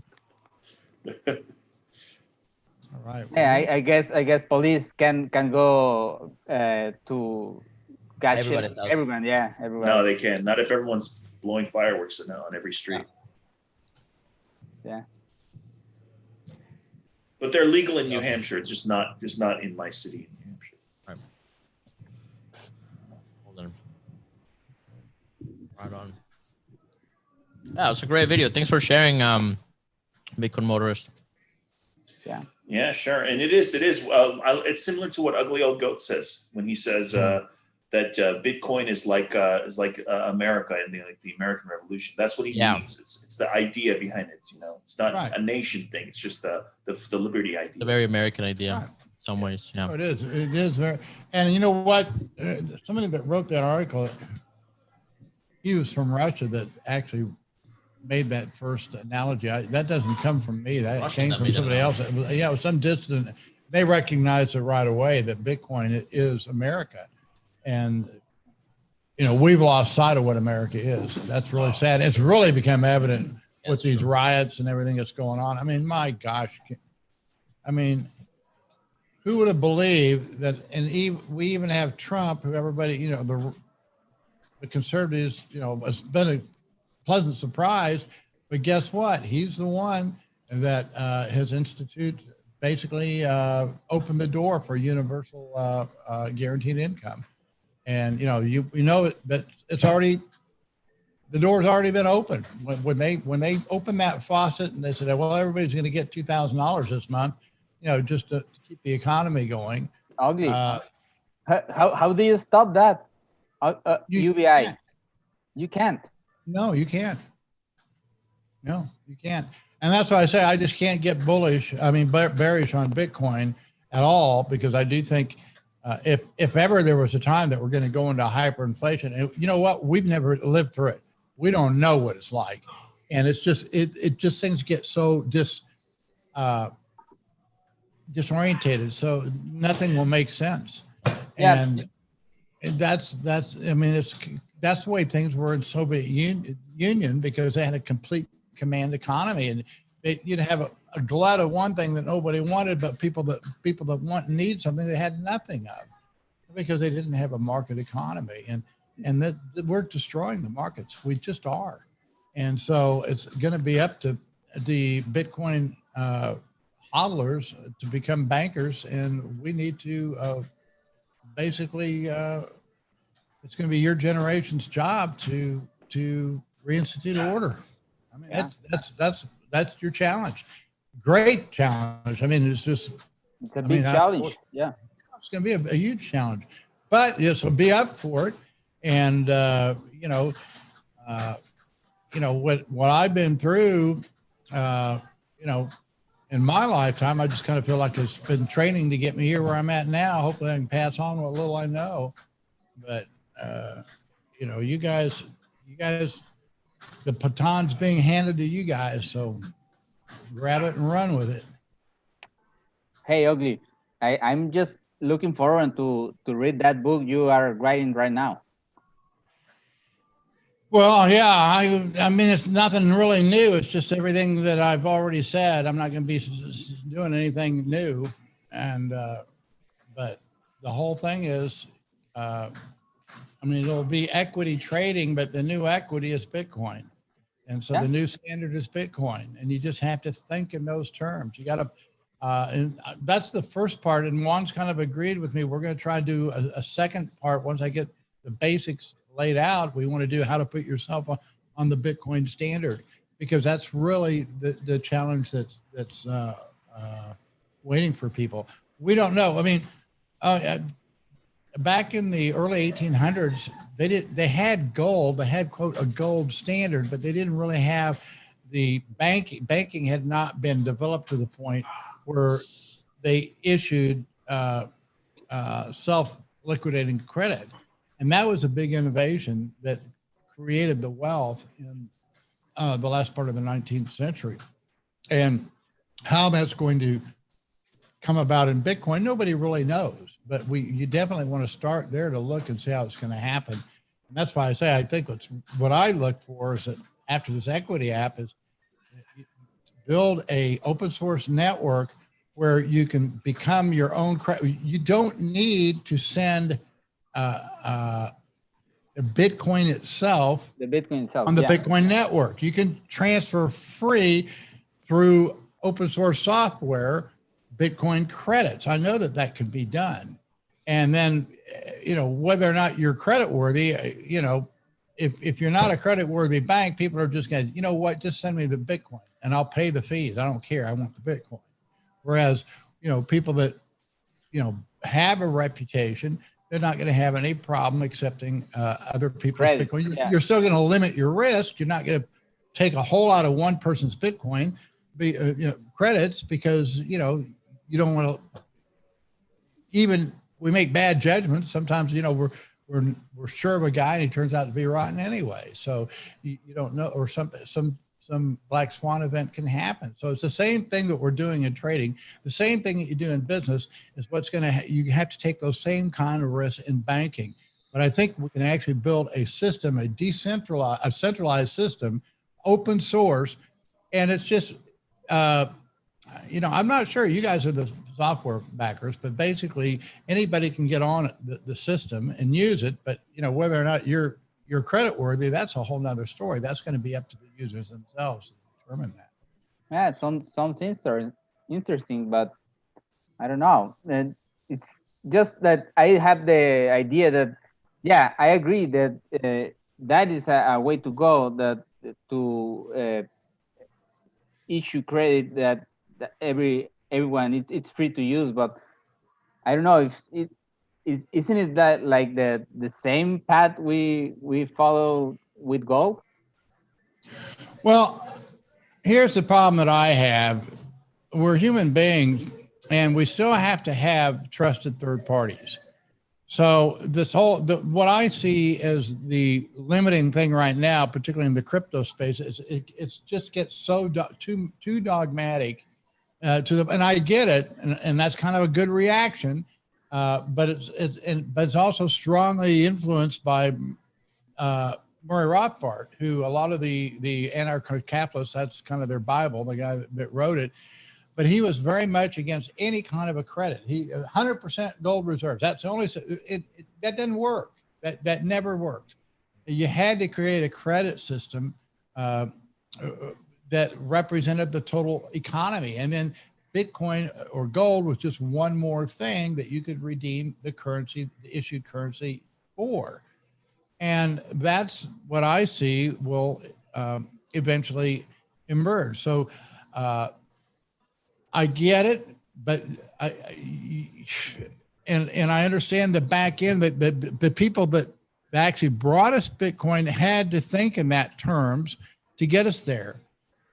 All right. Yeah, I guess police can go to catch everyone. Yeah, everyone. No, they can't. Not if everyone's blowing fireworks on every street. Yeah. But they're legal in New Hampshire, just not in my city in New Hampshire. Right. Hold on. Right on. Yeah, it was a great video. Thanks for sharing, Bitcoin Motorist. Yeah. Yeah, sure. And it is. It's similar to what Ugly Old Goat says when he says, that Bitcoin is like America and the American Revolution. That's what he means. It's the idea behind it. You know, it's not a nation thing. It's just the liberty idea. The very American idea, in some ways. Yeah, it is. It is very. And you know what? Somebody that wrote that article, he was from Russia that actually made that first analogy. That doesn't come from me. That came from somebody else. It was some distant. They recognized it right away that Bitcoin is America. And, you know, we've lost sight of what America is. That's really sad. It's really become evident with these riots and everything that's going on. I mean, my gosh. I mean, who would have believed that? And we even have Trump, who everybody, you know, the conservatives, you know, it's been a pleasant surprise. But guess what? He's the one that has instituted basically opened the door for universal guaranteed income. And, you know, you know that it's already, the door's already been opened. When they opened that faucet and they said, well, everybody's going to get $2,000 this month, you know, just to keep the economy going. Ugly. How do you stop that? UBI. You can't. No, you can't. No, you can't. And that's why I say I just can't get bullish. I mean, bearish on Bitcoin at all, because I do think if ever there was a time that we're going to go into hyperinflation, and you know what, we've never lived through it. We don't know what it's like, and it's just it just things get so disorientated, so nothing will make sense. Yeah. And that's I mean that's the way things were in Soviet Union, because they had a complete command economy, and you'd have a glut of one thing that nobody wanted, but people that want and need something they had nothing of, because they didn't have a market economy. And that we're destroying the markets. We just are. And so it's going to be up to the Bitcoin hodlers to become bankers, and we need to basically it's going to be your generation's job to reinstitute order. I mean, that's your challenge. Great challenge. I mean, it's just it's a big challenge. Yeah, it's going to be a huge challenge, but so be up for it. And you know what I've been through, you know, in my lifetime, I just kind of feel like it's been training to get me here where I'm at now. Hopefully, I can pass on what little I know. But you know, you guys, the baton's being handed to you guys, so grab it and run with it. Hey, Ugly, I'm just looking forward to read that book you are writing right now. Well, yeah, I mean, it's nothing really new. It's just everything that I've already said. I'm not going to be doing anything new. And, but the whole thing is, I mean, it'll be equity trading, but the new equity is Bitcoin. And so the new standard is Bitcoin. And you just have to think in those terms. You got to, and that's the first part. And Juan's kind of agreed with me. We're going to try to do a second part. Once I get the basics laid out, we want to do how to put yourself on the Bitcoin standard, because that's really the challenge that's waiting for people. We don't know. I mean, back in the early 1800s, they had gold. They had, quote, a gold standard, but they didn't really have the banking had not been developed to the point where they issued self-liquidating credit. And that was a big innovation that created the wealth in the last part of the 19th century. And how that's going to come about in Bitcoin, nobody really knows. But you definitely want to start there to look and see how it's going to happen. And that's why I say I think what I look for is that after this equity app is build a open source network where you can become your own credit. You don't need to send the Bitcoin itself, on the Bitcoin network. You can transfer free through open source software Bitcoin credits. I know that can be done. And then, you know, whether or not you're credit worthy, you know, if you're not a credit worthy bank, people are just going to, you know what, just send me the Bitcoin and I'll pay the fees. I don't care. I want the Bitcoin. Whereas, you know, people that, you know, have a reputation, they're not going to have any problem accepting other people's Credit, Bitcoin. yeah. You're still going to limit your risk. You're not going to take a whole lot of one person's Bitcoin credits, because you don't want to. Even we make bad judgments. Sometimes we're sure of a guy and he turns out to be rotten anyway. So you don't know, or some black swan event can happen. So it's the same thing that we're doing in trading. The same thing that you do in business is you have to take those same kind of risks in banking. But I think we can actually build a system, a centralized system, open source. And it's just, I'm not sure, you guys are the software backers, but basically anybody can get on the system and use it. But whether or not you're credit worthy, that's a whole nother story. That's going to be up to the users themselves to determine that. Yeah, some things are interesting, but I don't know. And it's just that I have the idea that, yeah, I agree that that is a way to go, that to issue credit that everyone it's free to use. But I don't know if isn't it that like the same path we follow with gold? Well, here's the problem that I have. We're human beings, and we still have to have trusted third parties. So what I see as the limiting thing right now, particularly in the crypto space, is it just gets so too dogmatic and I get it, and that's kind of a good reaction, but it's also strongly influenced by Murray Rothbard, who a lot of the anarcho-capitalists, that's kind of their Bible, the guy that wrote it. But he was very much against any kind of a credit. 100% gold reserves. That's the only, that didn't work. That never worked. You had to create a credit system that represented the total economy. And then Bitcoin or gold was just one more thing that you could redeem the currency, the issued currency for. And that's what I see will eventually emerge. So I get it, but I understand the back end, that the people that actually brought us Bitcoin had to think in that terms to get us there.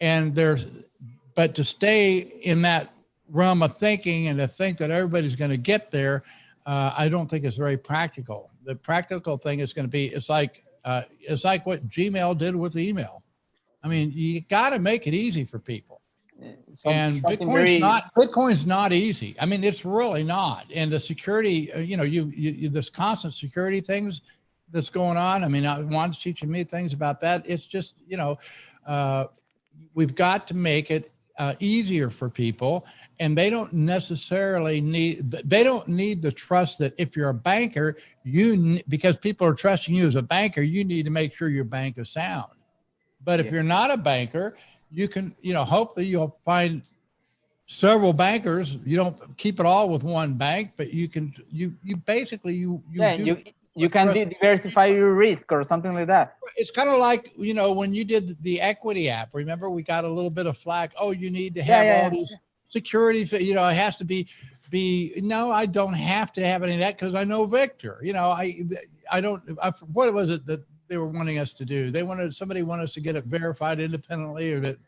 But to stay in that realm of thinking and to think that everybody's going to get there, I don't think it's very practical. The practical thing is going to be, it's like what Gmail did with email. I mean, you got to make it easy for people. And Bitcoin's not easy. I mean, it's really not. And the security, this constant security things that's going on. I mean, Juan's teaching me things about that. It's just, we've got to make it easier for people, and they don't necessarily need the trust that if you're a banker, because people are trusting you as a banker, you need to make sure your bank is sound. But if you're not a banker, you can, hopefully you'll find several bankers. You don't keep it all with one bank, but you can, you can diversify your risk or something like that. It's kind of like, when you did the equity app, remember we got a little bit of flack. Oh, you need to have all these security, it has to be, no, I don't have to have any of that because I know Victor. What was it that they were wanting us to do? Somebody wanted us to get it verified independently, or that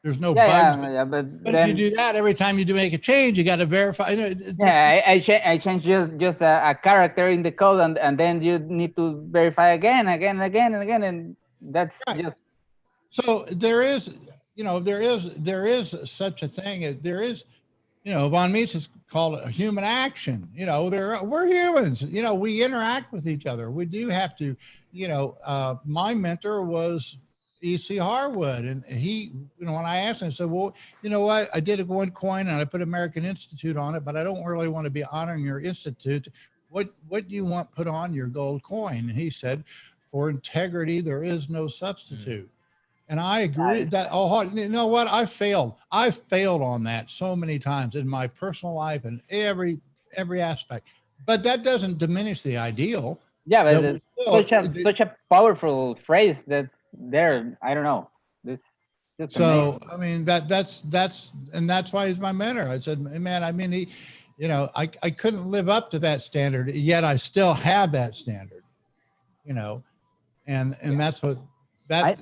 there's no bugs. But if you do that, every time you do make a change, you got to verify. I changed just a character in the code, and then you need to verify again, and that's just. So there is such a thing. There is, Von Mises called it a human action. We're humans. We interact with each other. We do have to. My mentor was E.C. Harwood, and he, when I asked him, I said, well, you know what, I did one coin and I put American Institute on it, but I don't really want to be honoring your institute. What do you want put on your gold coin? And he said, for integrity, there is no substitute. And I agree that, you know what, I failed on that so many times in my personal life and every aspect, but that doesn't diminish the ideal. Yeah, but such a powerful phrase that's there. I don't know. So amazing. I mean, that's why he's my mentor. I said, man, I mean, you know, I couldn't live up to that standard, yet I still have that standard, you know, and that's what,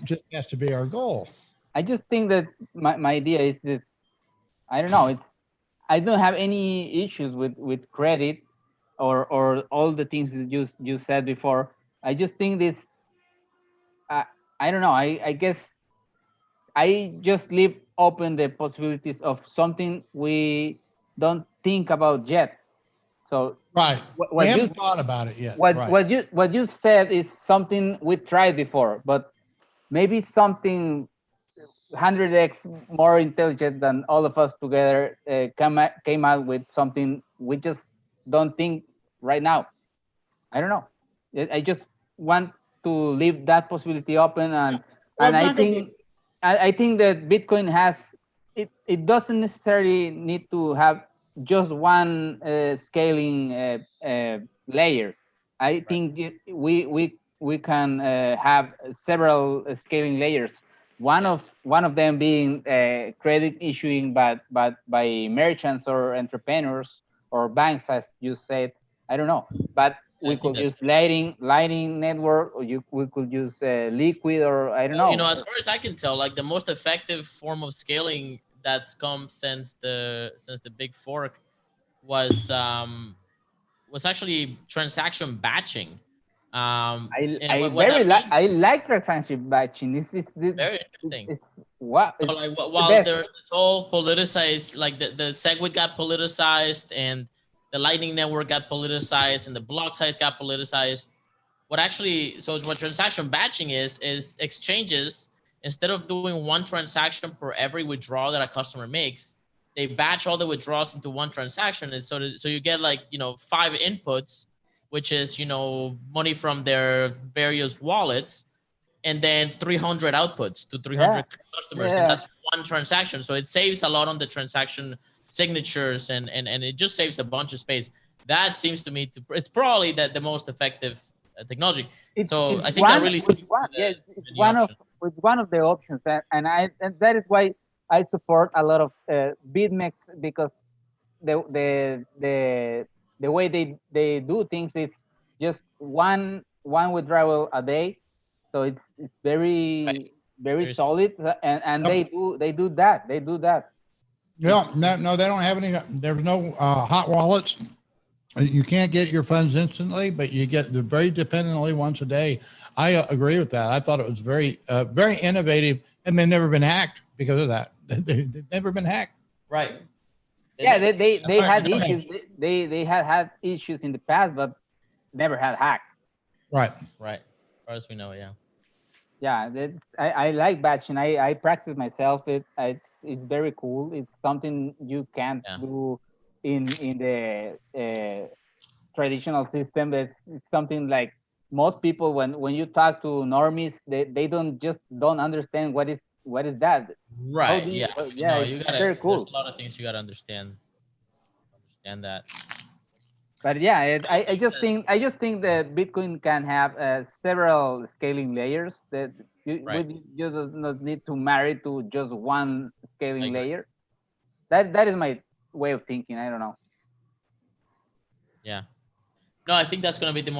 just has to be our goal. I just think that my idea is that, I don't know, I don't have any issues with credit or all the things that you said before. I just think this, I don't know, I guess I just leave open the possibilities of something we don't think about yet. So right, we haven't thought about it yet. What you said is something we tried before, but maybe something 100x more intelligent than all of us together came out with something we just don't think right now. I don't know. I just want to leave that possibility open, and I think that Bitcoin has it doesn't necessarily need to have just one scaling layer. I think we can have several scaling layers. One of them being credit issuing, but by merchants or entrepreneurs or banks, as you said. I don't know, but we could use Lightning network, or we could use Liquid, or I don't know. You know, as far as I can tell, like the most effective form of scaling that's come since the big fork was actually transaction batching. I like transaction batching. It's very interesting. While there's this whole politicized, like the SegWit got politicized, and the Lightning network got politicized, and the block size got politicized. What transaction batching is exchanges, instead of doing one transaction per every withdrawal that a customer makes, they batch all the withdrawals into one transaction. And so you get, like, you know, 5 inputs, which is, you know, money from their various wallets, and then 300 outputs to 300 customers. And that's one transaction. So it saves a lot on the transaction signatures, and it just saves a bunch of space. That seems to me it's probably the most effective technology. I think that really it's one of the options, and that is why I support a lot of BitMEX, because the way they do things is just one withdrawal a day, so it's very solid, and they do that. Yeah, no, they don't have any. There's no hot wallets. You can't get your funds instantly, but you get the very dependently once a day. I agree with that. I thought it was very innovative, and they've never been hacked because of that. They've never been hacked. Right. Yeah, they had issues. They had issues in the past, but never had hacked. Right. Right. As far as we know, yeah. Yeah, I like batching. I practice myself. It's very cool. It's something you can't do in the traditional system. It's something like most people, when you talk to normies, they don't understand what is that. Right. Yeah. Yeah. No, you gotta, very cool. There's a lot of things you gotta understand that. But yeah, I just think that Bitcoin can have several scaling layers that you do not need to marry to just one scaling layer. That is my way of thinking. I don't know. Yeah. No, I think that's going to be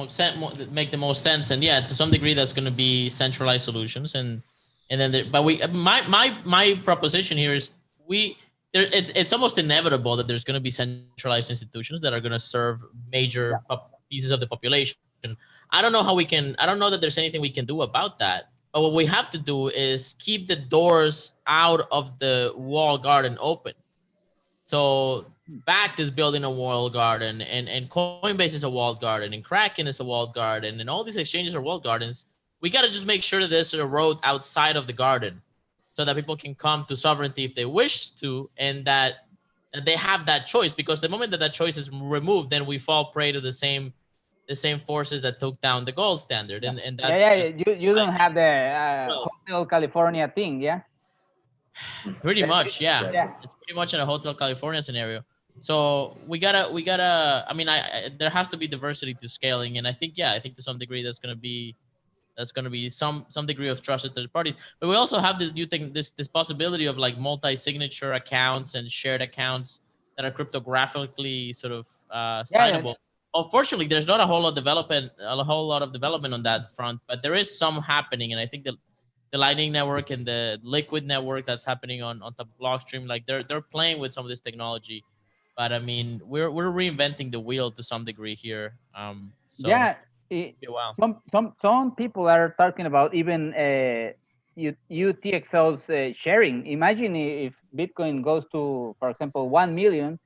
make the most sense, and yeah, to some degree, that's going to be centralized solutions, and then my proposition here is it's almost inevitable that there's going to be centralized institutions that are going to serve major pieces of the population. I don't know that there's anything we can do about that. But what we have to do is keep the doors out of the walled garden open. So Bakkt is building a walled garden, and Coinbase is a walled garden, and Kraken is a walled garden, and all these exchanges are walled gardens. We got to just make sure that there's a road outside of the garden, so that people can come to sovereignty if they wish to, and that they have that choice. Because the moment that choice is removed, then we fall prey to the same forces that took down the gold standard. And that's you don't have the Hotel California thing, yeah? Pretty much, yeah. It's pretty much in a Hotel California scenario. So we gotta. I mean, there has to be diversity to scaling, and I think to some degree that's gonna be some degree of trusted third parties. But we also have this new thing, this possibility of like multi-signature accounts and shared accounts. that are cryptographically sort of signable. Unfortunately, there's not a whole lot of development on that front, but there is some happening, and I think the Lightning Network and the Liquid Network that's happening on top of Blockstream, like they're playing with some of this technology. But I mean, we're reinventing the wheel to some degree here. So yeah, wow. Some people are talking about even UTXOs sharing. Imagine if Bitcoin goes to, for example, 1 million,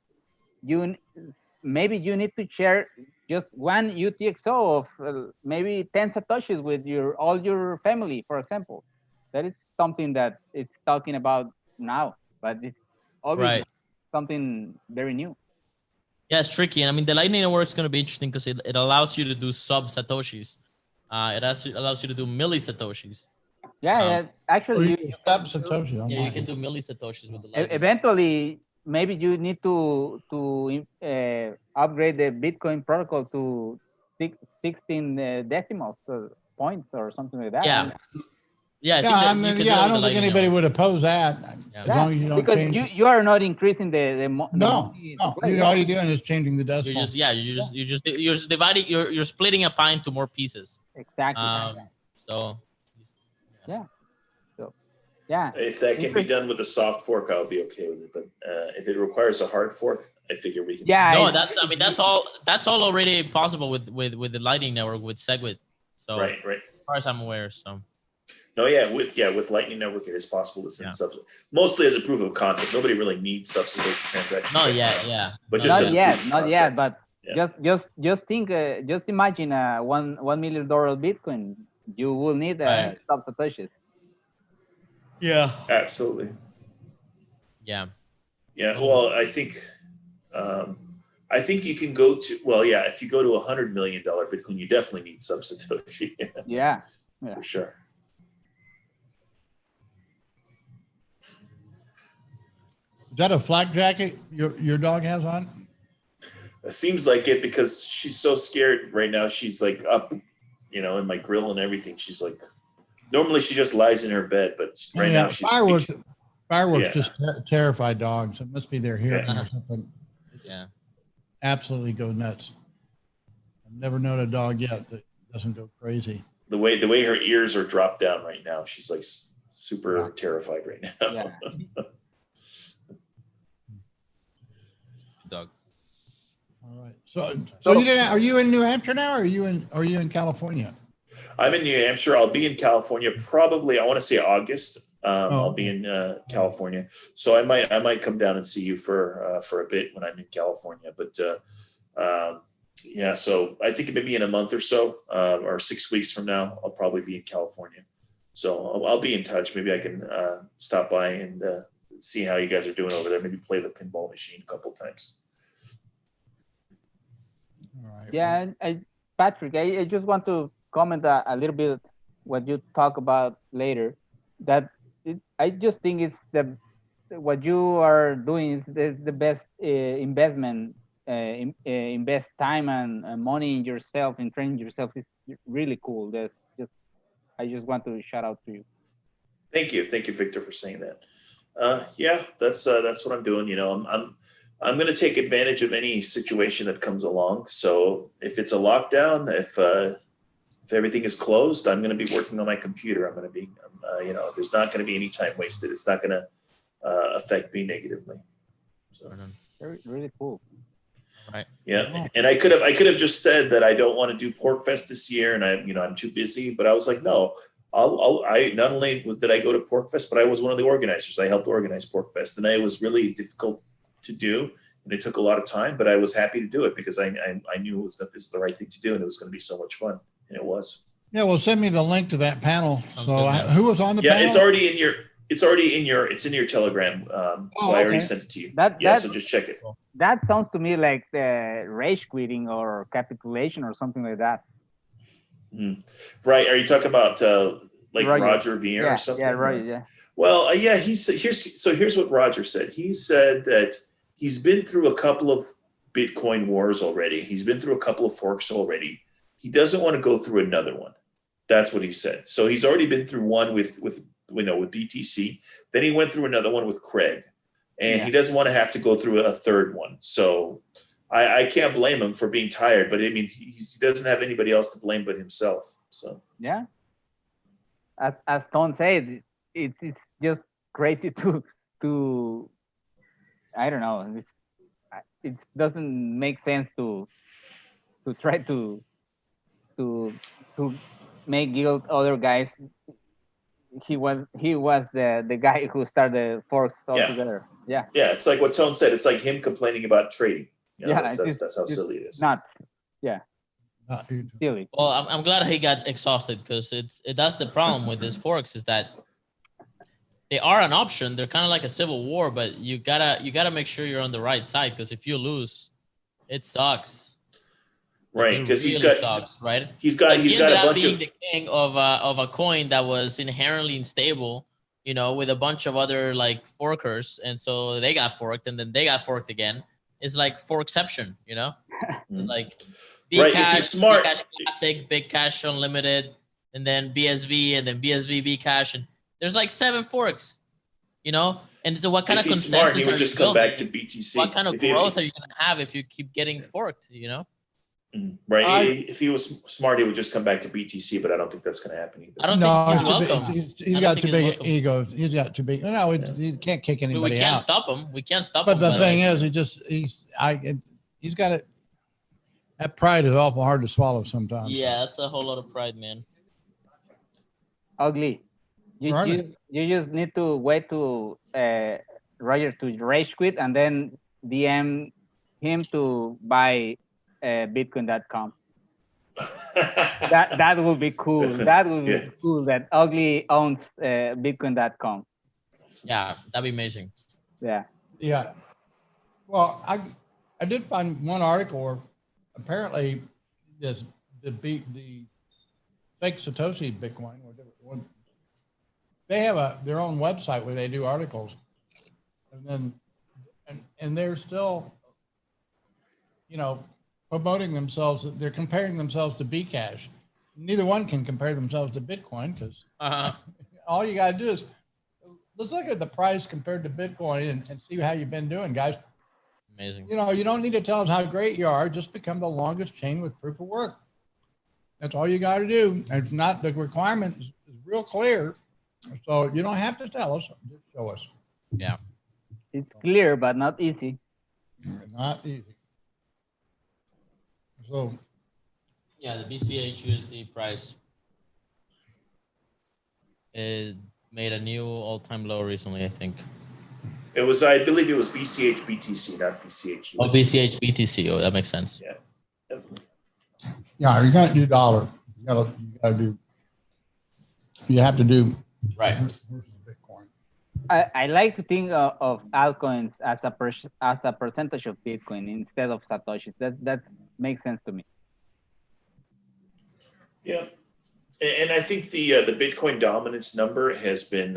maybe you need to share just one UTXO of maybe 10 satoshis with all your family, for example. That is something that it's talking about now, but it's obviously something very new. Yeah, it's tricky. And I mean, the Lightning Network is going to be interesting because it allows you to do sub-satoshis. It allows you to do milli-satoshis. Yeah, actually, you can do milli-satoshis with the Lightning. Eventually, maybe you need to upgrade the Bitcoin protocol to 16 decimals points or something like that. Yeah. I don't think anybody would oppose that as long as you don't change. Because you are not increasing the no. All you're doing is changing the decimal. You're just dividing. You're splitting a pie into more pieces. Exactly. Yeah. If that can be done with a soft fork, I'll be okay with it. But if it requires a hard fork, I figure we can. Yeah. No, that's all already possible with the Lightning Network with SegWit. So right. As far as I'm aware, so. No, with Lightning Network, it is possible to send subs. Mostly as a proof of concept. Nobody really needs subsidization transactions. Not yet. But just not yet. But just think, just imagine $1 million Bitcoin. You will need sub-satoshis. Yeah. Absolutely. Yeah. Yeah. Well, I think you can go to. Well, yeah. If you go to $100 million Bitcoin, you definitely need sub-satoshi. Yeah. For sure. Is that a flak jacket your dog has on? It seems like it because she's so scared right now. She's like up, in my grill and everything. She's like, normally she just lies in her bed, but right now she's fireworks just terrify dogs. It must be their hearing or something. Yeah. Absolutely go nuts. I've never known a dog yet that doesn't go crazy. The way her ears are dropped down right now, she's like super terrified right now. Yeah. Dog. All right. So are you in New Hampshire now, or are you in California? I'm in New Hampshire. I'll be in California probably. I want to say August. I'll be in California, so I might come down and see you for a bit when I'm in California. But so I think maybe in a month or so, or 6 weeks from now, I'll probably be in California. So I'll be in touch. Maybe I can stop by and see how you guys are doing over there. Maybe play the pinball machine a couple times. All right. Yeah, Patrick, I just want to comment a little bit what you talk about later. I just think it's what you are doing is the best investment. Invest time and money in yourself and training yourself is really cool. I just want to shout out to you. Thank you, Victor, for saying that. That's what I'm doing. I'm going to take advantage of any situation that comes along. So if it's a lockdown, if everything is closed, I'm going to be working on my computer. I'm going to be, there's not going to be any time wasted. It's not going to affect me negatively. So really cool. Right. Yeah. And I could have just said that I don't want to do Porkfest this year, and I'm too busy. But I was like, no. I not only did I go to Porkfest, but I was one of the organizers. I helped organize Porkfest, and it was really difficult to do, and it took a lot of time. But I was happy to do it because I knew it was the right thing to do, and it was going to be so much fun, and it was. Yeah, well, send me the link to that panel. Who was on the panel? Yeah, it's already in your Telegram. So I already sent it to you. So just check it. That sounds to me like rage quitting or capitulation or something like that. Right. Are you talking about Roger Vier or something? Yeah, right. Yeah. Well, here's what Roger said. He said that he's been through a couple of Bitcoin wars already. He's been through a couple of forks already. He doesn't want to go through another one. That's what he said. So he's already been through one with BTC. Then he went through another one with Craig. and he doesn't want to have to go through a third one. So I can't blame him for being tired, but I mean, he doesn't have anybody else to blame but himself. So yeah, as Tom said, it's just crazy to I don't know. It doesn't make sense to try to make guilt other guys. He was the guy who started forks altogether. Yeah. Yeah, it's like what Tone said. It's like him complaining about trading. You know, yeah, that's how silly it is. Not, yeah. Silly. Well, I'm glad he got exhausted because that's the problem with these forks is that they are an option. They're kind of like a civil war, but you gotta make sure you're on the right side because if you lose, it sucks. Right, because really he's got sucks, right. He's got he a ended up bunch being of the king of a coin that was inherently unstable, you know, with a bunch of other like forkers, and so they got forked, and then they got forked again. It's like forkception, you know. It's like Bcash, Bcash Classic, Big Cash Unlimited, and then BSV, and then BSV Bcash, and there's like 7 forks, you know. And so, what kind of consensus smart, he would are just you come building? back to BTC. What kind of growth are you going to have if you keep getting forked? You know. Right. If he was smart, he would just come back to BTC, but I don't think that's going to happen either. I don't think he's welcome. He's got too big egos. He's got too big. No, he can't kick anybody out. We can't stop him. We can't stop him. But the thing is, he's got it. That pride is awful hard to swallow sometimes. Yeah, that's a whole lot of pride, man. Ugly. You just need to wait to Roger to rage quit and then DM him to buy Bitcoin.com. that will be cool. That will be cool. That Ugly owns Bitcoin.com. Yeah, that'd be amazing. Yeah. Yeah. Well, I did find one article where apparently the fake Satoshi Bitcoin, they have their own website where they do articles, and they're still, you know, promoting themselves. They're comparing themselves to Bcash. Neither one can compare themselves to Bitcoin because all you got to do is let's look at the price compared to Bitcoin and see how you've been doing, guys. Amazing. You know, you don't need to tell us how great you are. Just become the longest chain with proof of work. That's all you got to do. It's not, the requirement is real clear. So you don't have to tell us, just show us. Yeah. It's clear, but not easy. Not easy. So. Yeah, the BCH USD price made a new all-time low recently, I think. It was, I believe it was BCH BTC, not BCH USD. Oh, BCH BTC. Oh, that makes sense. Yeah. Yeah, you got to do dollar. You have to do. Right. I like to think of altcoins as a percentage of Bitcoin instead of Satoshis. That makes sense to me. Yeah, and I think the Bitcoin dominance number has been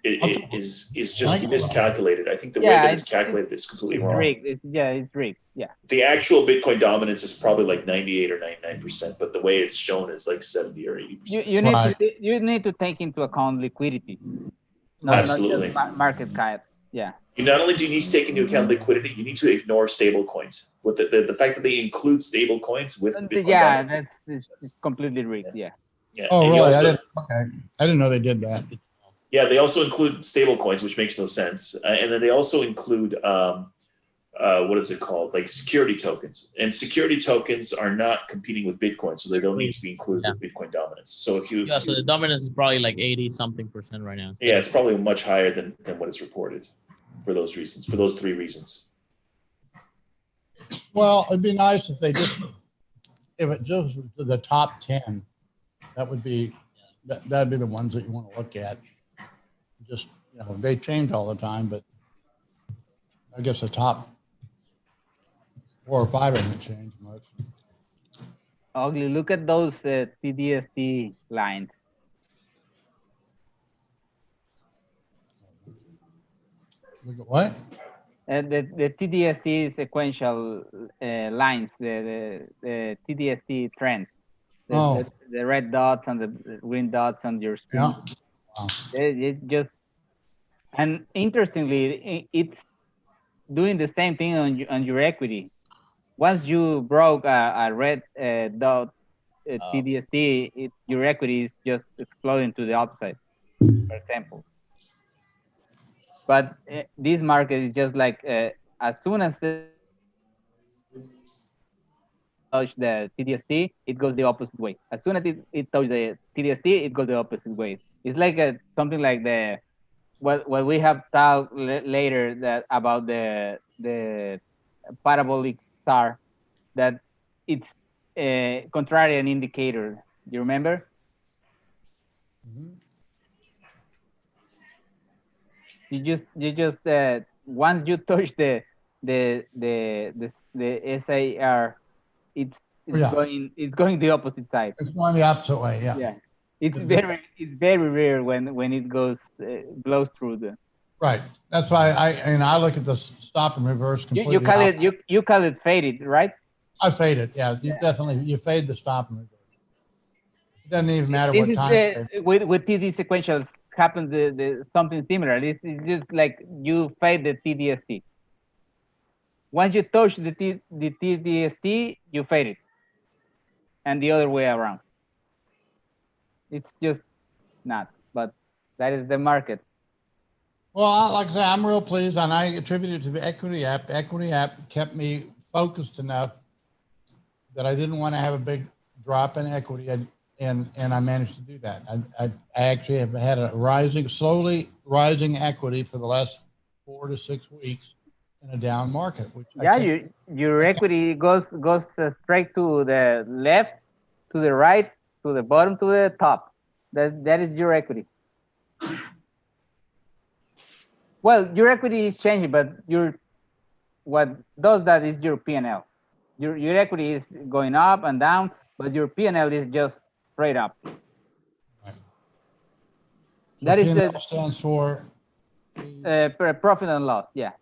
is just miscalculated. I think the way that it's calculated is completely wrong. Rigged. It's rigged. Yeah. The actual Bitcoin dominance is probably like 98 or 99%, but the way it's shown is like 70 or 80%. You need to take into account liquidity. Absolutely. Not just market cap. Yeah. You not only do you need to take into account liquidity, you need to ignore stable coins. With the fact that they include stable coins with the Bitcoin dominance. That's completely rigged. Yeah. Yeah. Oh, really? I didn't know they did that. Yeah, they also include stable coins, which makes no sense. And then they also include, what is it called? Like security tokens. And security tokens are not competing with Bitcoin, so they don't need to be included with Bitcoin dominance. So if you... Yeah, so the dominance is probably like 80-something% right now. Yeah, it's probably much higher than what is reported for those reasons, for those 3 reasons. Well, it'd be nice if it just was the top 10, that'd be the ones that you want to look at. Just, you know, they change all the time, but I guess the top 4 or 5 haven't changed much. Ugly. Look at those TDST lines. Look at what? The TDST sequential lines, the TDST trends. The red dots and the green dots on your screen. Yeah. Wow. It just, And interestingly, it's doing the same thing on your equity. Once you broke a red dot TDST, your equity is just exploding to the upside, for example. But this market is just like as soon as touch the TDST, it goes the opposite way. As soon as it touches the TDST, it goes the opposite way. It's like something like what we have talked later that about the parabolic star, that it's a contrarian indicator. You remember? You just once you touch the SAR, it's going the opposite side. It's going the opposite way. Yeah. Yeah. It's very rare when it goes blows through the. Right. That's why I look at the stop and reverse completely. You call it faded, right? I fade it. Yeah. You fade the stop and reverse. It doesn't even matter what time. With TD sequentials happens something similar. It's just like you fade the TDST. Once you touch the TDST, you fade it, and the other way around. It's just not, but that is the market. Well, like I said, I'm real pleased, and I attribute it to the equity app. The equity app kept me focused enough that I didn't want to have a big drop in equity, and I managed to do that. I actually have had a slowly rising equity for the last 4 to 6 weeks in a down market. Which your equity goes straight to the left, to the right, to the bottom, to the top. That is your equity. Well, your equity is changing, but what does that is your P&L. Your equity is going up and down, but your P&L is just straight up. Right. That is P&L stands for profit and loss. Yeah.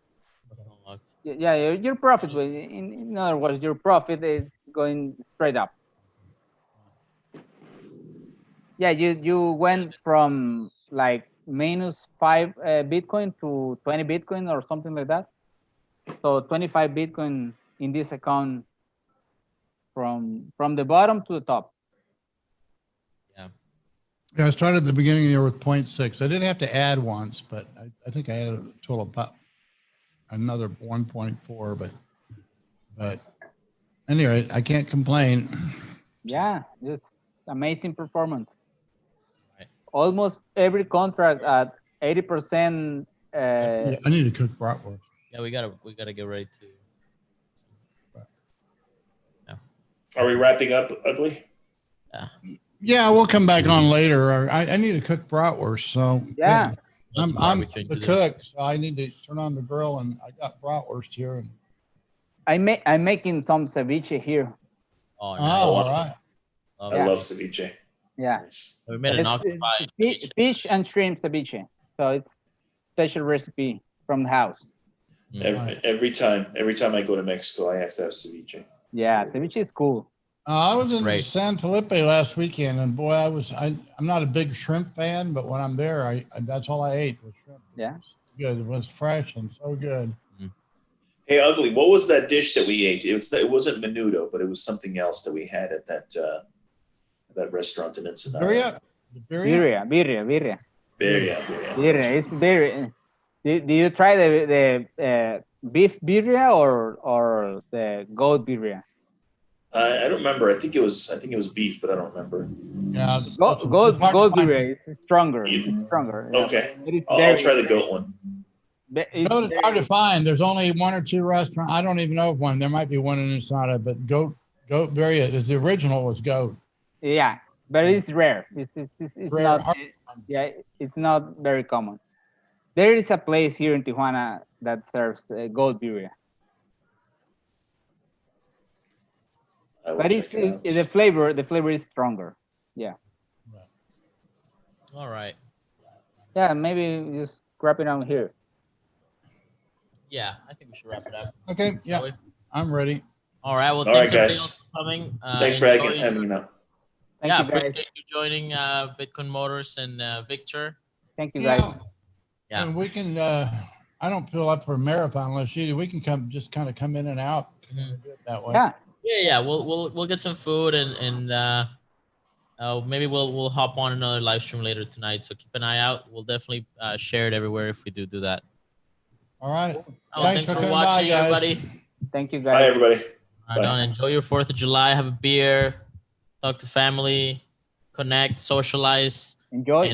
Yeah, your profit. In other words, your profit is going straight up. Yeah, you went from like -5 Bitcoin to 20 Bitcoin or something like that. So 25 Bitcoin in this account from the bottom to the top. Yeah, I started at the beginning of the year with 0.6. I didn't have to add once, but I think I added a total about another 1.4. But anyway, I can't complain. Yeah, just amazing performance. Almost every contract at 80%. I need to cook bratwurst. Yeah, we gotta get ready to. Yeah. Are we wrapping up, Ugly? Yeah. Yeah, we'll come back on later. I need to cook bratwurst, so yeah. I'm the cook, so I need to turn on the grill, and I got bratwurst here. And I'm making some ceviche here. Oh, nice. All right. I love ceviche. Yeah. We made an occupied fish and shrimp ceviche. So it's special recipe from the house. Every time I go to Mexico, I have to have ceviche. Yeah, ceviche is cool. I was in San Felipe last weekend, and boy, I'm not a big shrimp fan, but when I'm there, that's all I ate was shrimp. Yeah. Good. It was fresh and so good. Hey, Ugly, what was that dish that we ate? It wasn't menudo, but it was something else that we had at that restaurant in Ensenada. Birria. It's birria. Did you try the beef birria or the goat birria? I don't remember. I think it was beef, but I don't remember. Yeah, goat birria is stronger. Stronger. Yeah. Okay, I'll try the goat one. It's hard to find. There's only 1 or 2 restaurants. I don't even know of one. There might be one in Ensenada, but goat birria. The original was goat. Yeah, but it's rare. It's rare. not. It's not very common. There is a place here in Tijuana that serves goat birria. But the flavor is stronger. Yeah. All right. Yeah, maybe just wrap it on here. Yeah, I think we should wrap it up. Okay. Yeah, I'm ready. All right. Well, thanks guys for coming. Thanks for having me out. Appreciate you joining Bitcoin Motors and Victor. Thank you, guys. Yeah. And we can. I don't fill up for a marathon unless you do. We can just kind of come in and out. Mm-hmm. Do it that way. Yeah. We'll get some food and maybe we'll hop on another live stream later tonight. So keep an eye out. We'll definitely share it everywhere if we do that. All right. Thanks for watching, everybody. Thank you, guys. Bye, everybody. All right, enjoy your 4th of July. Have a beer, talk to family, connect, socialize. Enjoy.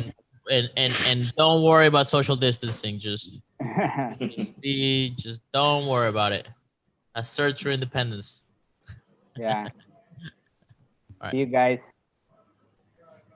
And don't worry about social distancing. Just don't worry about it. Assert your independence. Yeah. All right. See you guys.